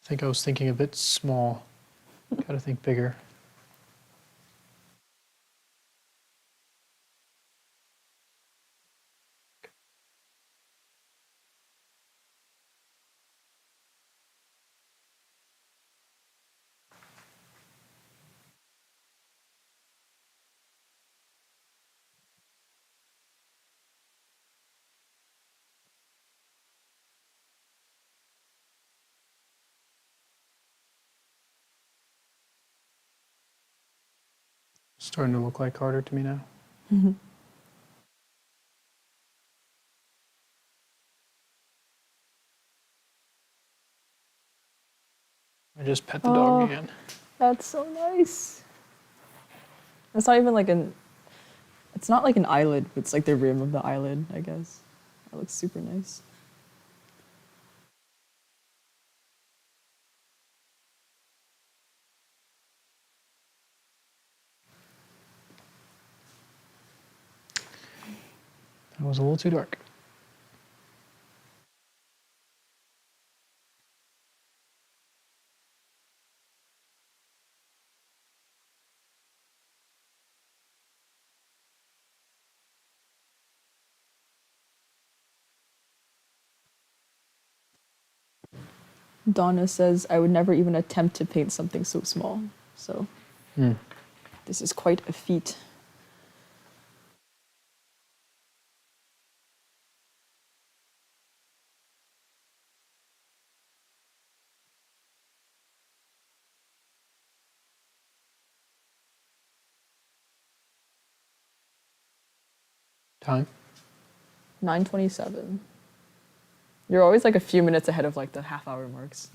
think I was thinking a bit small. Got to think bigger. Starting to look like Carter to me now. I just pet the dog again. That's so nice. It's not even like an. It's not like an eyelid. It's like the rim of the eyelid, I guess. That looks super nice. That was a little too dark. Donna says, I would never even attempt to paint something so small. So this is quite a feat. Time. 9:27. You're always like a few minutes ahead of like the half-hour marks.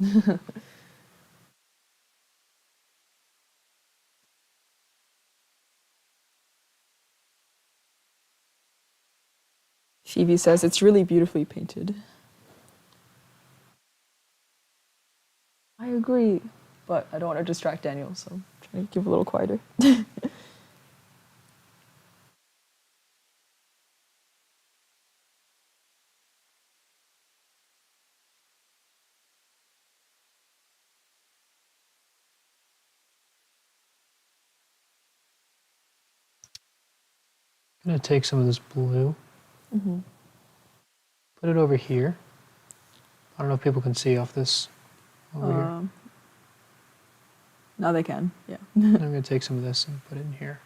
Phoebe says, it's really beautifully painted. I agree, but I don't want to distract Daniel, so I'm trying to give a little quieter. I'm gonna take some of this blue, put it over here. I don't know if people can see off this over here. Now they can, yeah. I'm gonna take some of this and put it in here.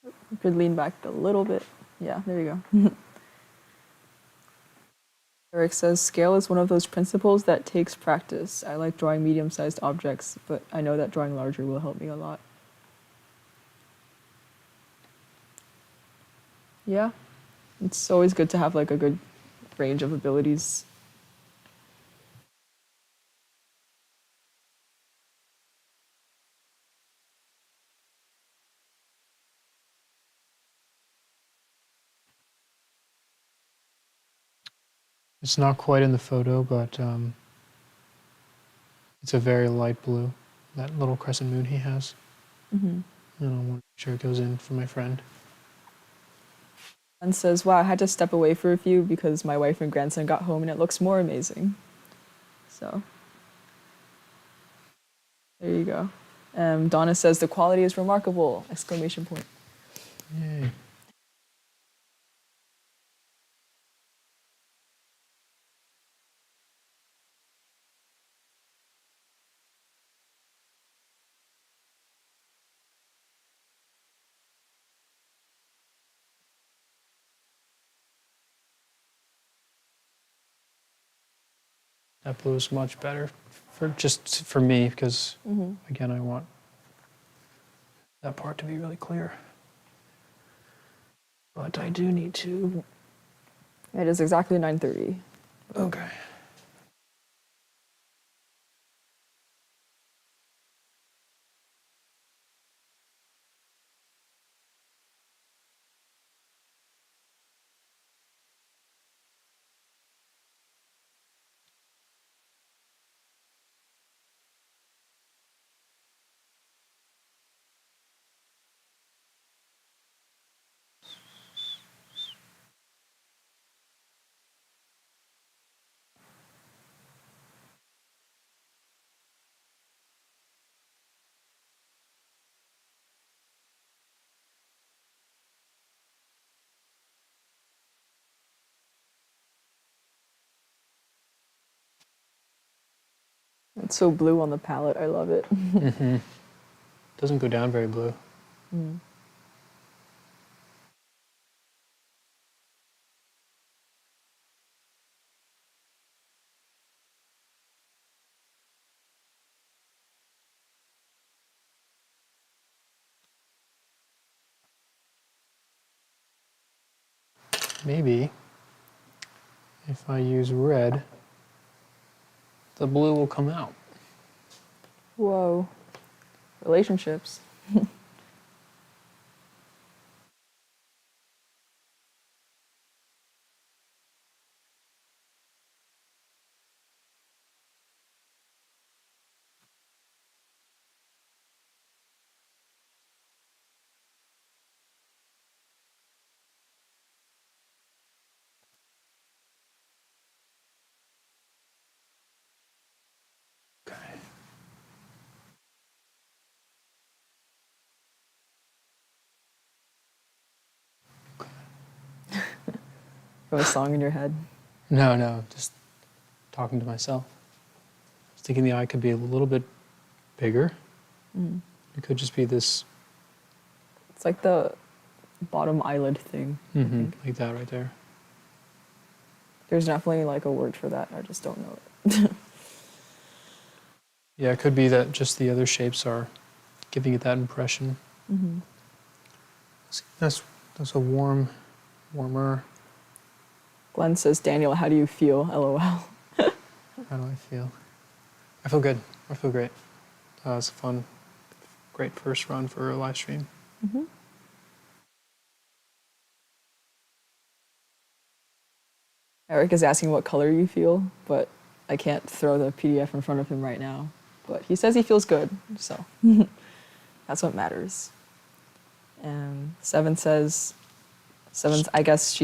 You could lean back a little bit. Yeah, there you go. Eric says, scale is one of those principles that takes practice. I like drawing medium-sized objects, but I know that drawing larger will help me a lot. Yeah, it's always good to have like a good range of abilities. It's not quite in the photo, but it's a very light blue. That little crescent moon he has. And I want to make sure it goes in for my friend. And says, wow, I had to step away for a few because my wife and grandson got home and it looks more amazing. So there you go. Donna says, the quality is remarkable! Exclamation point. Yay. That blue is much better for me because again I want that part to be really clear. But I do need to. It is exactly 9:30. Okay. It's so blue on the palette. I love it. Doesn't go down very blue. Maybe if I use red, the blue will come out. Whoa. Relationships. Okay. You have a song in your head? No, just talking to myself. I was thinking the eye could be a little bit bigger. Mm. It could just be this, It's like the bottom eyelid thing. I think. like that right there. There's definitely like a word for that. I just don't know it. Yeah, it could be that just the other shapes are giving it that impression. Mm-hmm. See, that's a warmer. Glenn says, Daniel, how do you feel? LOL. How do I feel? I feel good. I feel great. It's a fun, great first run for a live stream. Mm-hmm. Eric is asking what color you feel, but I can't throw the PDF in front of him right now. But he says he feels good, so that's what matters. And Seven's, I guess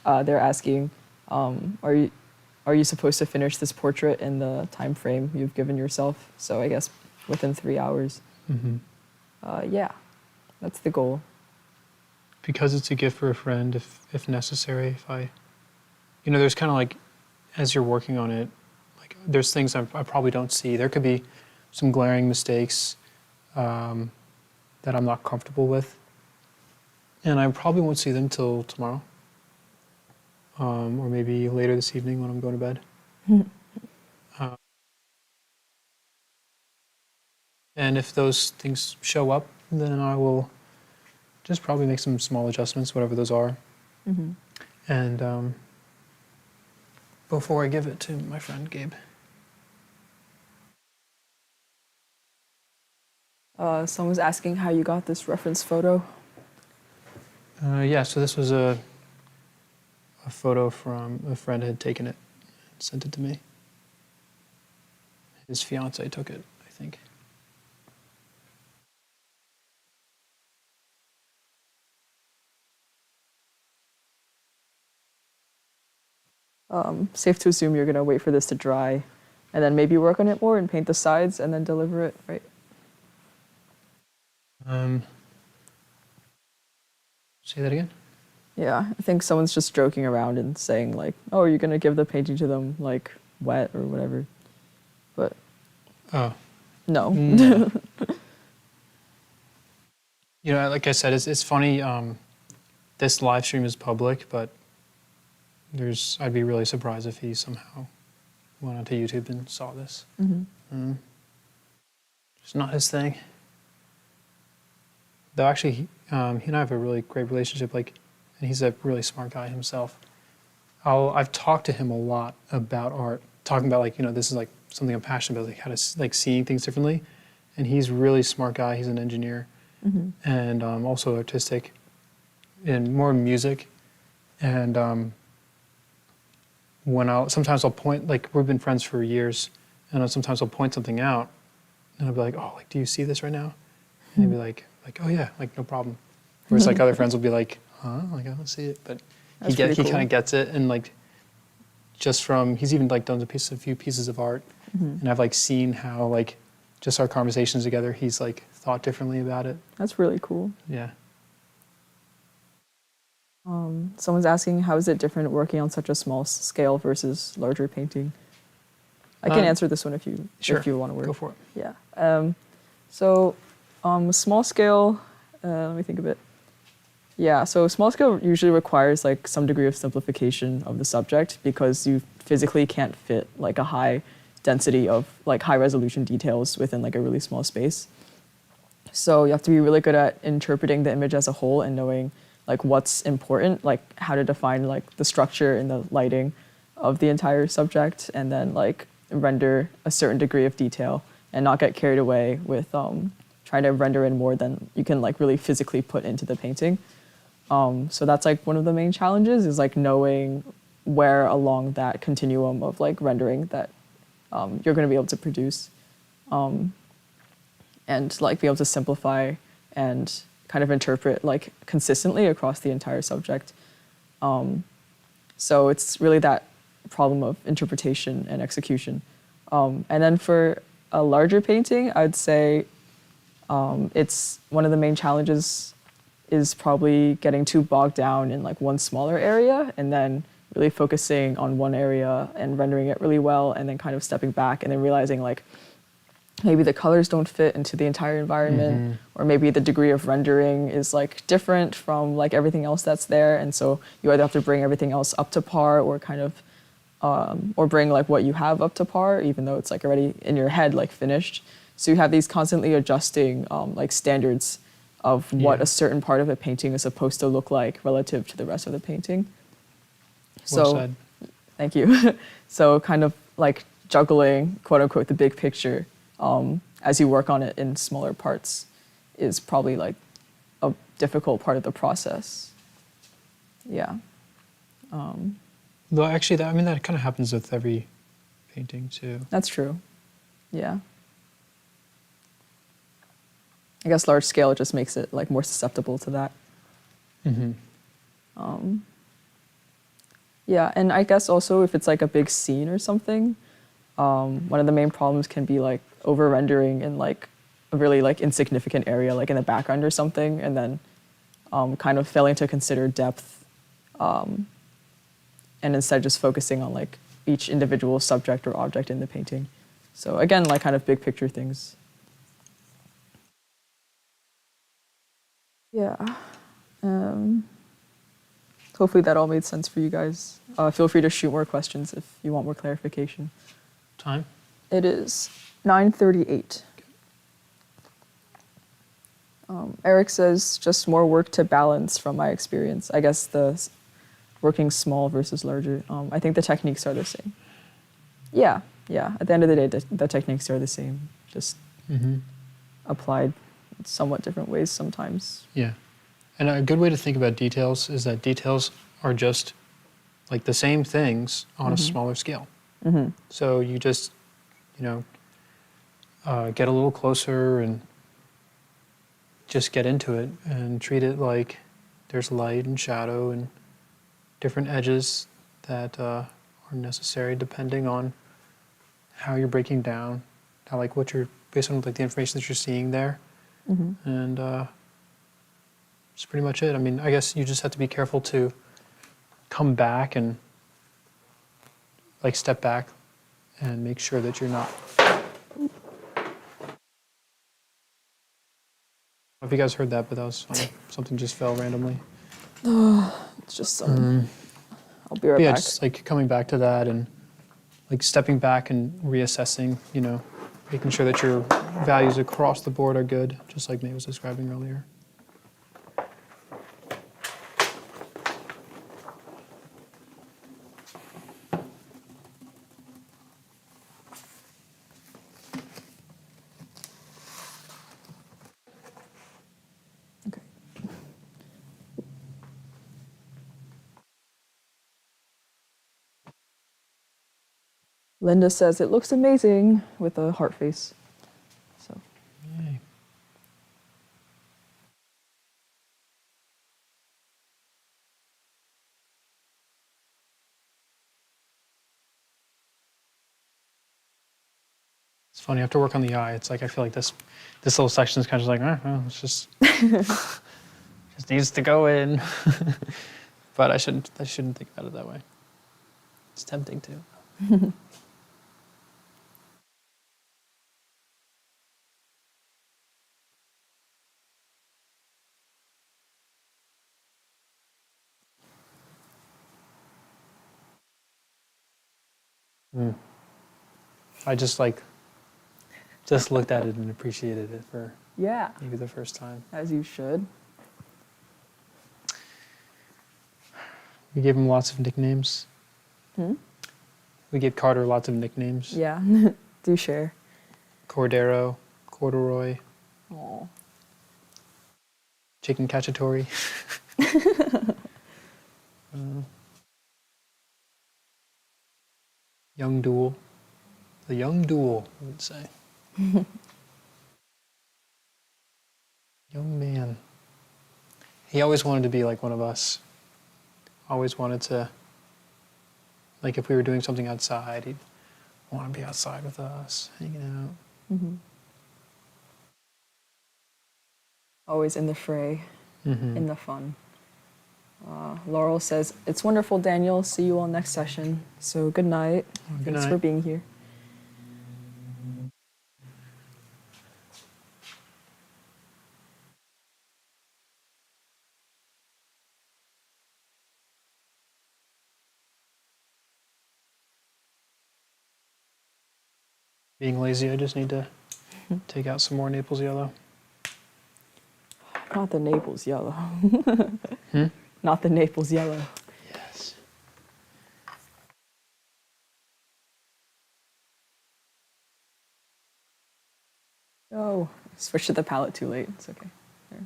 they're asking, are you supposed to finish this portrait in the time frame you've given yourself? So I guess within 3 hours. Yeah, that's the goal. Because it's a gift for a friend, if necessary, there's kind of like, as you're working on it, like there's things I probably don't see. There could be some glaring mistakes that I'm not comfortable with. And I probably won't see them till tomorrow. Or maybe later this evening when I'm going to bed. And if those things show up, then I will just probably make some small adjustments, whatever those are. Mm-hmm. And before I give it to my friend Gabe. Someone's asking how you got this reference photo. Yeah, so this was a photo from a friend had taken it and sent it to me. His fiance took it, I think. Safe to assume you're gonna wait for this to dry and then maybe work on it more and paint the sides and then deliver it, right? Say that again? Yeah, I think someone's just joking around and saying like, oh, are you gonna give the painting to them like wet or whatever? But Oh. no. No. Like I said, it's funny. This live stream is public, but I'd be really surprised if he somehow went onto YouTube and saw this. Mm-hmm. It's not his thing. Though actually, he and I have a really great relationship. And he's a really smart guy himself. I've talked to him a lot about art, talking about this is like something I'm passionate about, like how to like seeing things differently. And he's a really smart guy. He's an engineer, and also artistic, and more music. And sometimes I'll point, like we've been friends for years, and sometimes I'll point something out, and I'll be like, oh, like do you see this right now? And he'll be like, oh yeah, like no problem. Whereas like other friends will be like, huh, like I don't see it, but he cool. kind of gets it, and like he's even like done a few pieces of art, and I've like seen how like just our conversations together, he's like thought differently about it. That's really cool. Yeah. Someone's asking, how is it different working on such a small scale versus larger painting? I can answer this one if you want to work. Go for it. Yeah. So small scale, let me think of it. Yeah, so small scale usually requires like some degree of simplification of the subject because you physically can't fit like a high density of like high resolution details within like a really small space. So you have to be really good at interpreting the image as a whole and knowing like what's important, like how to define like the structure and the lighting of the entire subject, and then like render a certain degree of detail and not get carried away with trying to render in more than you can like really physically put into the painting. So that's like one of the main challenges is like knowing where along that continuum of like rendering that you're going to be able to produce, and like be able to simplify and kind of interpret like consistently across the entire subject. So it's really that problem of interpretation and execution. And then for a larger painting, I'd say it's one of the main challenges is probably getting too bogged down in like one smaller area and then really focusing on one area and rendering it really well and then kind of stepping back and then realizing like maybe the colors don't fit into the entire environment or maybe the degree of rendering is like different from like everything else that's there, and so you either have to bring everything else up to par or kind of or bring like what you have up to par even though it's like already in your head like finished. So you have these constantly adjusting like standards of what a certain part of a painting is supposed to look like relative to the rest of the painting. So Well said. Thank you. So kind of like juggling quote unquote the big picture as you work on it in smaller parts is probably like a difficult part of the process. Yeah. Though actually, that kind of happens with every painting too. That's true. Yeah. I guess large scale just makes it like more susceptible to that. Yeah, and I guess also if it's like a big scene or something, one of the main problems can be like over rendering in like a really like insignificant area, like in the background or something, and then kind of failing to consider depth, and instead just focusing on like each individual subject or object in the painting. So again, like kind of big picture things. Yeah. Hopefully that all made sense for you guys. Feel free to shoot more questions if you want more clarification. Time? It is 9:38. Eric says, just more work to balance from my experience. I guess working small versus larger. I think the techniques are the same. Yeah. At the end of the day, the techniques are the same, just applied somewhat different ways sometimes. Yeah. And a good way to think about details is that details are just like the same things on a smaller scale. So you just, get a little closer and just get into it and treat it like there's light and shadow and different edges that are necessary depending on how you're breaking down, based on like the information that you're seeing there. And that's pretty much it. I guess you just have to be careful to come back and like step back and make sure that you're not. Have you guys heard that? But that was funny. Something just fell randomly. It's just I'll be right Yeah, back. just like coming back to that and like stepping back and reassessing, making sure that your values across the board are good, just like May was describing earlier. Okay. Linda says it looks amazing with a heart face. So Yay. It's funny, after work on the eye, it's like I feel like this little section is kind of like, well, it's just just needs to go in. But I shouldn't think about it that way. It's tempting to. I just looked at it and appreciated it for yeah, maybe the first time. as you should. You gave him lots of nicknames. We give Carter lots of nicknames. Yeah, do share. Cordero, Corduroy, Oh. Chicken Cacciatore. Young Duel. The Young Duel, I would say. Young man. He always wanted to be like one of us. Always wanted to, like if we were doing something outside, he'd want to be outside with us, hanging out. Mm-hmm. Always in the fray, in the fun. Laurel says, "It's wonderful, Daniel. See you all next session." So good night. Good Thanks night. for being here. Being lazy, I just need to take out some more Naples yellow. Not the Naples yellow. Hmm? Not the Naples yellow. Yes. Oh, switched to the palette too late. It's okay. There.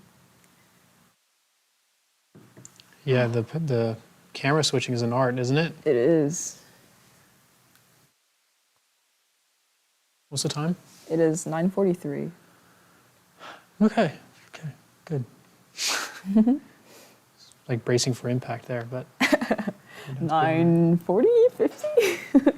Yeah, the camera switching is an art, isn't it? It is. What's the time? It is 9:43. Okay, good. Like bracing for impact there, but 9:40, 50?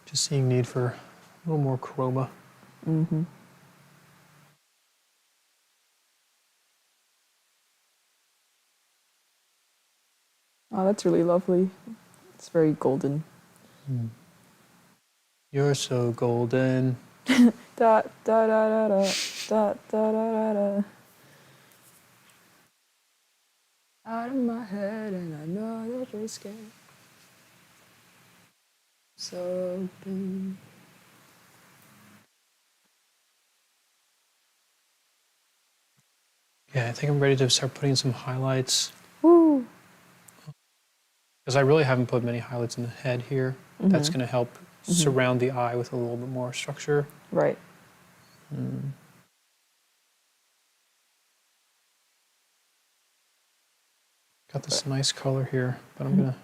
just seeing need for a little more chroma. Mm-hmm. Oh, that's really lovely. It's very golden. You're so golden. Da da da da da da da da da. Out of my head, and I know that you're scared. So big. Yeah, I think I'm ready to start putting some highlights. Woo. Because I really haven't put many highlights in the head here. That's going to help surround the eye with a little bit more structure. Right. Got this nice color here, but I'm going to...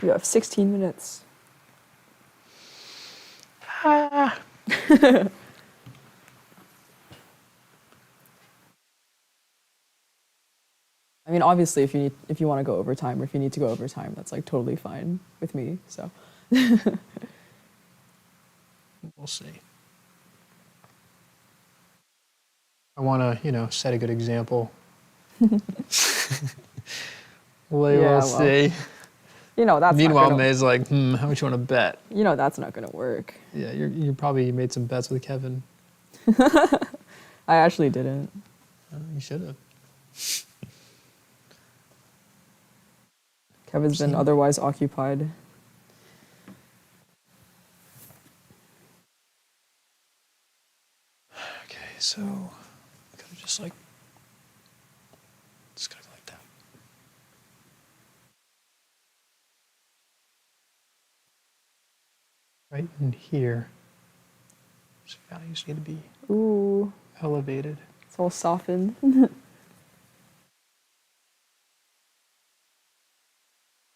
You have 16 minutes. I mean, obviously, if you want to go overtime, or if you need to go overtime, that's like totally fine with me. So. We'll see. I want to, set a good example. We'll see. That's Meanwhile, not gonna, May's like, how much you want to bet? that's not gonna work. Yeah, you probably made some bets with Kevin. I actually didn't. You should have. Kevin's been otherwise occupied. Okay, so gotta just gotta go like that. Right in here, so values need to be Ooh, elevated. it's all softened.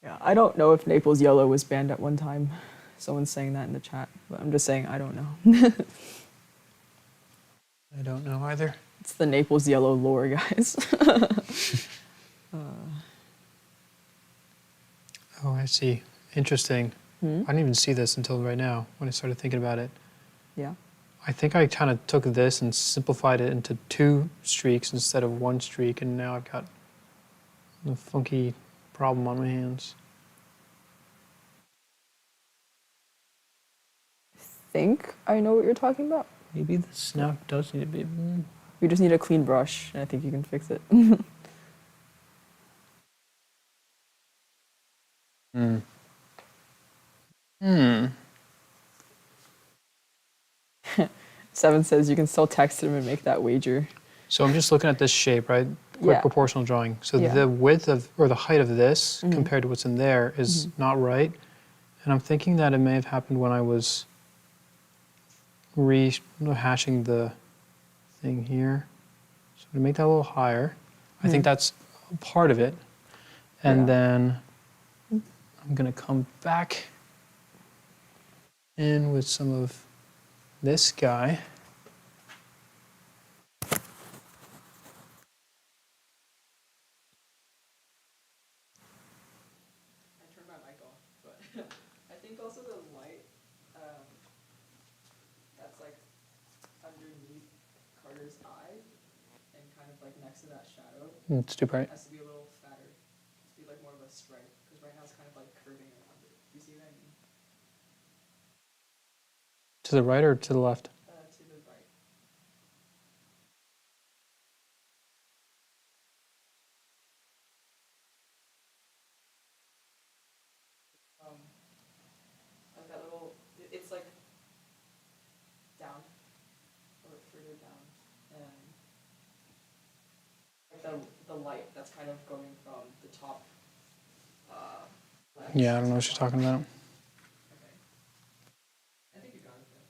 Yeah, I don't know if Naples Yellow was banned at one time. Someone's saying that in the chat, but I'm just saying I don't know. I don't know either. It's the Naples Yellow lore, guys. Oh, I see. Interesting. I didn't even see this until right now when I started thinking about it. Yeah. I think I kind of took this and simplified it into 2 streaks instead of 1 streak, and now I've got a funky problem on my hands. I think I know what you're talking about. Maybe the snout does need to be... You just need a clean brush, and I think you can fix it. Hmm. Hmm. 7 says you can still text him and make that wager. So I'm just looking at this shape, right? Quick Yeah. proportional drawing. So Yeah. the width of, or the height of this compared to what's in there is not right. And I'm thinking that it may have happened when I was rehashing the thing here. So to make that a little higher, I think that's part of it. And Yeah. then I'm gonna come back in with some of this guy. I turned my mic off, but I think also the light that's like underneath Carter's eye and kind of like next to that shadow It's too bright. has to be a little fatter. It has to be like more of a stripe because right now it's kind of like curving around it. Do you see what I mean? To the right or to the left? To the right. Like that little, it's like down or further down, and like the light that's kind of going from the top left. Yeah, I don't know what you're talking about. Okay. I think you got it though.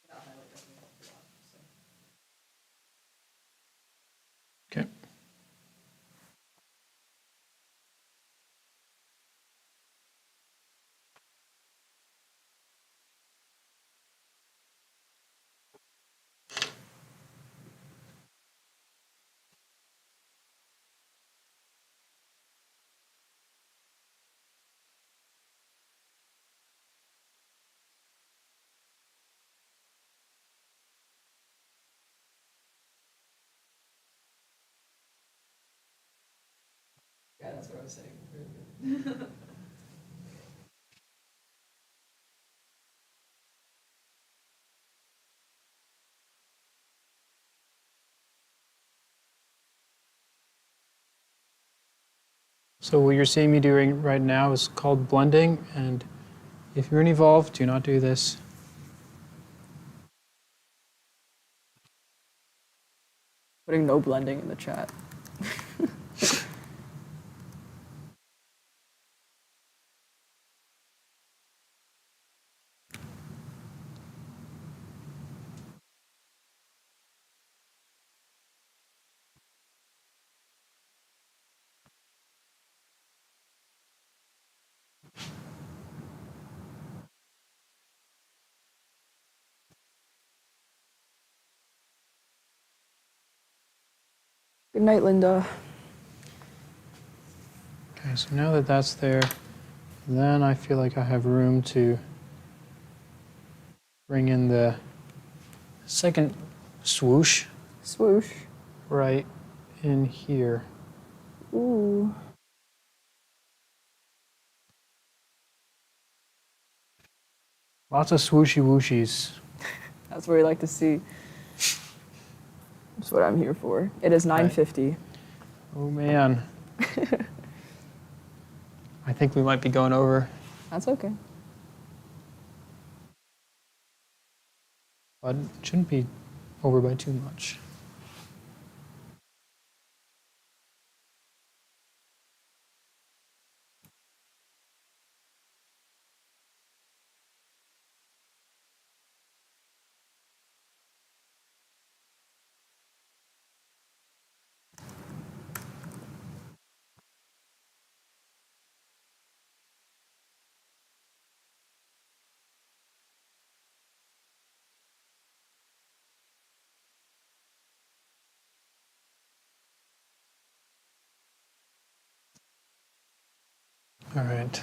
That highlight definitely helped a lot. So. Okay. Yeah, that's what I was saying. Very good. So what you're seeing me doing right now is called blending, and if you're involved, do not do this. Putting no blending in the chat. Good night, Linda. Okay, so now that that's there, then I feel like I have room to bring in the second swoosh Swoosh. right in here. Ooh. Lots of swooshy wooshies. That's what we like to see. That's what I'm here for. It is 9:50. Oh man. I think we might be going over, That's okay. but it shouldn't be over by too much. All right.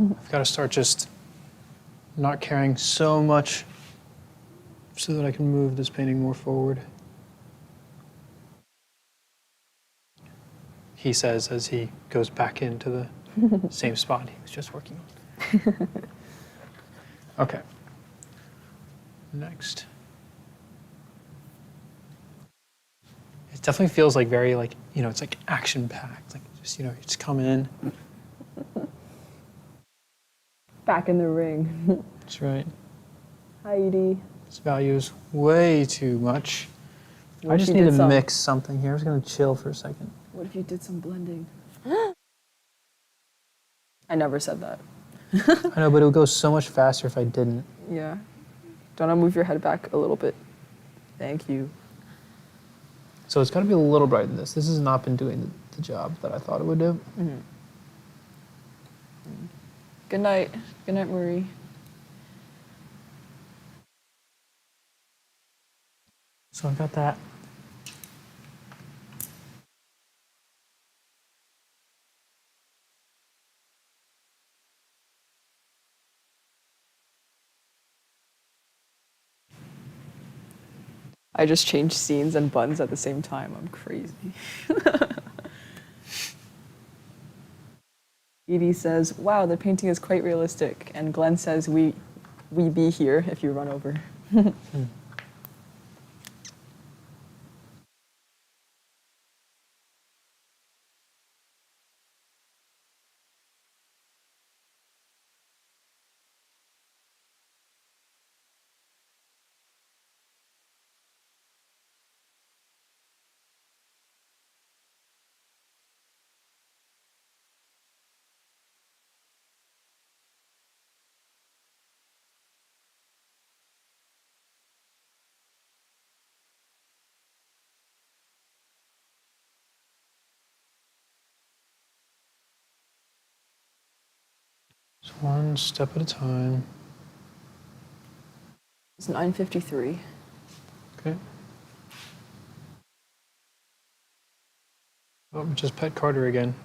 I've got to start just not carrying so much so that I can move this painting more forward. He says as he goes back into the same spot he was just working on. Okay. Next. It definitely feels like very like, you know, it's like action packed. Like Just, you just come in. Back in the ring. That's right. Hi, Edie. This value is way too much. What I if just you need did to some- mix something here. I was going to chill for a second. What if you did some blending? I never said that. I know, but it would go so much faster if I didn't. Yeah. Don't I move your head back a little bit? Thank you. So it's got to be a little brighter than this. This has not been doing the job that I thought it would do. Mm-hmm. Good night. Good night, Marie. So I've got that. I just changed scenes and buttons at the same time. I'm crazy. Edie says, wow, the painting is quite realistic. And Glenn says, we be here if you run over. Just one step at a time. It's 9:53. Okay. Oh, just pet Carter again.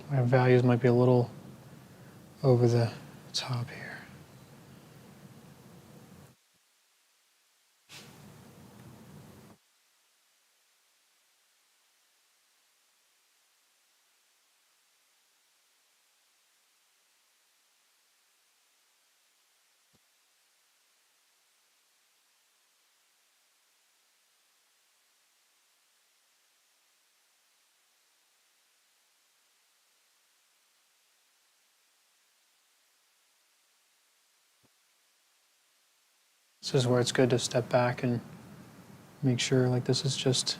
My values might be a little over the top here. This is where it's good to step back and make sure like this is just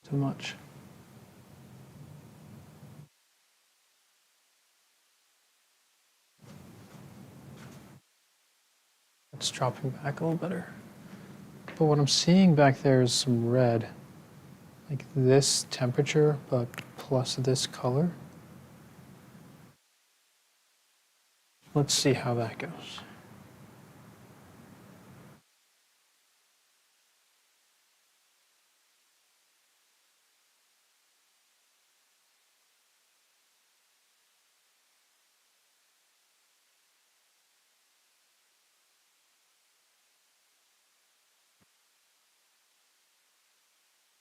too much. It's dropping back a little better. But what I'm seeing back there is some red. Like this temperature, but plus this color. Let's see how that goes.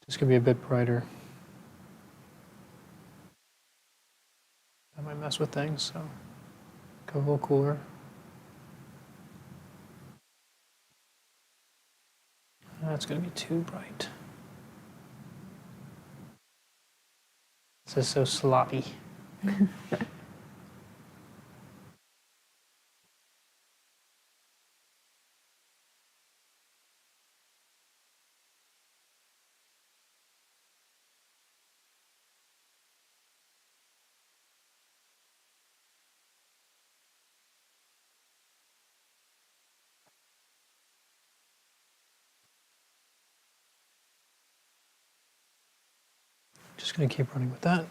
This could be a bit brighter. That might mess with things, so go a little cooler. That's going to be too bright. This is so sloppy. just going to keep running with that.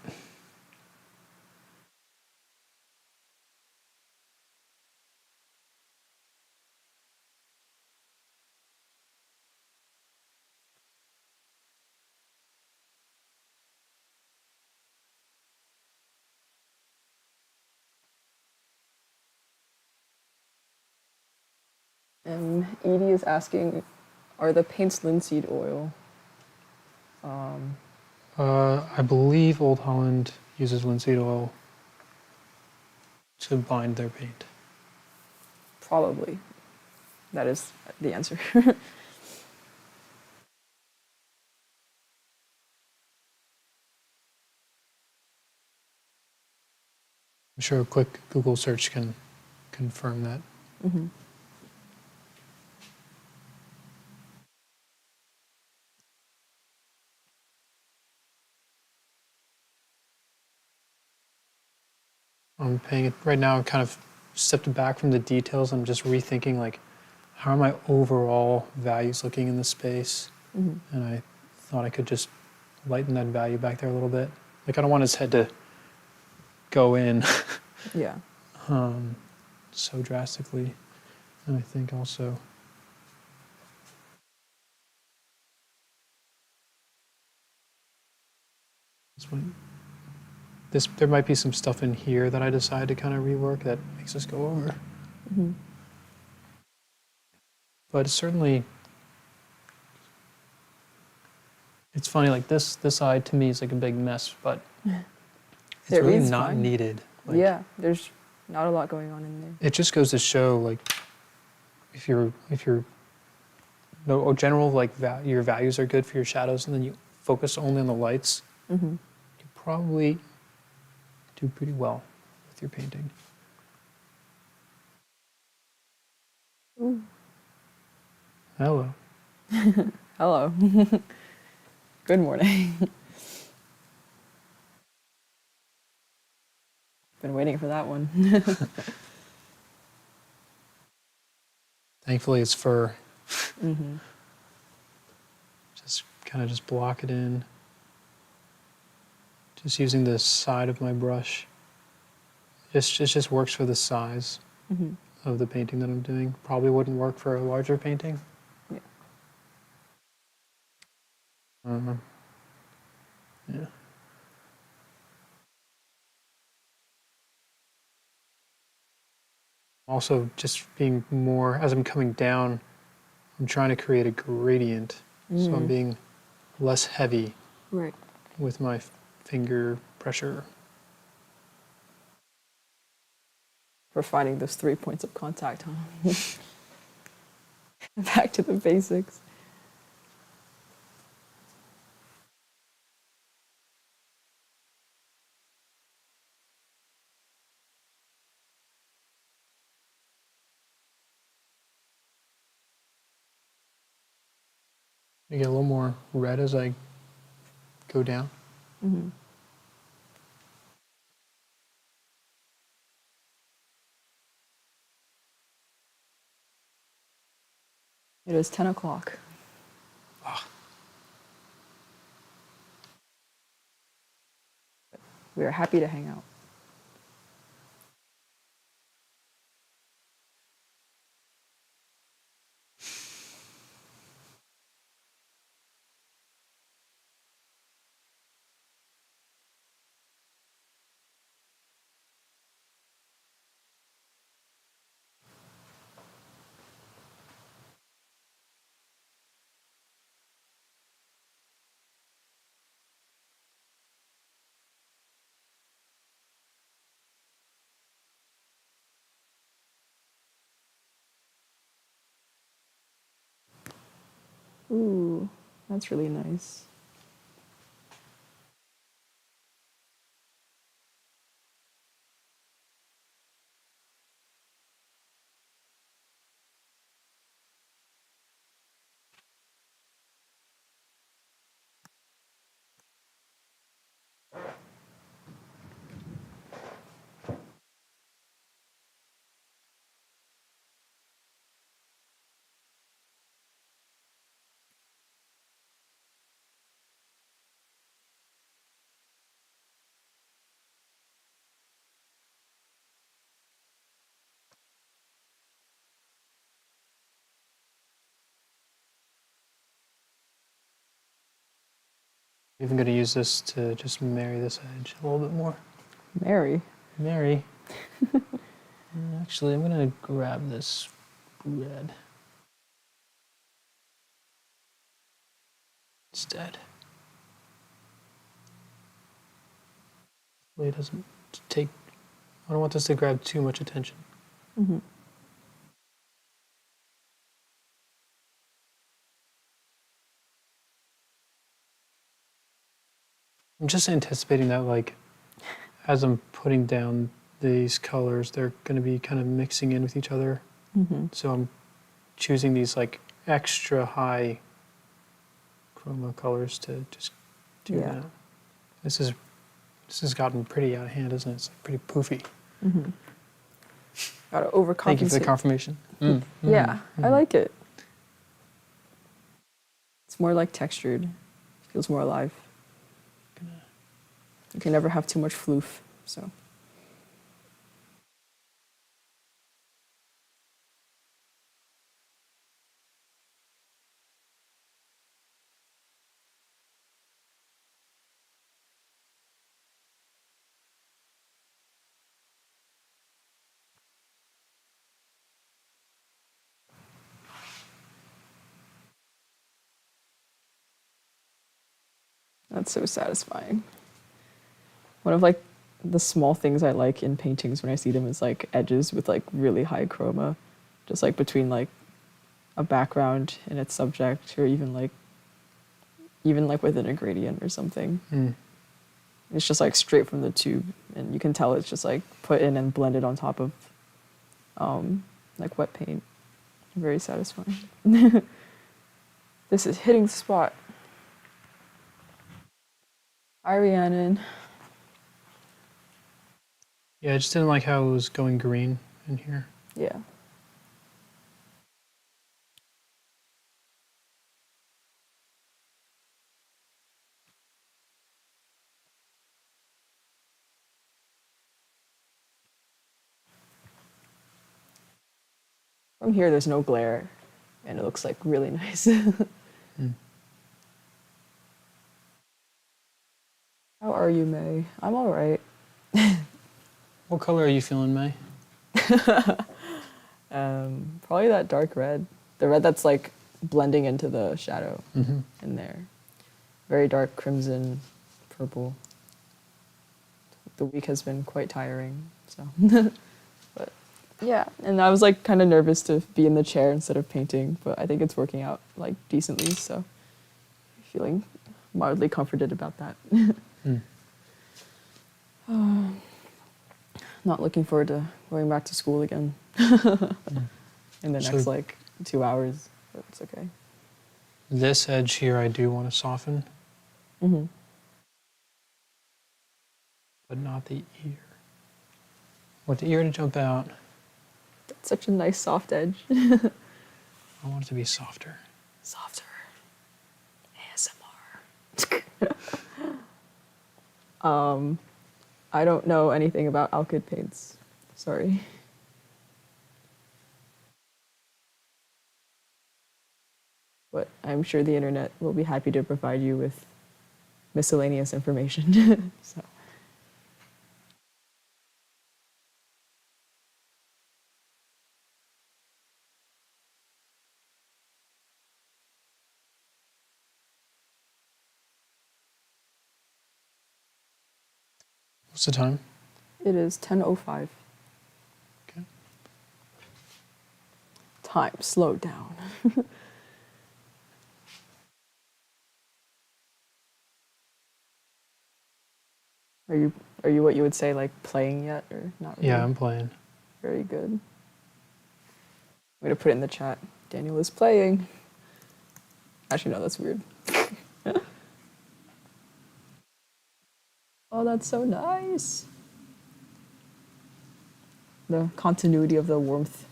And Edie is asking, are the paints linseed oil? I believe Old Holland uses linseed oil to bind their paint. Probably. That is the answer. I'm sure a quick Google search can confirm that. Mm-hmm. I'm paying it right now. I kind of stepped back from the details. I'm just rethinking like, how are my overall values looking in the space? Mm-hmm. And I thought I could just lighten that value back there a little bit. Like I don't want his head to go in Yeah. so drastically. And I think also there might be some stuff in here that I decided to kind of rework that makes us go over. Mm-hmm. But certainly, it's funny, like this side to me is like a big mess, but it's It really reads not fine. needed. Like, Yeah, there's not a lot going on in there. it just goes to show, like, if you're no general like your values are good for your shadows, and then you focus only on the lights, Mm-hmm. you probably do pretty well with your painting. Ooh. Hello. Hello. Good morning. Been waiting for that one. Thankfully, it's fur. Mm-hmm. Just kind of just block it in. Just using the side of my brush. It just works for the size Mm-hmm. of the painting that I'm doing. Probably wouldn't work for a larger painting. Yeah. Yeah. Also, just being more, as I'm coming down, I'm trying to create a gradient. So I'm being less heavy Right. with my finger pressure. We're finding those 3 points of contact, huh? Back to the basics. I get a little more red as I go down. Mm-hmm. It is 10 o'clock. We are happy to hang out. Ooh, that's really nice. Even going to use this to just marry this edge a little bit more. Mary. Marry. Actually, I'm going to grab this red instead. It doesn't take, I don't want this to grab too much attention. Mm-hmm. I'm just anticipating that, like, as I'm putting down these colors, they're going to be kind of mixing in with each other. Mm-hmm. So I'm choosing these, like, extra high chroma colors to just do that. This has gotten pretty out of hand, isn't it? It's like pretty poofy. Mm-hmm. Gotta overcompensate. Thank you for the confirmation. Yeah, I like it. It's more like textured. Feels more alive. You can never have too much floof, so. That's so satisfying. One of like the small things I like in paintings when I see them is like edges with like really high chroma, just like between like a background and its subject, or even like within a gradient or something. It's just like straight from the tube, and you can tell it's just like put in and blended on top of like wet paint. Very satisfying. This is hitting the spot. Hi, Rhiannon. Yeah, I just didn't like how it was going green in here. Yeah. From here, there's no glare, and it looks like really nice. How are you, May? I'm all right. What color are you feeling, May? Probably that dark red. The red that's like blending into the shadow in there. Very dark crimson, purple. The week has been quite tiring, so. But yeah, and I was like kind of nervous to be in the chair instead of painting, but I think it's working out like decently, so feeling mildly comforted about that. Not looking forward to going back to school again in the next like 2 hours, but it's okay. This edge here I do want to soften, but not the ear. I want the ear to jump out. That's such a nice soft edge. I want it to be softer. Softer. ASMR. I don't know anything about alkyd paints. Sorry. But I'm sure the internet will be happy to provide you with miscellaneous information. So. What's the time? It is 10:05. Okay. Time slowed down. Are you what you would say like playing yet or not really? Yeah, I'm playing. Very good. I'm gonna put it in the chat. Daniel is playing. Actually, no, that's weird. Oh, that's so nice. The continuity of the warmth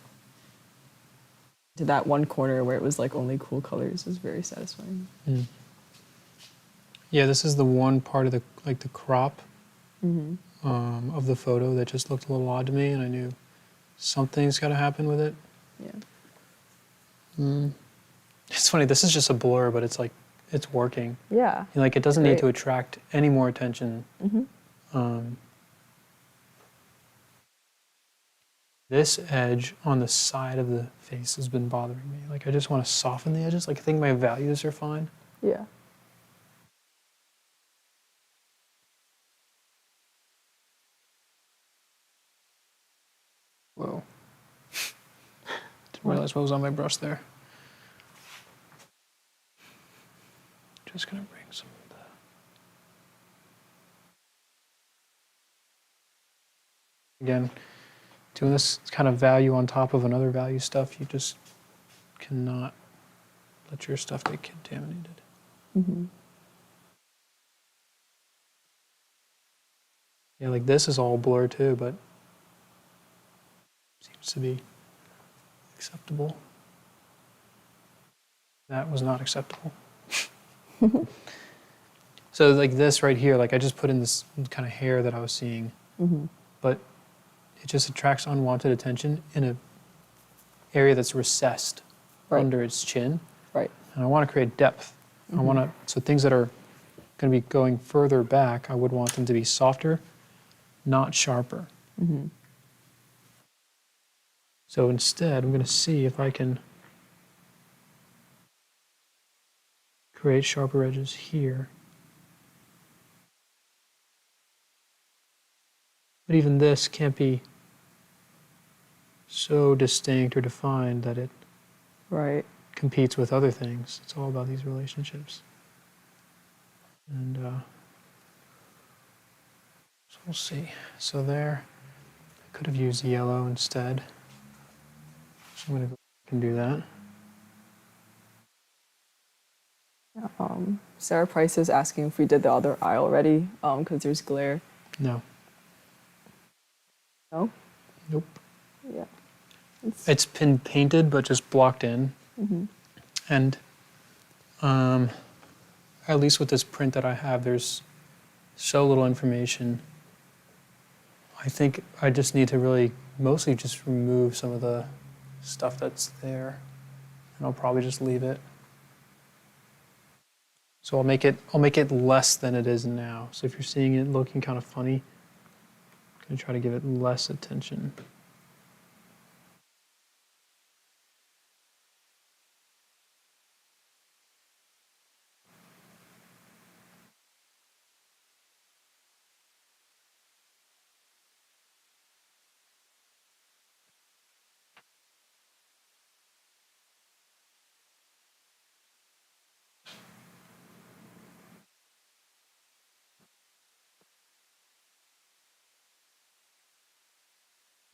to that one corner where it was like only cool colors was very satisfying. Yeah, this is the one part of the crop of the photo that just looked a little odd to me, and I knew something's got to happen with it. Yeah. It's funny. This is just a blur, but it's like it's working. Yeah. Like it doesn't need Great. to attract any more attention. This edge on the side of the face has been bothering me. Like I just want to soften the edges. Like I think my values are fine. Yeah. Whoa. Didn't realize what was on my brush there. Just gonna bring some of the... Again, doing this kind of value on top of another value stuff, you just cannot let your stuff get contaminated. Yeah, like this is all blur too, but seems to be acceptable. That was not acceptable. So like this right here, like I just put in this kind of hair that I was seeing, but it just attracts unwanted attention in an area that's recessed under its chin. Right. And I want to create depth. I want to, so things that are going to be going further back, I would want them to be softer, not sharper. So instead, I'm going to see if I can create sharper edges here. But even this can't be so distinct or defined that it competes with other things. It's all about these relationships. And so we'll see. So there, I could have used yellow instead. So I'm going to go back and do that. Sarah Price is asking if we did the other eye already, because there's glare. No. No? Nope. Yeah. It's been painted, but just blocked in. And at least with this print that I have, there's so little information. I think I just need to really mostly just remove some of the stuff that's there. And I'll probably just leave it. So I'll make it less than it is now. So if you're seeing it looking kind of funny, I'm going to try to give it less attention.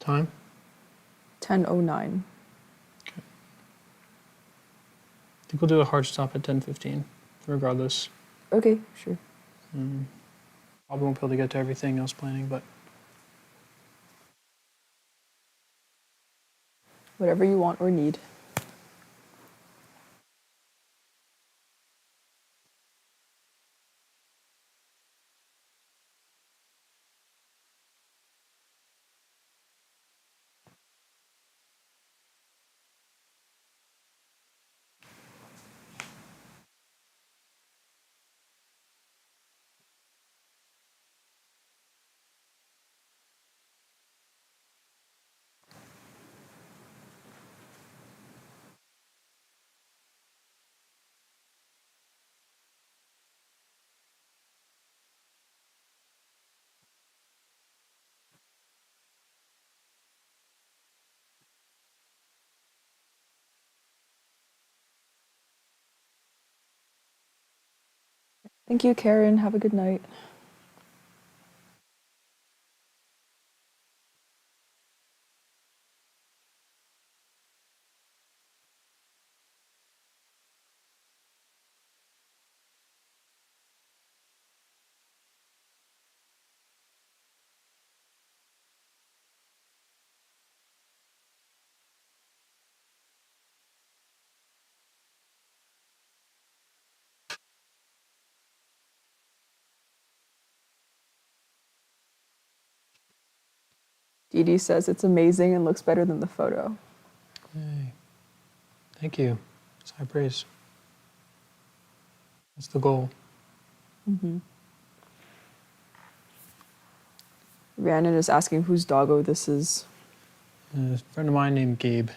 Time? 10:09. Okay. I think we'll do a hard stop at 10:15, regardless. Okay, sure. Probably won't be able to get to everything I was planning, but Whatever you want or need. Thank you, Karen. Have a good night. Dee Dee says it's amazing and looks better than the photo. yay. Thank you. It's high praise. That's the goal. Rhiannon is asking whose doggo this is. A friend of mine named Gabe.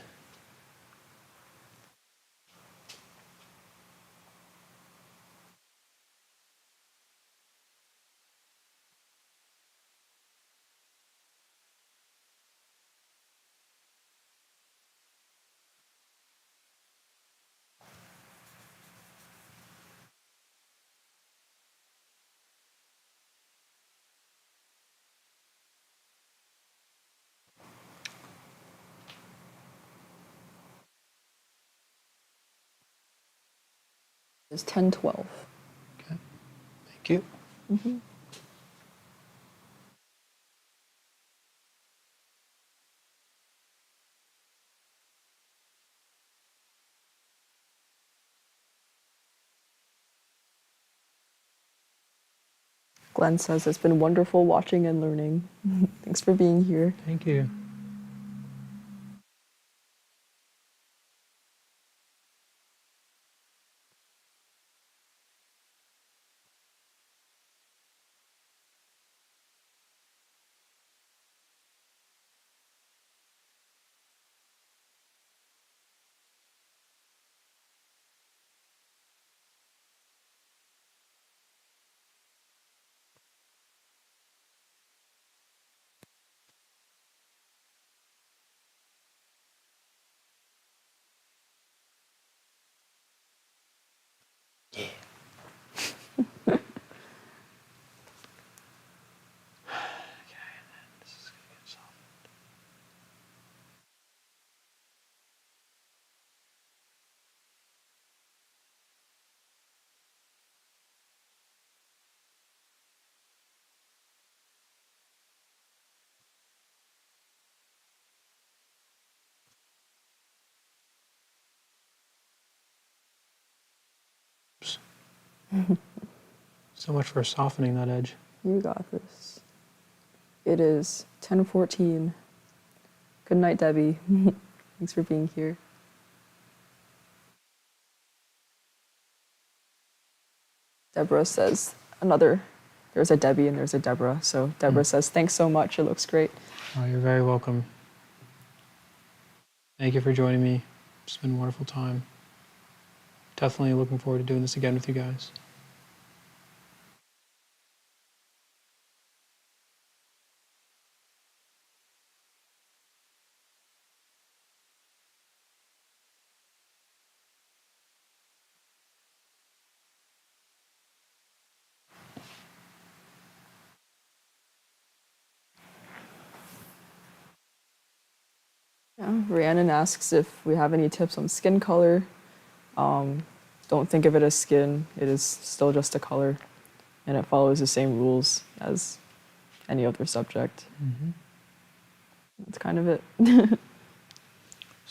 It's 10:12. Okay. Thank you. Glenn says it's been wonderful watching and learning. Thanks for being here. Thank you. So much for softening that edge. You got this. It is 10:14. Good night, Debbie. Thanks for being here. Deborah says there's a Debbie and there's a Deborah. So Deborah says, thanks so much. It looks great. Oh, you're very welcome. Thank you for joining me. It's been a wonderful time. Definitely looking forward to doing this again with you guys. Yeah. Rhiannon asks if we have any tips on skin color. Don't think of it as skin. It is still just a color, and it follows the same rules as any other subject. That's kind of it. There's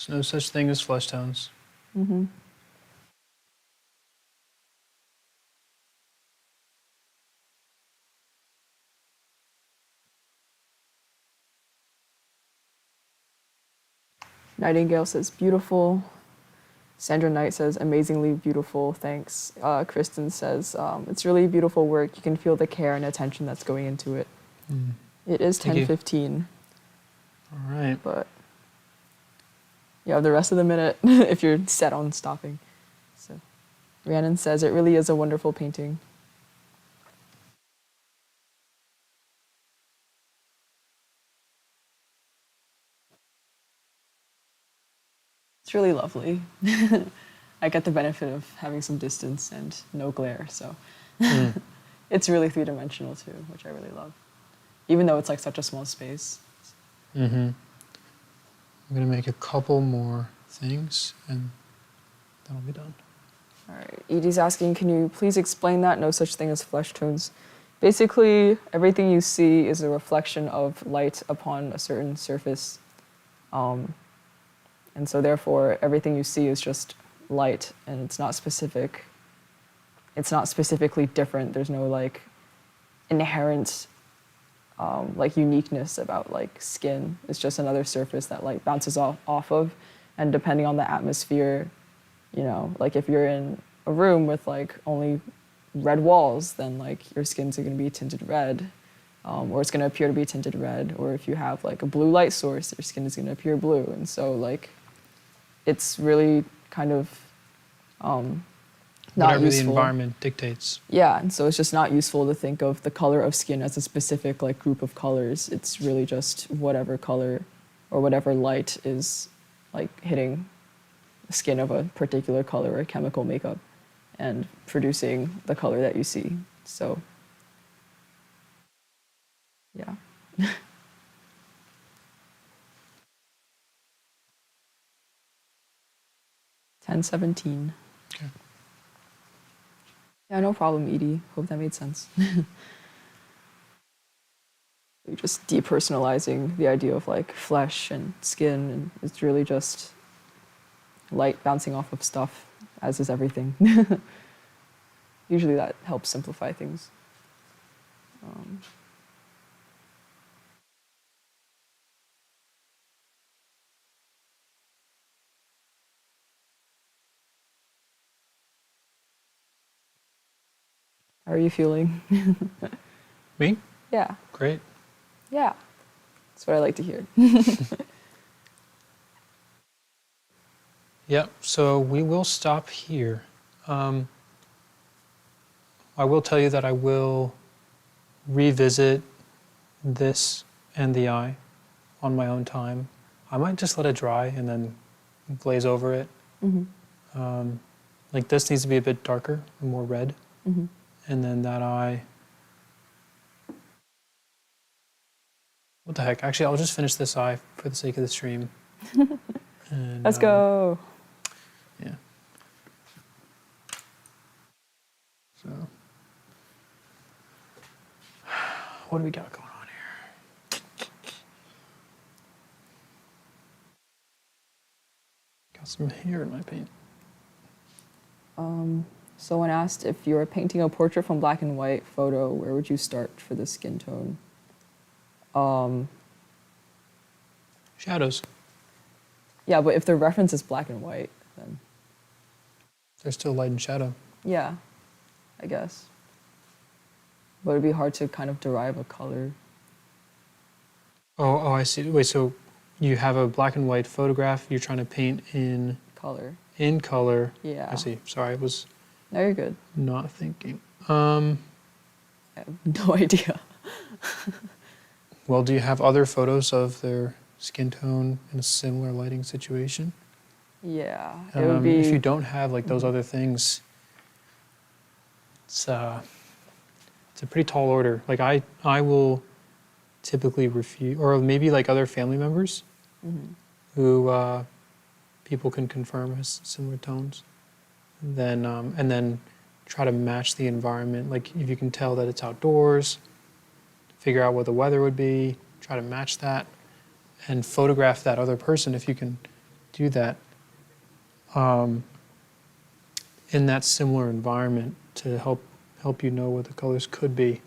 no such thing as flesh tones. Nightingale says beautiful. Sandra Knight says amazingly beautiful, thanks. Kristen says it's really beautiful work. You can feel the care and attention that's going into it. It is Thank you. 10:15, All right. but you have the rest of the minute if you're set on stopping. So Rhiannon says it really is a wonderful painting. It's really lovely. I get the benefit of having some distance and no glare, so it's really three-dimensional too, which I really love. Even though it's like such a small space. I'm gonna make a couple more things and that'll be done. All right, Edie's asking, can you please explain that? No such thing as flesh tones. Basically, everything you see is a reflection of light upon a certain surface. And so therefore, everything you see is just light, and it's not specific. It's not specifically different. There's no like inherent like uniqueness about like skin. It's just another surface that light bounces off of. And depending on the atmosphere, you know, like if you're in a room with like only red walls, then like your skin's going to be tinted red, or it's going to appear to be tinted red. Or if you have like a blue light source, your skin is going to appear blue. And so like it's really kind of not Whatever useful. the environment dictates. Yeah, and so it's just not useful to think of the color of skin as a specific like group of colors. It's really just whatever color or whatever light is like hitting the skin of a particular color or chemical makeup and producing the color that you see. So, yeah. 10:17. Okay. Yeah, no problem, Edie. Hope that made sense. You're just depersonalizing the idea of like flesh and skin, and it's really just light bouncing off of stuff, as is everything. Usually that helps simplify things. How are you feeling? Me? Yeah. Great. Yeah. That's what I like to hear. Yep, so we will stop here. I will tell you that I will revisit this and the eye on my own time. I might just let it dry and then glaze over it. Like this needs to be a bit darker and more red. And then that eye. What the heck? Actually, I'll just finish this eye for the sake of the stream. And, Let's go. Yeah. So, what do we got going on here? Got some hair in my paint. Someone asked if you were painting a portrait from black and white photo, where would you start for the skin tone? Shadows. Yeah, but if the reference is black and white, then There's still light and shadow. yeah, I guess. But it'd be hard to kind of derive a color. Oh, I see. Wait, so you have a black and white photograph you're trying to paint in Color. color. Yeah. I see. Sorry, I was No, you're good. not thinking. I have no idea. Well, do you have other photos of their skin tone in a similar lighting situation? Yeah, it would be. If you don't have like those other things, it's a pretty tall order. Like I will typically refuse, or maybe like other family members who people can confirm has similar tones. Then and then try to match the environment. Like if you can tell that it's outdoors, figure out what the weather would be, try to match that, and photograph that other person if you can do that in that similar environment to help you know what the colors could be,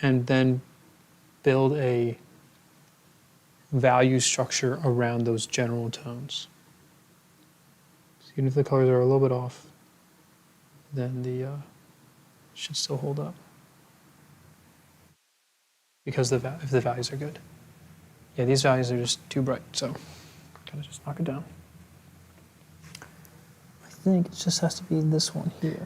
and then build a value structure around those general tones. So even if the colors are a little bit off, then the should still hold up because if the values are good. Yeah, these values are just too bright, so gotta just knock it down. I think it just has to be this one here.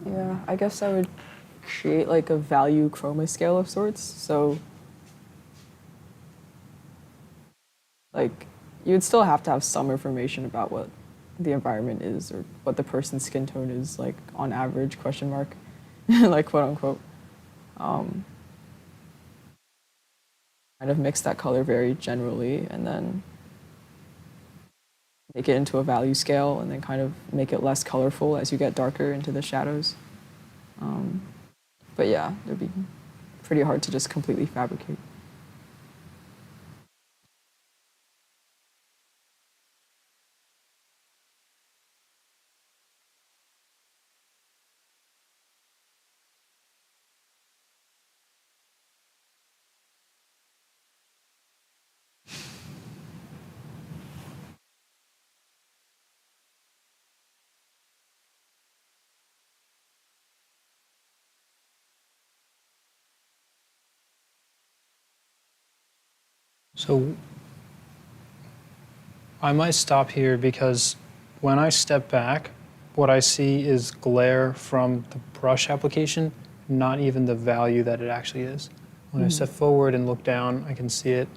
Yeah, I guess I would create like a value chroma scale of sorts. So, like, you would still have to have some information about what the environment is or what the person's skin tone is, like, on average, question mark, like, quote unquote. Kind of mix that color very generally and then make it into a value scale and then kind of make it less colorful as you get darker into the shadows. But yeah, it'd be pretty hard to just completely fabricate. So I might stop here because when I step back, what I see is glare from the brush application, not even the value that it actually is. When I step forward and look down, I can see it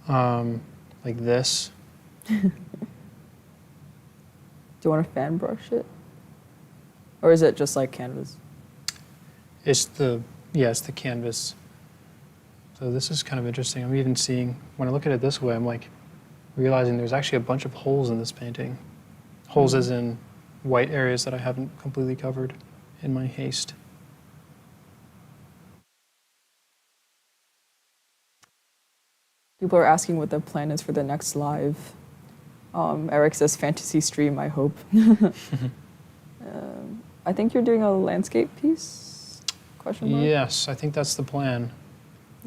like this. Do you want to fan brush it? Or is it just like canvas? It's the canvas. So this is kind of interesting. I'm even seeing, when I look at it this way, I'm like realizing there's actually a bunch of holes in this painting. Holes as in white areas that I haven't completely covered in my haste. People are asking what the plan is for the next live. Eric says fantasy stream, I hope. I think you're doing a landscape piece? Question mark? Yes, I think that's the plan.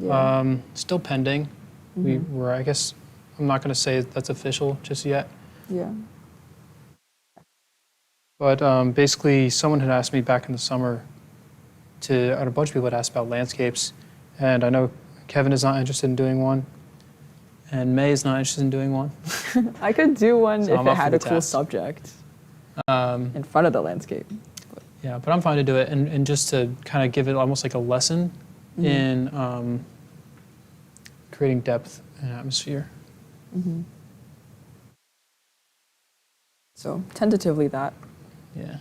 Yeah. Still pending. I guess I'm not going to say that's official just yet. Yeah. But basically, someone had asked me back in the summer and a bunch of people had asked about landscapes. And I know Kevin is not interested in doing one. And May is not interested in doing one. I could do one So if I'm it up for had the a cool task. subject in front of the landscape. Yeah, but I'm fine to do it. And just to kind of give it almost like a lesson in creating depth and atmosphere. So tentatively that. Yeah.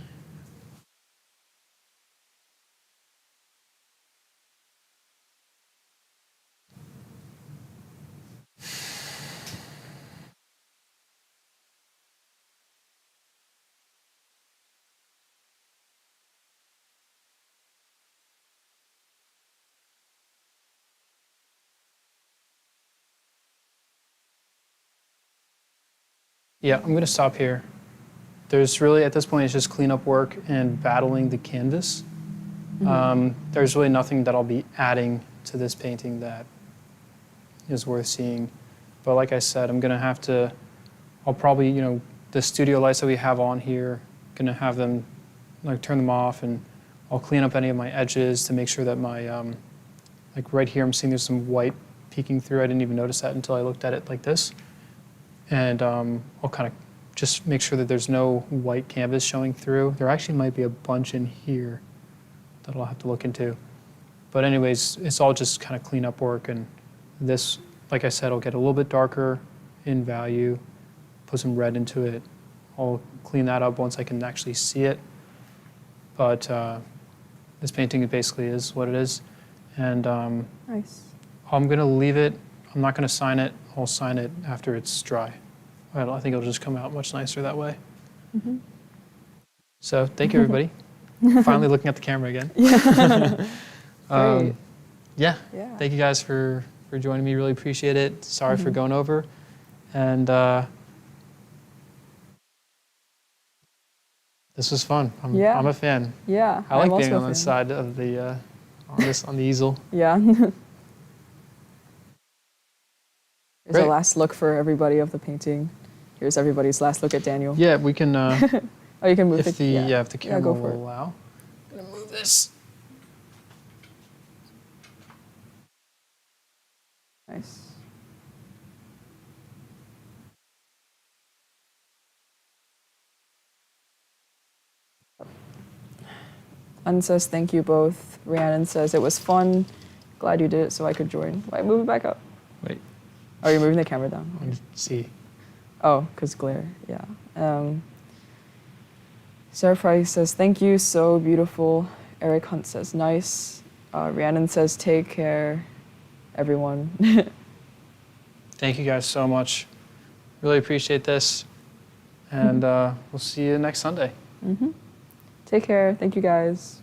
Yeah, I'm going to stop here. There's really, at this point, it's just cleanup work and battling the canvas. There's really nothing that I'll be adding to this painting that is worth seeing. But like I said, I'm going to have to, I'll probably, the studio lights that we have on here, going to have them, turn them off, and I'll clean up any of my edges to make sure that my, like right here, I'm seeing there's some white peeking through. I didn't even notice that until I looked at it like this. And I'll kind of just make sure that there's no white canvas showing through. There actually might be a bunch in here that I'll have to look into. But anyways, it's all just kind of cleanup work. And this, like I said, will get a little bit darker in value, put some red into it. I'll clean that up once I can actually see it. But this painting basically is what it is. And Nice. I'm going to leave it. I'm not going to sign it. I'll sign it after it's dry. I think it'll just come out much nicer that way. So thank you, everybody. Finally looking at the camera again. Great. Yeah. Yeah. Thank you guys for joining me. Really appreciate it. Sorry for going over. And this was fun. I'm a fan. Yeah. I like I'm being also on a this fan. side of the on the easel. Yeah. Here's Great. a last look for everybody of the painting. Here's everybody's last look at Daniel. Yeah, we can. Oh, you can move if the camera go for will it. allow. I'm gonna move this. Nice. Glenn says thank you both. Rhiannon says it was fun. Glad you did it so I could join. Why move it back up? Wait. Oh, you're moving the camera down. Let me see. Oh, because glare. Yeah. Sarah Price says thank you. So beautiful. Eric Hunt says nice. Rhiannon says take care, everyone. Thank you guys so much. Really appreciate this. And we'll see you next Sunday. Take care. Thank you guys.